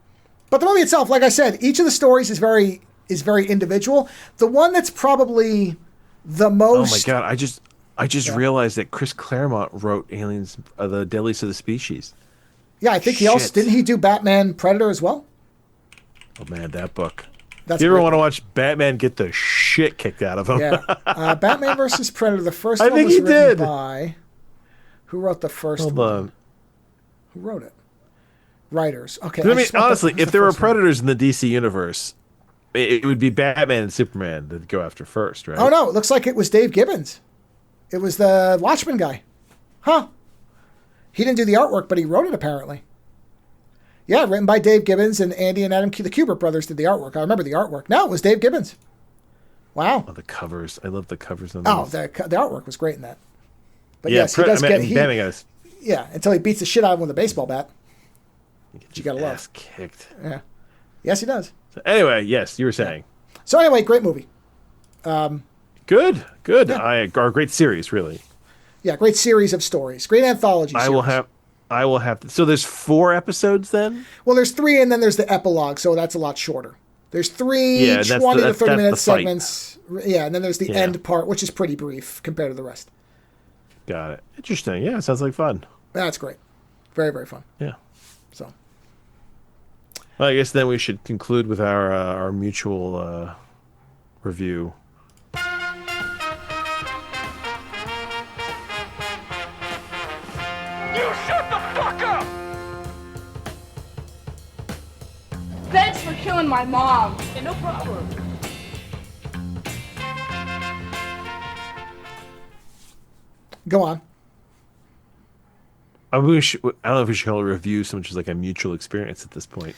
But the movie itself, like I said, each of the stories is very individual. The one that's probably the most... Oh my god! I just realized that Chris Claremont wrote Aliens, the Deadliest of the Species. Yeah, I think he also... Didn't he do Batman Predator as well? Oh man, that book. That's if you ever want to watch Batman get the shit kicked out of him? Yeah. Batman versus Predator, the first I one think was he written did. by... Who wrote the first Hold one? on. Who wrote it? Writers. Okay. I mean, just want honestly, who's if the there were first one? predators in the DC universe, it would be Batman and Superman that go after first, right? Oh, no. It looks like it was Dave Gibbons. It was the Watchmen guy. Huh. He didn't do the artwork, but he wrote it, apparently. Yeah, written by Dave Gibbons and Andy and Adam. The Kubert brothers did the artwork. I remember the artwork. No, it was Dave Gibbons. Wow. Oh, the covers. I love the covers on Oh, these. the artwork was great in that. But Yeah, yes, he does get... Batman guys. Yeah, until he beats the shit out of him with a baseball bat. You gotta love. Ass kicked. Yeah. Yes, he does. So anyway, yes, you were saying. So anyway, great movie. Good. Yeah. Our great series, really. Yeah, great series of stories. Great anthology series. I will have. So there's 4 episodes then. Well, there's 3, and then there's the epilogue, so that's a lot shorter. There's 3 Yeah, 20 to 30 minute the fight. segments. Yeah, and then there's the end part, which is pretty brief compared to the rest. Got it. Interesting. Yeah, sounds like fun. That's great. Very, very fun. Yeah. So, Well, I guess then we should conclude with our mutual review. You shut the fuck up! Thanks for killing my mom. Yeah, no problem. go on. I don't know if we should call it a review so much as like a mutual experience at this point.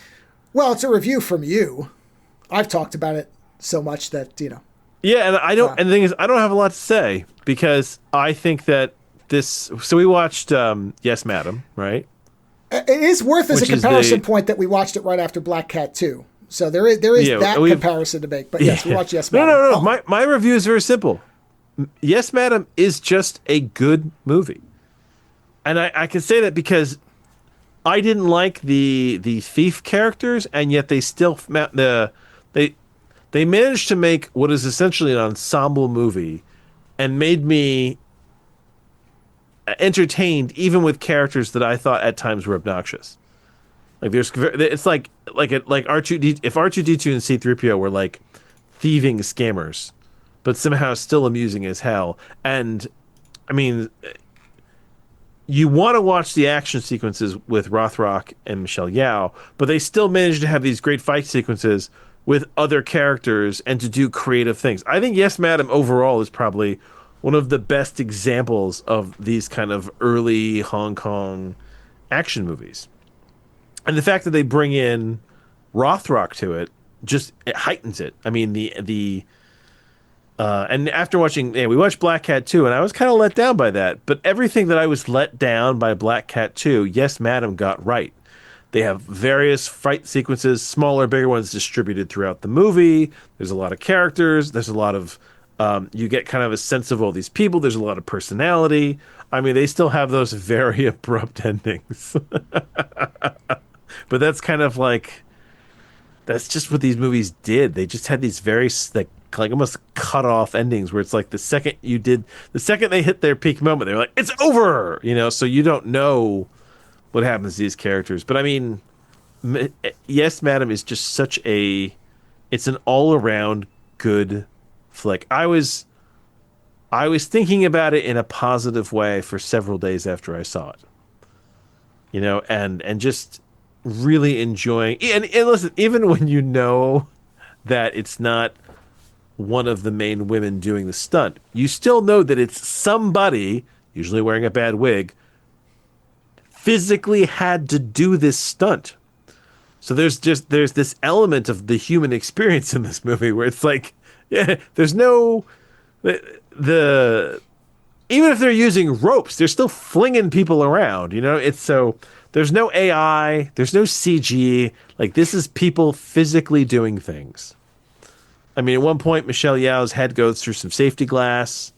Well, it's a review from you. I've talked about it so much that, Yeah, and I don't. And the thing is, I don't have a lot to say because I think that this. So we watched Yes, Madam, right? It is worth as Which a is comparison the- point that we watched it right after Black Cat 2. So there is Yeah, that we've- comparison to make. But yes, we watched Yes, No, Madam. no. Oh, My review is very simple. Yes, Madam is just a good movie, and I can say that because I didn't like the thief characters, and yet they still they managed to make what is essentially an ensemble movie, and made me entertained even with characters that I thought at times were obnoxious. Like it's like R2D if R2D2 and C3PO were like thieving scammers, but somehow still amusing as hell. And I mean, you want to watch the action sequences with Rothrock and Michelle Yeoh, but they still manage to have these great fight sequences with other characters and to do creative things. I think Yes, Madam overall is probably one of the best examples of these kind of early Hong Kong action movies. And the fact that they bring in Rothrock to it heightens it. I mean, and after watching, we watched Black Cat 2, and I was kind of let down by that. But everything that I was let down by Black Cat 2, Yes, Madam got right. They have various fight sequences, smaller, bigger ones distributed throughout the movie. There's a lot of characters. There's a lot of You get kind of a sense of all these people. There's a lot of personality. I mean, they still have those very abrupt endings. But that's kind of like, that's just what these movies did. They just had these very like almost cut off endings where it's like the second they hit their peak moment, they're like, it's over, so you don't know what happens to these characters. But I mean, Yes, Madam is just it's an all around good flick. I was thinking about it in a positive way for several days after I saw it. And just really enjoying, and listen, even when that it's not one of the main women doing the stunt, you still know that it's somebody, usually wearing a bad wig, physically had to do this stunt. So there's this element of the human experience in this movie where it's like, yeah, there's no the even if they're using ropes, they're still flinging people around. It's so there's no AI, there's no CG. Like, this is people physically doing things. I mean, at one point, Michelle Yeoh's head goes through some safety glass,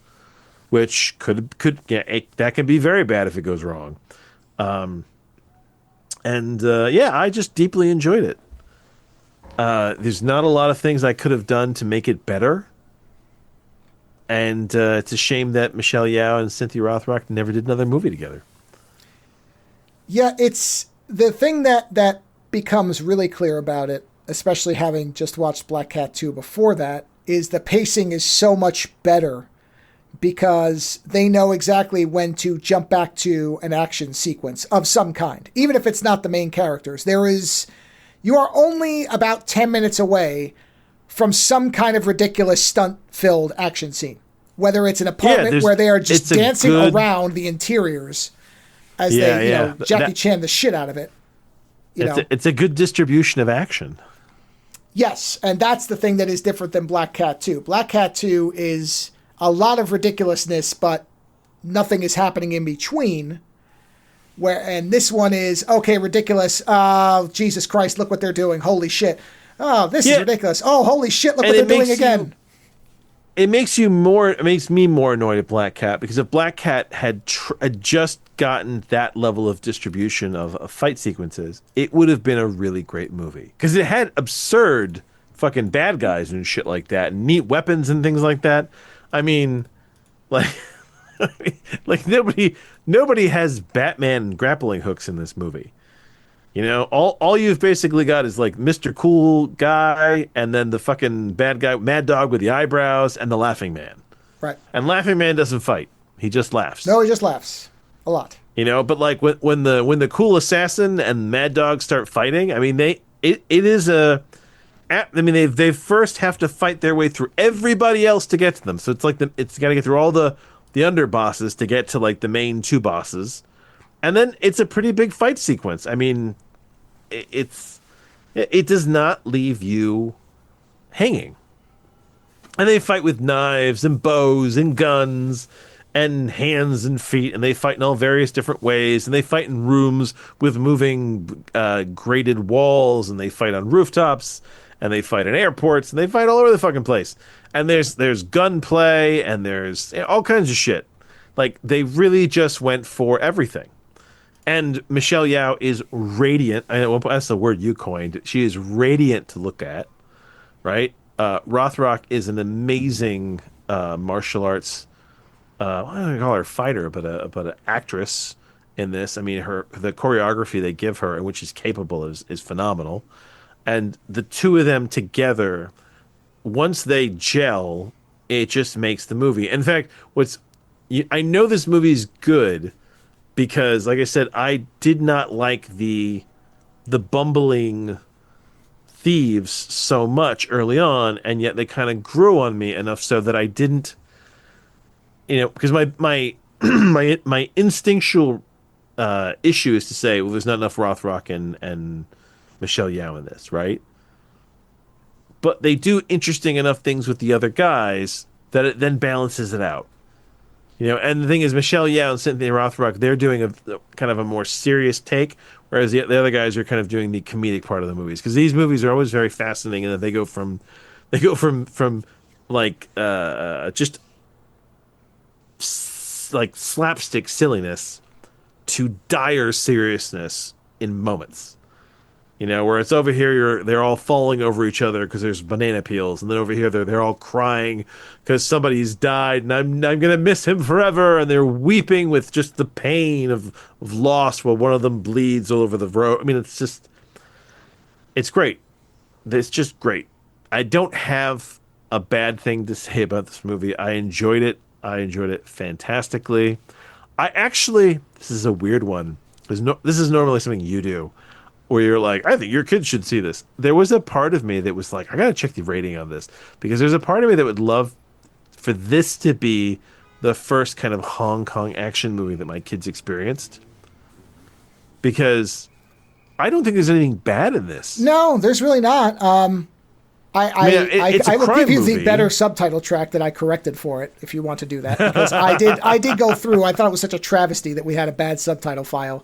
which could that can be very bad if it goes wrong. I just deeply enjoyed it. There's not a lot of things I could have done to make it better. And it's a shame that Michelle Yeoh and Cynthia Rothrock never did another movie together. Yeah, it's the thing that becomes really clear about it, especially having just watched Black Cat 2 before that, is the pacing is so much better because they know exactly when to jump back to an action sequence of some kind, even if it's not the main characters. You are only about 10 minutes away from some kind of ridiculous stunt-filled action scene, whether it's an apartment where they are just dancing around the interiors as Jackie Chan the shit out of it. It's a good distribution of action. Yes, and that's the thing that is different than Black Cat 2. Black Cat 2 is a lot of ridiculousness, but nothing is happening in between. And this one is, okay, ridiculous. Oh, Jesus Christ, look what they're doing. Holy shit. Oh, this is ridiculous. Oh, holy shit, look what they're doing again. It makes me more annoyed at Black Cat, because if Black Cat had just gotten that level of distribution of fight sequences, it would have been a really great movie. Because it had absurd fucking bad guys and shit like that, and neat weapons and things like that. I mean, like, nobody has Batman grappling hooks in this movie. All you've basically got is like Mr. Cool Guy, and then the fucking bad guy, Mad Dog with the eyebrows, and the Laughing Man. Right. And Laughing Man doesn't fight; he just laughs. No, he just laughs a lot. But like when the Cool Assassin and Mad Dog start fighting, I mean they first have to fight their way through everybody else to get to them. So it's like it's got to get through all the underbosses to get to like the main two bosses, and then it's a pretty big fight sequence. I mean, it does not leave you hanging. And they fight with knives and bows and guns and hands and feet, and they fight in all various different ways, and they fight in rooms with moving grated walls, and they fight on rooftops, and they fight in airports, and they fight all over the fucking place. And there's gunplay, and there's all kinds of shit. Like, they really just went for everything. And Michelle Yeoh is radiant. I know that's the word you coined. She is radiant to look at, right? Rothrock is an amazing martial arts. I don't call her a fighter, but an actress in this. I mean, the choreography they give her and which she's capable is phenomenal. And the two of them together, once they gel, it just makes the movie. In fact, I know this movie is good because, like I said, I did not like the bumbling thieves so much early on, and yet they kind of grew on me enough so that I didn't, because my my instinctual issue is to say, well, there's not enough Rothrock and Michelle Yeoh in this, right? But they do interesting enough things with the other guys that it then balances it out. And the thing is, Michelle Yeoh and Cynthia Rothrock, they're doing a kind of a more serious take, whereas the other guys are kind of doing the comedic part of the movies. Because these movies are always very fascinating, and that they go from like just like slapstick silliness to dire seriousness in moments. You know, where it's over here, they're all falling over each other because there's banana peels, and then over here they're all crying because somebody's died, and I'm gonna miss him forever, and they're weeping with just the pain of loss while one of them bleeds all over the road. I mean, it's great. It's just great. I don't have a bad thing to say about this movie. I enjoyed it. I enjoyed it fantastically. This is a weird one. This is normally something you do, where you're like, I think your kids should see this. There was a part of me that was like, I gotta check the rating on this, because there's a part of me that would love for this to be the first kind of Hong Kong action movie that my kids experienced, because I don't think there's anything bad in this. No, there's really not. I will give you the better subtitle track that I corrected for it if you want to do that, because I did go through. I thought it was such a travesty that we had a bad subtitle file,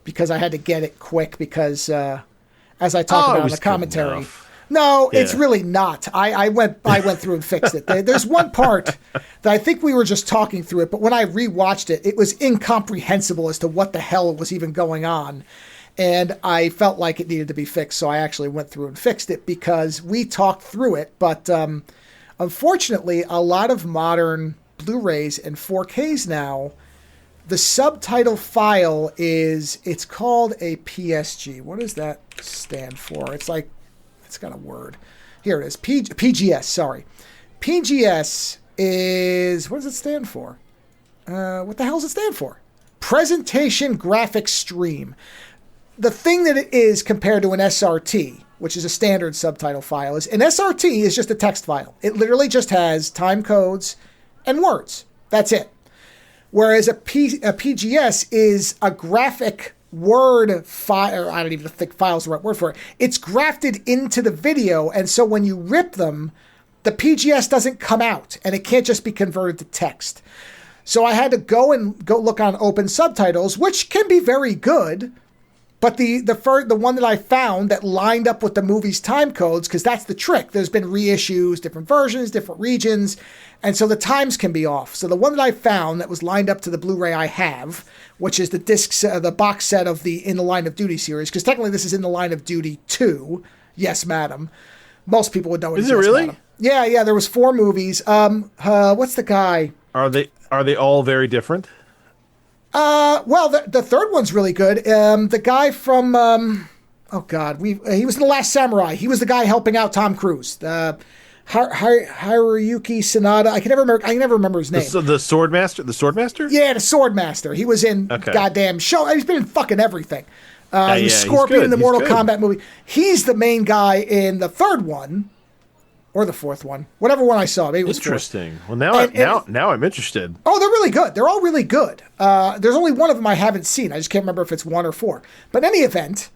because I had to get it quick, because as I talked about in the commentary. No, yeah. It's really not. I went through and fixed it. There's one part that I think we were just talking through it, but when I rewatched it, it was incomprehensible as to what the hell was even going on. And I felt like it needed to be fixed, so I actually went through and fixed it, because we talked through it. But unfortunately, a lot of modern Blu-rays and 4Ks now, the subtitle file it's called a PSG. What does that stand for? It's got a word. Here it is. PGS, sorry. PGS is, what does it stand for? What the hell does it stand for? Presentation Graphic Stream. The thing that it is compared to an SRT, which is a standard subtitle file, is an SRT is just a text file. It literally just has time codes and words. That's it. Whereas a PGS is a graphic word file. I don't even think file is the right word for it. It's grafted into the video, and so when you rip them, the PGS doesn't come out, and it can't just be converted to text. So I had to go look on Open Subtitles, which can be very good. But the one that I found that lined up with the movie's time codes, because that's the trick. There's been reissues, different versions, different regions, and so the times can be off. So the one that I found that was lined up to the Blu-ray I have, which is the box set of the In the Line of Duty series, because technically this is In the Line of Duty 2, Yes, Madam. Most people would know it. Is it really? Madam. Yeah. There was 4 movies. What's the guy? Are they all very different? Well, the third one's really good. The guy from, he was in The Last Samurai. He was the guy helping out Tom Cruise. Hiroyuki Sanada. I can never remember his name. The Swordmaster? The Swordmaster? Yeah, the Swordmaster. He was in goddamn show. He's been in fucking everything. He was Scorpion in the Mortal Kombat movie. He's the main guy in the third one. Or the fourth one. Whatever one I saw. Maybe it was interesting. Fourth. Well, now I'm interested. Oh, they're really good. They're all really good. There's only one of them I haven't seen. I just can't remember if it's 1 or 4. But in any event,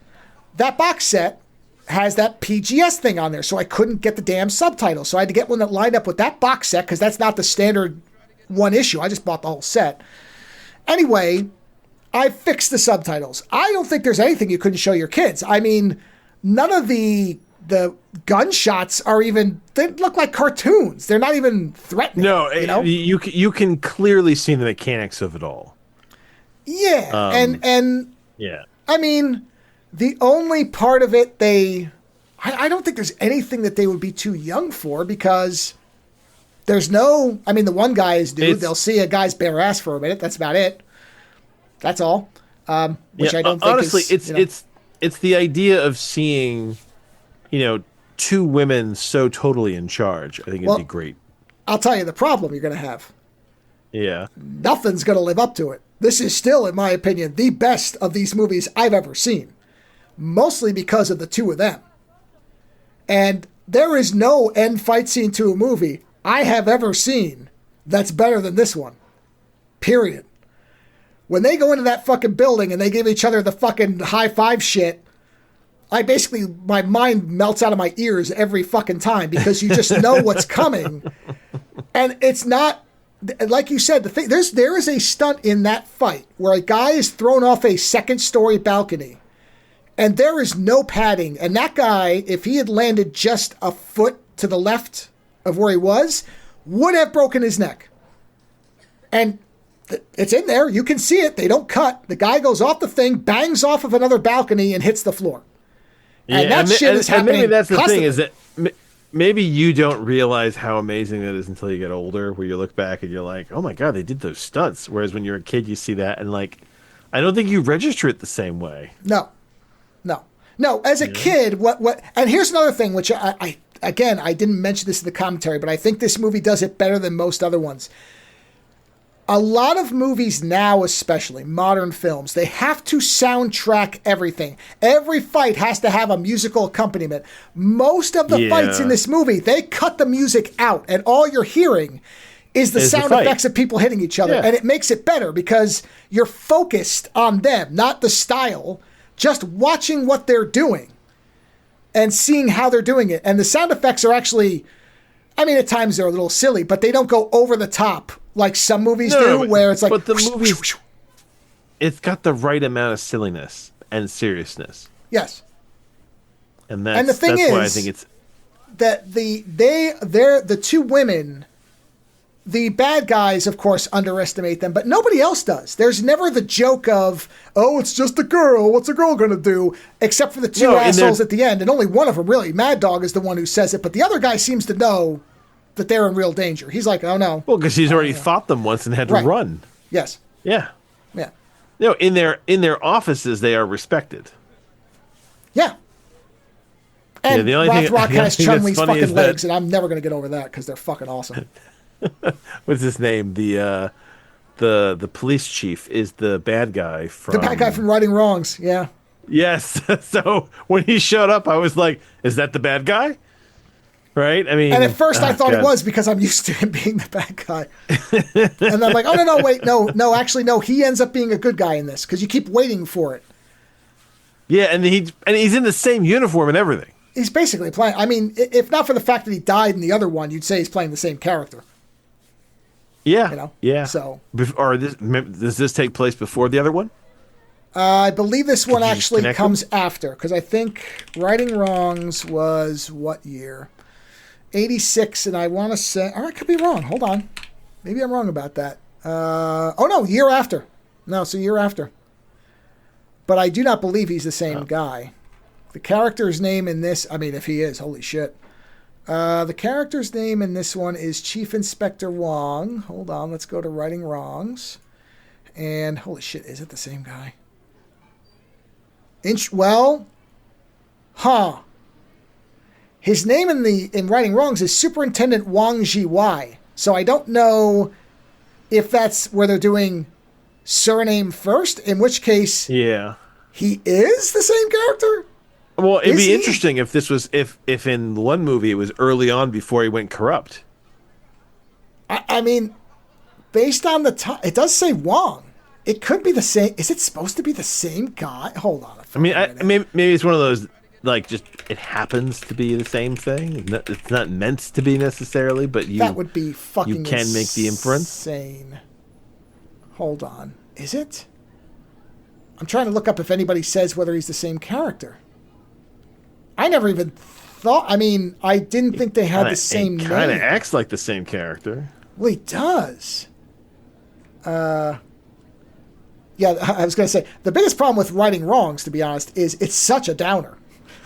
that box set has that PGS thing on there, so I couldn't get the damn subtitle. So I had to get one that lined up with that box set, because that's not the standard one issue. I just bought the whole set. Anyway, I fixed the subtitles. I don't think there's anything you couldn't show your kids. I mean, none of the gunshots are even, they look like cartoons. They're not even threatening. No, you can clearly see the mechanics of it all. Yeah. And yeah. I mean, the only part of it I don't think there's anything that they would be too young for, because there's the one guy is they'll see a guy's bare ass for a minute. That's about it. That's all. Which I don't think honestly, it's the idea of seeing, 2 women so totally in charge. I think it'd be great. I'll tell you the problem you're going to have. Yeah. Nothing's going to live up to it. This is still, in my opinion, the best of these movies I've ever seen. Mostly because of the 2 of them. And there is no end fight scene to a movie I have ever seen that's better than this one. Period. When they go into that fucking building and they give each other the fucking high five shit, my mind melts out of my ears every fucking time, because you just know what's coming. And it's not, like you said, there is a stunt in that fight where a guy is thrown off a 2nd-story balcony, and there is no padding. And that guy, if he had landed just a foot to the left of where he was, would have broken his neck. And it's in there. You can see it. They don't cut. The guy goes off the thing, bangs off of another balcony, and hits the floor. And that shit is happening. Maybe that's the constantly. thing, is that maybe you don't realize how amazing that is until you get older, where you look back and you're like, oh my God, they did those stunts. Whereas when you're a kid, you see that and like, I don't think you register it the same way. No. As a kid, what? And here's another thing, which I didn't mention this in the commentary, but I think this movie does it better than most other ones. A lot of movies now, especially modern films, they have to soundtrack everything. Every fight has to have a musical accompaniment. Most of the fights in this movie, they cut the music out, and all you're hearing is the sound effects of people hitting each other. Yeah. And it makes it better because you're focused on them, not the style, just watching what they're doing and seeing how they're doing it. And the sound effects are actually, I mean, at times they're a little silly, but they don't go over the top like some movies where it's like... But the movies, it's got the right amount of silliness and seriousness. Yes. And the thing is, why I think it's... that the two women, the bad guys, of course, underestimate them, but nobody else does. There's never the joke of, oh, it's just a girl. What's a girl going to do? Except for the two assholes at the end. And only one of them, really. Mad Dog is the one who says it, but the other guy seems to know that they're in real danger. He's like, oh, no. Well, because he's already fought them once and had to run. Yes. Yeah. Yeah. No, in their offices, they are respected. Yeah. And the only Rothrock has Chun-Li's fucking legs, that... and I'm never going to get over that because they're fucking awesome. What's his name? The police chief is the bad guy from... The bad guy from Righting Wrongs, yeah. Yes. So when he showed up, I was like, is that the bad guy? Right? I mean... And at first I thought it was because I'm used to him being the bad guy. And I'm like, oh, no, wait, no, actually, no, he ends up being a good guy in this because you keep waiting for it. Yeah, and he's in the same uniform and everything. He's basically playing... I mean, if not for the fact that he died in the other one, you'd say he's playing the same character. Yeah. You know? Yeah. So... does this take place before the other one? I believe this one actually comes after, because I think Righting Wrongs was what year? 86, and I want to say... I could be wrong. Hold on. Maybe I'm wrong about that. Year after. No, it's a year after. But I do not believe he's the same guy. The character's name in this... I mean, if he is, holy shit. The character's name in this one is Chief Inspector Wong. Hold on, let's go to Righting Wrongs. And, holy shit, is it the same guy? His name in Righting Wrongs is Superintendent Wang Ji-wai. So I don't know if that's where they're doing surname first, in which case he is the same character? Well, it'd be interesting if this was if in one movie it was early on before he went corrupt. I mean, based on the time, it does say Wong. It could be the same. Is it supposed to be the same guy? Hold on. Maybe it's one of those, like, just it happens to be the same thing. It's not meant to be necessarily, but that would be fucking you can make the inference. Insane. Hold on. Is it? I'm trying to look up if anybody says whether he's the same character. I never even thought... I mean, I didn't think they had the same name. He kind of acts like the same character. Well, he does. Yeah, I was going to say, the biggest problem with Righting Wrongs, to be honest, is it's such a downer.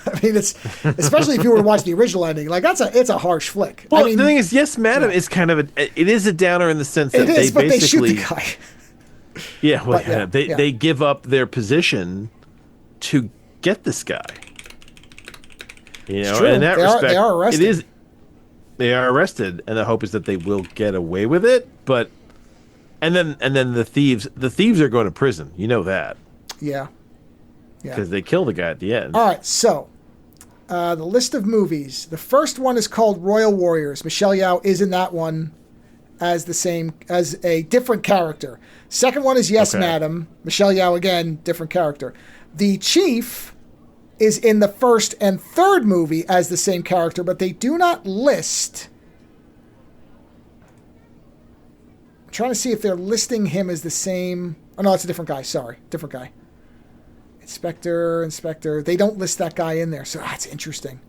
I mean, it's... Especially if you were to watch the original ending. Like, it's a harsh flick. Well, I mean, the thing is, yes, Madam is kind of it is a downer in the sense that they basically... they shoot the guy. Yeah, well, they give up their position to get this guy. You know, true. in that respect, they are arrested. They are arrested, and the hope is that they will get away with it. But and then the thieves are going to prison. You know that. Yeah. Because they kill the guy at the end. All right, so the list of movies. The first one is called Royal Warriors. Michelle Yeoh is in that one as a different character. Second one is Yes, Madam. Michelle Yeoh again, different character. The Chief is in the first and third movie as the same character, but they do not list. I'm trying to see if they're listing him as the same. Oh no, it's a different guy. Sorry, different guy. Inspector. They don't list that guy in there, so that's interesting.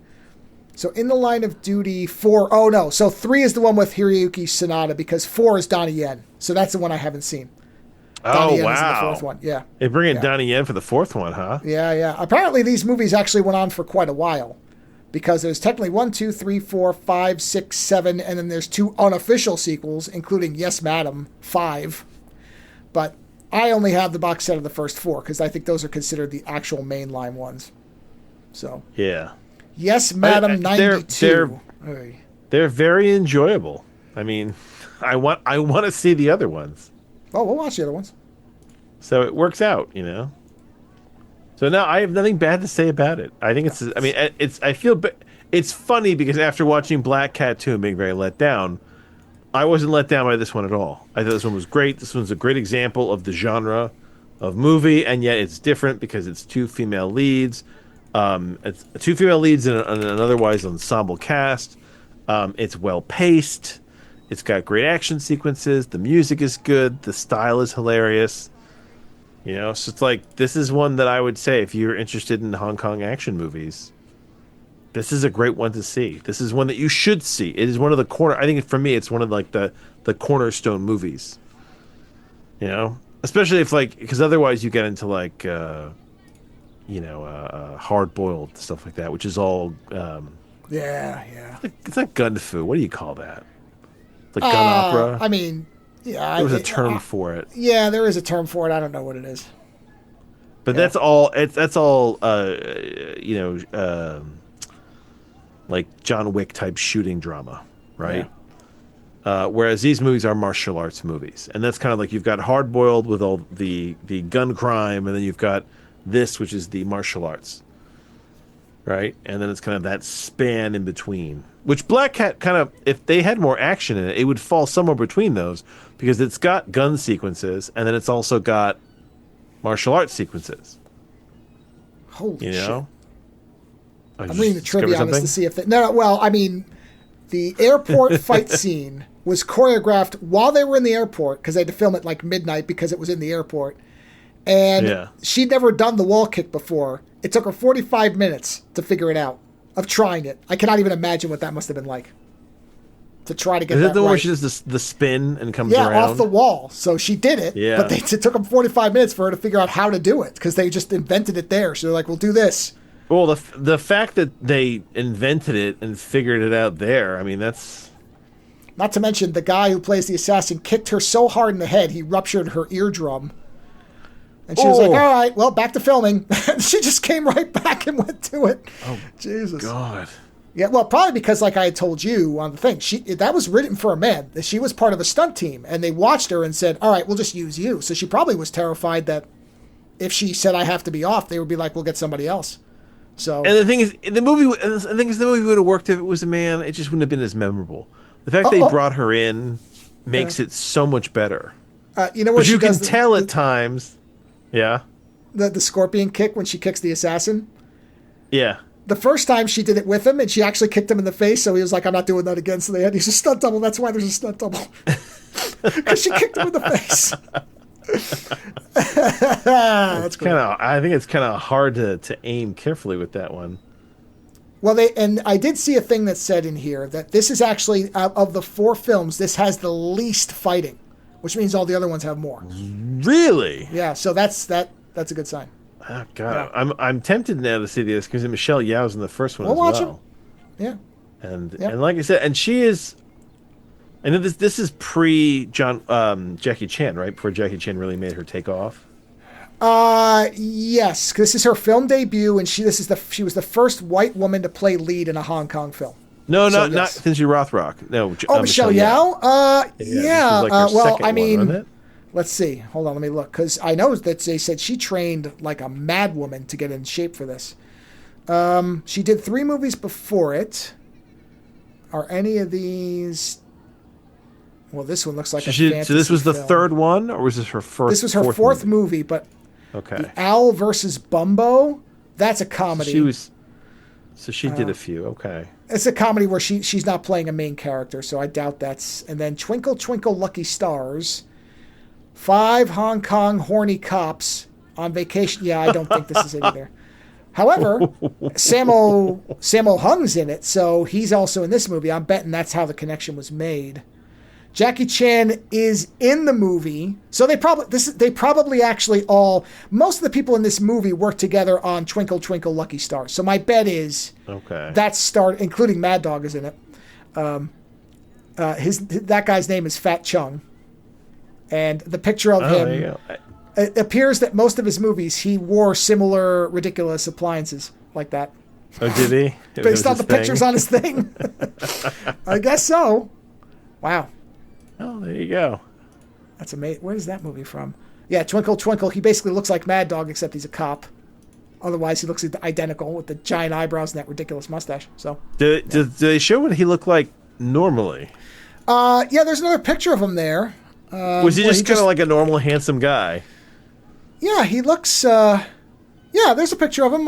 So in the Line of Duty 4, oh no, so 3 is the one with Hiroyuki Sanada because 4 is Donnie Yen. So that's the one I haven't seen. Donnie Yen is in the 4th one, yeah. They bring in Donnie Yen for the 4th one, huh? Yeah. Apparently these movies actually went on for quite a while because there's technically 1, 2, 3, 4, 5, 6, 7, and then there's 2 unofficial sequels, including Yes, Madam, 5. But I only have the box set of the first 4 because I think those are considered the actual mainline ones. So yeah. Yes, Madam, 92. They're very enjoyable. I mean, I want to see the other ones. Oh, we'll watch the other ones. So it works out, So now I have nothing bad to say about it. I think it's funny because after watching Black Cat 2 and being very let down, I wasn't let down by this one at all. I thought this one was great. This one's a great example of the genre of movie, and yet it's different because it's 2 female leads. It's 2 female leads in an otherwise ensemble cast. It's well paced. It's got great action sequences. The music is good. The style is hilarious. So it's like, this is one that I would say if you're interested in Hong Kong action movies, this is a great one to see. This is one that you should see. It is one of the I think for me, it's one of like the cornerstone movies. Especially if because otherwise you get into hard boiled stuff like that, which is all. Yeah. It's not gun fu. What do you call that? Like gun opera. I mean, yeah. There was a term for it. Yeah, there is a term for it. I don't know what it is. But that's all. That's all. Like John Wick type shooting drama, right? Yeah. Whereas these movies are martial arts movies, and that's kind of like you've got hard boiled with all the gun crime, and then you've got this, which is the martial arts, right? And then it's kind of that span in between. Which Black Cat kind of, if they had more action in it, it would fall somewhere between those because it's got gun sequences and then it's also got martial arts sequences. Holy shit. I'm just reading the trivia on this to something? see if well, I mean, the airport fight scene was choreographed while they were in the airport because they had to film it like midnight because it was in the airport. And she'd never done the wall kick before. It took her 45 minutes to figure it out, of trying it. I cannot even imagine what that must have been like. To try to get that right. Is it the one where she does the spin and comes around? Yeah, off the wall. So she did it, but it took them 45 minutes for her to figure out how to do it because they just invented it there. So they're like, we'll do this. Well, the fact that they invented it and figured it out there, I mean, that's... Not to mention, the guy who plays the assassin kicked her so hard in the head, he ruptured her eardrum. And she was like, all right, well, back to filming. She just came right back and went to it. Oh, Jesus. God. Yeah, well, probably because, like I had told you on the thing, that was written for a man. She was part of a stunt team, and they watched her and said, all right, we'll just use you. So she probably was terrified that if she said, I have to be off, they would be like, we'll get somebody else. So, and the thing is, the movie would have worked if it was a man. It just wouldn't have been as memorable. The fact they brought her in makes it so much better. You know what? But you can tell at times... Yeah. The scorpion kick when she kicks the assassin? Yeah. The first time she did it with him, and she actually kicked him in the face, so he was like, I'm not doing that again. So they had to use a stunt double. That's why there's a stunt double. Because she kicked him in the face. That's cool. I think it's kind of hard to aim carefully with that one. Well, and I did see a thing that said in here that this is actually, of the 4 films, this has the least fighting. Which means all the other ones have more. Really? Yeah, so that's a good sign. Oh, God. Yeah. I'm tempted now to see this because Michelle Yeoh's in the first one we'll as well. Yeah. And like I said, and she is... I know this is Jackie Chan, right? Before Jackie Chan really made her take off? Yes. Cause this is her film debut, and she was the first white woman to play lead in a Hong Kong film. No, not Cindy Rothrock. No. Michelle Yeoh? Yeah. Well, I mean, one, let's see. Hold on, let me look. Because I know that they said she trained like a mad woman to get in shape for this. She did 3 movies before it. Are any of these... Well, this one looks like a fantasy So this was the film. 3rd one, or was this her first? This was her 4th movie, but the Owl versus Bumbo, that's a comedy. She did a few, okay. It's a comedy where she's not playing a main character, so I doubt that's... And then Twinkle, Twinkle, Lucky Stars. 5 Hong Kong horny cops on vacation. Yeah, I don't think this is it either. However, Sammo Hung's in it, so he's also in this movie. I'm betting that's how the connection was made. Jackie Chan is in the movie, so they probably actually most of the people in this movie work together on Twinkle Twinkle Lucky Star. So my bet is including Mad Dog is in it. That guy's name is Fat Chung, and the picture of him. It appears that most of his movies he wore similar ridiculous appliances like that. Oh, did he? Based on the pictures on his thing. I guess so. Wow. Oh, there you go. That's amazing. Where is that movie from? Yeah, Twinkle Twinkle. He basically looks like Mad Dog, except he's a cop. Otherwise, he looks identical with the giant eyebrows and that ridiculous mustache. So, do they show what he looked like normally? Yeah, there's another picture of him there. Was he just kind of like a normal, handsome guy? Yeah, he looks. Yeah, there's a picture of him.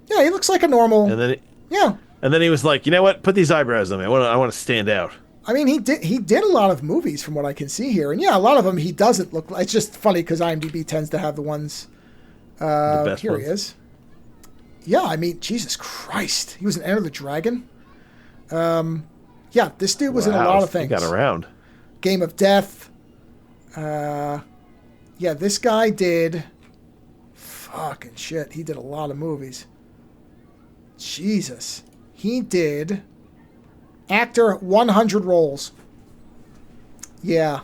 Yeah, he looks like a normal. And then, yeah. And then he was like, you know what? Put these eyebrows on me. I want to stand out. I mean, he did a lot of movies from what I can see here, and yeah, a lot of them he doesn't look like. It's just funny because IMDb tends to have the ones. The best here ones. He is. Yeah, I mean, Jesus Christ, he was in Enter the Dragon. Yeah, this dude was in a lot of things. He got around. Game of Death. Yeah, this guy did. Fucking shit, he did a lot of movies. Jesus, he did. Actor 100 roles. Yeah.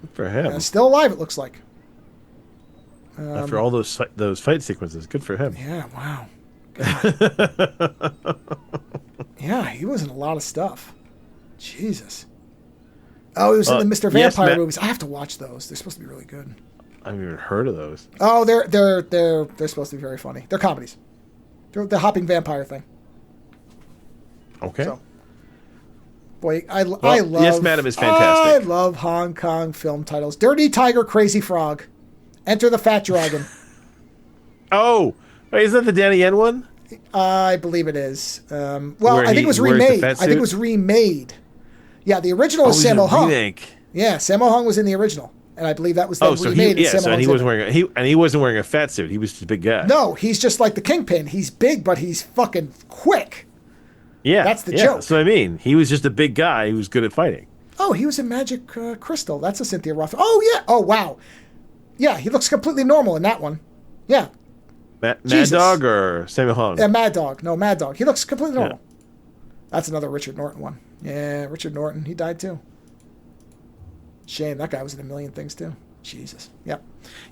Good for him. Still alive, it looks like. After all those fight sequences, good for him. Yeah, wow. God. Yeah, he was in a lot of stuff. Jesus. Oh, he was in the Mr. Vampire movies. I have to watch those. They're supposed to be really good. I haven't even heard of those. Oh, they're supposed to be very funny. They're comedies. They're the hopping vampire thing. Okay. So, boy, I love. Yes, Madam is fantastic. I love Hong Kong film titles. Dirty Tiger, Crazy Frog, Enter the Fat Dragon. Oh, wait, is that the Danny Yen one? I believe it is. Well, Where I think it was remade. I think it was remade. Yeah, the original was Sammo Hung. Remake. Yeah, Sammo Hung was in the original, and I believe that was then remade. And he wasn't wearing a fat suit. He was just a big guy. No, he's just like the Kingpin. He's big, but he's fucking quick. Yeah, that's the joke. That's what I mean. He was just a big guy who was good at fighting. Oh, he was in Magic Crystal. That's a Cynthia Roth. Oh yeah. Oh wow. Yeah, he looks completely normal in that one. Yeah. Mad Dog or Sammo Hung? Yeah, Mad Dog. No, Mad Dog. He looks completely normal. Yeah. That's another Richard Norton one. Yeah, Richard Norton. He died too. Shame. That guy was in a million things too. Jesus. Yep.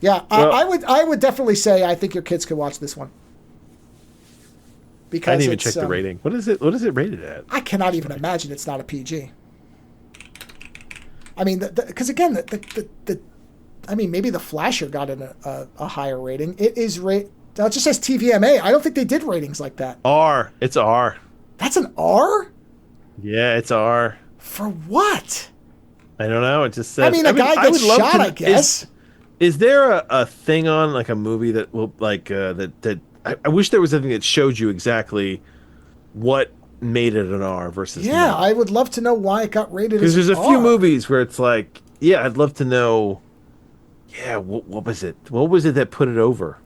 Yeah. Well, I would definitely say I think your kids could watch this one. Because I didn't even check the rating. What is it rated at? I cannot even imagine it's not a PG. I mean, because again, I mean, maybe the Flasher got in a higher rating. It is it just says TVMA. I don't think they did ratings like that. R. It's R. That's an R? Yeah, it's R. For what? I don't know. It just says. I mean, a guy gets shot, I guess. Is there a thing on like a movie that will like that? I wish there was something that showed you exactly what made it an R versus. Yeah, not. I would love to know why it got rated as because there's a R. few movies where it's like, yeah, I'd love to know. Yeah, what was it? What was it that put it over?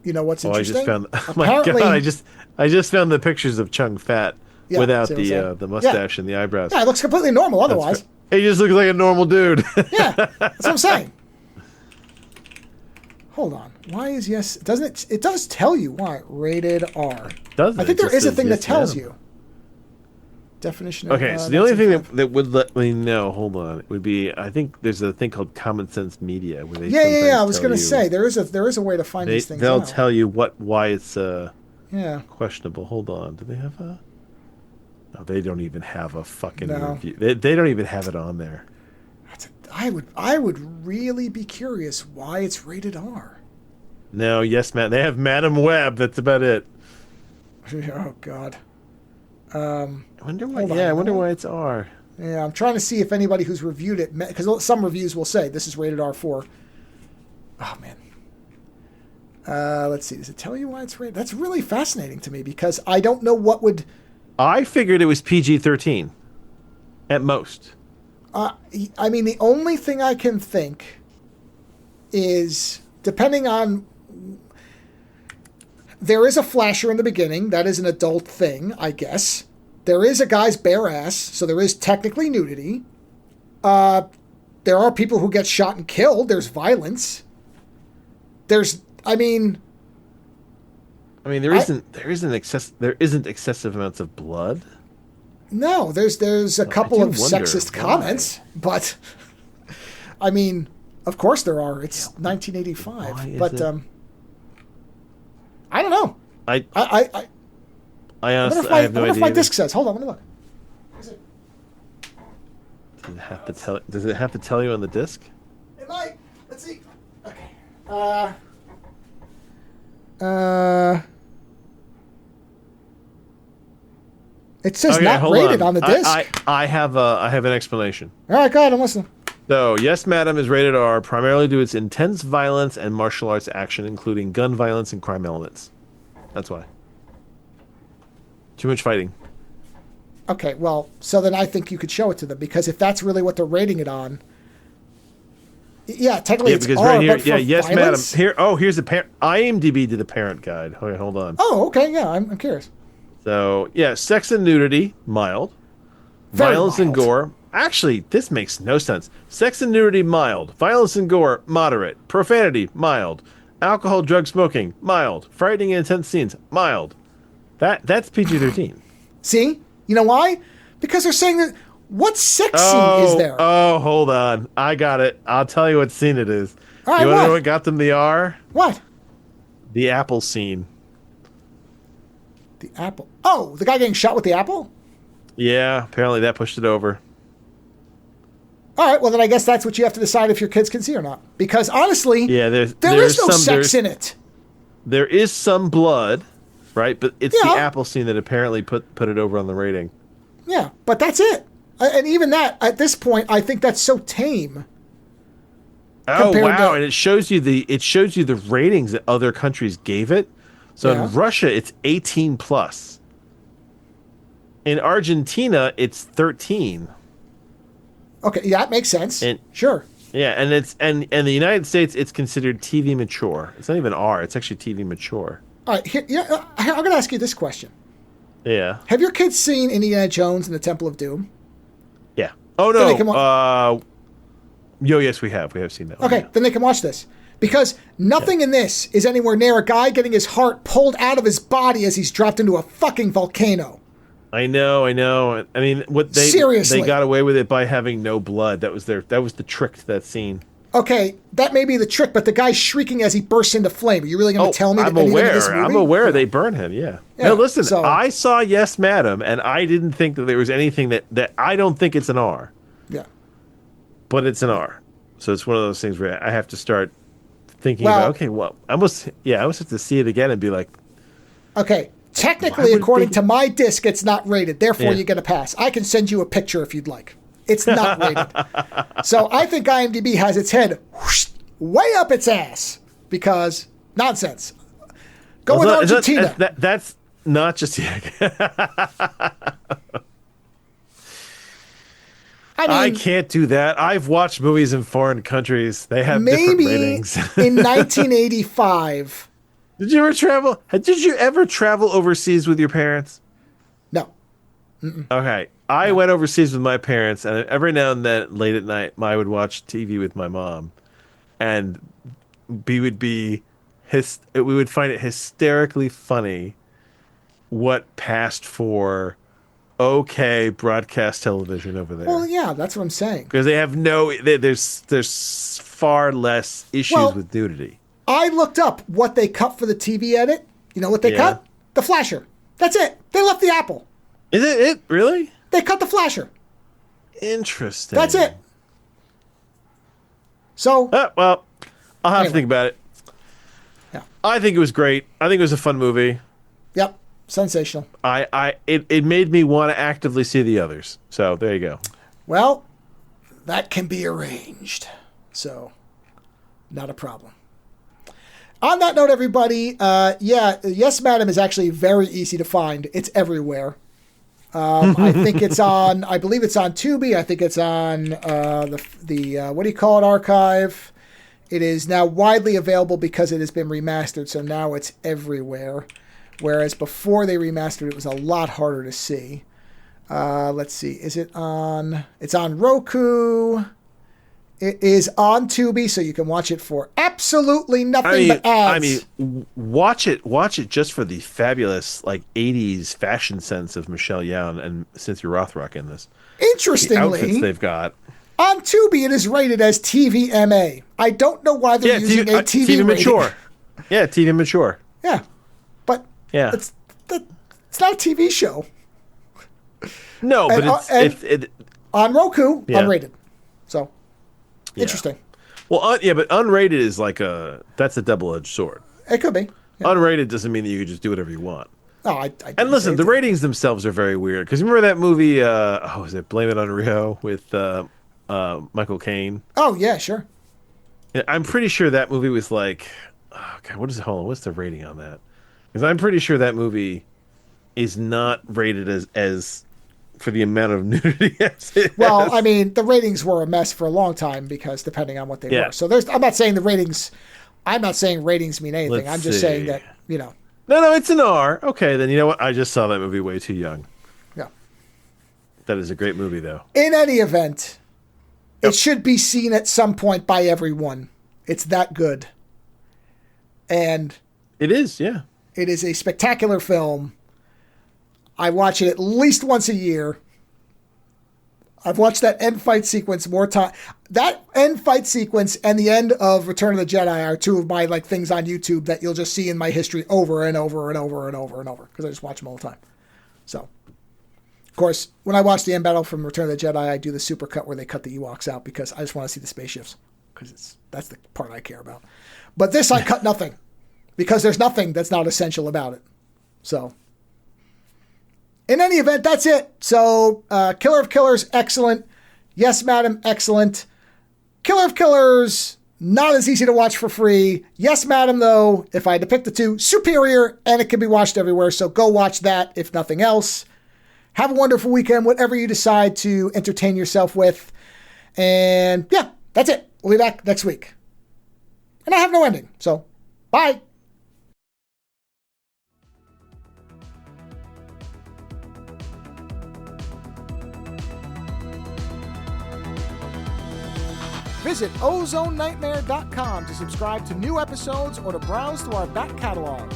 You know what's interesting? I just found. Oh my God! I just found the pictures of Chung Fat without the mustache and the eyebrows. Yeah, it looks completely normal otherwise. He just looks like a normal dude. Yeah, that's what I'm saying. Hold on. Why is yes? Doesn't it? It does tell you why rated R. Does it? I think there is a thing that tells you. Definition of okay, so the only thing that would let me know, hold on, it would be, I think there's a thing called Common Sense Media where they I was going to say there is a way to find these things they'll out. tell you why it's questionable. Hold on. Do they have a No, they don't even have a fucking review. They don't even have it on there. I would really be curious why it's rated R. No, yes, Matt. They have Madam Web. That's about it. Oh God. I wonder why. I wonder why it's R. Yeah, I'm trying to see if anybody who's reviewed it, because some reviews will say this is rated R4. Oh man. Let's see. Does it tell you why it's rated? That's really fascinating to me because I don't know what would. I figured it was PG-13, at most. I mean, the only thing I can think is depending on. there is a flasher in the beginning. That is an adult thing, I guess. There is a guy's bare ass, so there is technically nudity. There are people who get shot and killed. There's violence. There isn't excessive amounts of blood. No, there's a couple of do wonder sexist why. comments, but of course there are. It's 1985, but I don't know. I I honestly wonder I have no if idea. my disc says. Hold on, let me look. Does it have to tell you on the disc? It might. Let's see. Okay. It says Okay, not hold rated on the disc. I have an explanation. All right, go ahead. I'm listening. So, Yes, Madam is rated R primarily due to its intense violence and martial arts action, including gun violence and crime elements. That's why. Too much fighting. Okay, well, so then I think you could show it to them, because if that's really what they're rating it on, yeah, technically it's because R, right here, but for Yes, violence? Madam. Here's the parent. IMDb did the parent guide. Okay, hold on. Oh, okay, yeah, I'm curious. So, yeah, sex and nudity, mild. Very Violence and mild. gore. Actually, this makes no sense. Sex and nudity, mild. Violence and gore, moderate. Profanity, mild. Alcohol, drug smoking, mild. Frightening and intense scenes, mild. That's PG-13. See? You know why? Because they're saying that what sex scene is there? Oh, hold on. I got it. I'll tell you what scene it is. All right, You want to what? know what got them the R? What? The apple scene. The apple. Oh, the guy getting shot with the apple? Yeah, apparently that pushed it over. All right, well then I guess that's what you have to decide if your kids can see or not. Because honestly, Yeah, there there's is no sex in it. There is some blood, right? But it's Yeah. the apple scene that apparently put it over on the rating. Yeah, but that's it. And even that, at this point, I think that's so tame. Oh Compared wow! to- And it shows you the ratings that other countries gave it. So Yeah. in Russia, it's 18 plus. In Argentina, it's 13. Okay, yeah, that makes sense. And- Sure. Yeah, and it's and the United States, it's considered TV mature. It's not even R. It's actually TV mature. All right, I'm going to ask you this question. Yeah. Have your kids seen Indiana Jones and the Temple of Doom? Yeah. Oh Then they can no. Yes, we have. We have seen that one. Okay, yeah. then they can watch this. Because nothing in this is anywhere near a guy getting his heart pulled out of his body as he's dropped into a fucking volcano. I know. I mean, Seriously. they got away with it by having no blood. That was the trick to that scene. Okay, that may be the trick, but the guy's shrieking as he bursts into flame. Are you really going to tell me that I'm anything in aware. this movie? I'm aware they burn him. Yeah. Yeah, No, listen. so- I saw Yes, Madam, and I didn't think that there was anything that I don't think it's an R, Yeah. but it's an R. So it's one of those things where I have to start thinking Well- about. Okay, well, I almost have to see it again and be like, Okay, Why technically, would according they- to my disc, it's not rated. Therefore, Yeah. you get a pass. I can send you a picture if you'd like. It's not rated. So I think IMDb has its head whoosh, way up its ass because nonsense. Go with Well, it's not- Argentina. that's not just. I mean, can't do that. I've watched movies in foreign countries. They have different maybe ratings. in 1985. Did you ever travel? Did you ever travel overseas with your parents? No. Okay. I went overseas with my parents, and every now and then, late at night, I would watch TV with my mom, and we would find it hysterically funny what passed for okay broadcast television over there. Well, yeah, that's what I'm saying. Because they have there's far less issues Well- with nudity. I looked up what they cut for the TV edit. You know what they Yeah. cut? The flasher. That's it. They left the apple. Is it really? They cut the flasher. Interesting. That's it. So, Well, I'll have Anyway. to think about it. Yeah. I think it was great. I think it was a fun movie. yep, sensational. It made me want to actively see the others. So there you go. Well, that can be arranged. So, not a problem. On that note, everybody, Yes, Madam is actually very easy to find. It's everywhere. I think it's on. I believe it's on Tubi. I think it's on the what do you call it, archive. It is now widely available because it has been remastered, so now it's everywhere. Whereas before they remastered, it was a lot harder to see. Let's see. Is it on... It's on Roku. It is on Tubi, so you can watch it for absolutely nothing but ads. Watch it just for the fabulous, like, 80s fashion sense of Michelle Yeoh and Cynthia Rothrock in this. Interestingly, the outfits they've got. On Tubi, it is rated as TVMA. I don't know why they're using a TV rating. Mature. Yeah, TV mature. Yeah, but it's not a TV show. No, but it's on Roku, unrated. So, interesting. Well, but unrated is like that's a double-edged sword. It could be. Yeah. Unrated doesn't mean that you can just do whatever you want. Oh, and listen, the ratings themselves are very weird. Because remember that movie, was it Blame It on Rio with Michael Caine? Oh, yeah, sure. I'm pretty sure that movie was like, oh God, what's the rating on that? Because I'm pretty sure that movie is not rated as for the amount of nudity. Well, I mean, the ratings were a mess for a long time because depending on what they were. So I'm not saying ratings mean anything. I'm just saying that, No, it's an R. Okay, then you know what? I just saw that movie way too young. Yeah. That is a great movie, though. In any event, it should be seen at some point by everyone. It's that good. And it is, yeah. It is a spectacular film. I watch it at least once a year. I've watched that end fight sequence more time. That end fight sequence and the end of Return of the Jedi are two of my things on YouTube that you'll just see in my history over and over and over and over and over because I just watch them all the time. So, of course, when I watch the end battle from Return of the Jedi, I do the super cut where they cut the Ewoks out because I just want to see the spaceships because that's the part I care about. But this I cut nothing because there's nothing that's not essential about it. So, in any event, that's it. So, Killer of Killers, excellent. Yes, Madam, excellent. Killer of Killers, not as easy to watch for free. Yes, Madam, though, if I had to pick the two, superior, and it can be watched everywhere. So go watch that, if nothing else. Have a wonderful weekend, whatever you decide to entertain yourself with. And yeah, that's it. We'll be back next week. And I have no ending, so bye. Visit OzoneNightmare.com to subscribe to new episodes or to browse through our back catalog.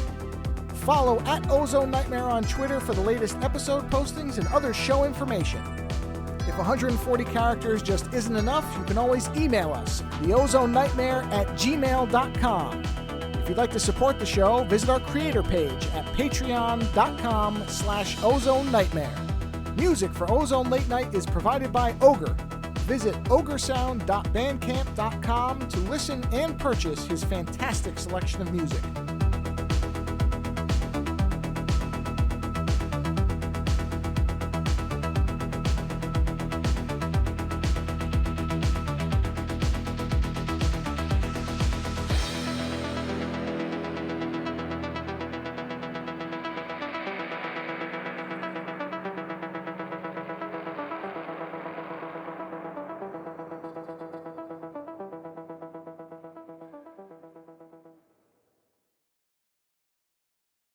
Follow at Ozone Nightmare on Twitter for the latest episode postings and other show information. If 140 characters just isn't enough, you can always email us, theozonenightmare@gmail.com. If you'd like to support the show, visit our creator page at patreon.com/Ozone Nightmare. Music for Ozone Late Night is provided by Ogre. Visit ogresound.bandcamp.com to listen and purchase his fantastic selection of music.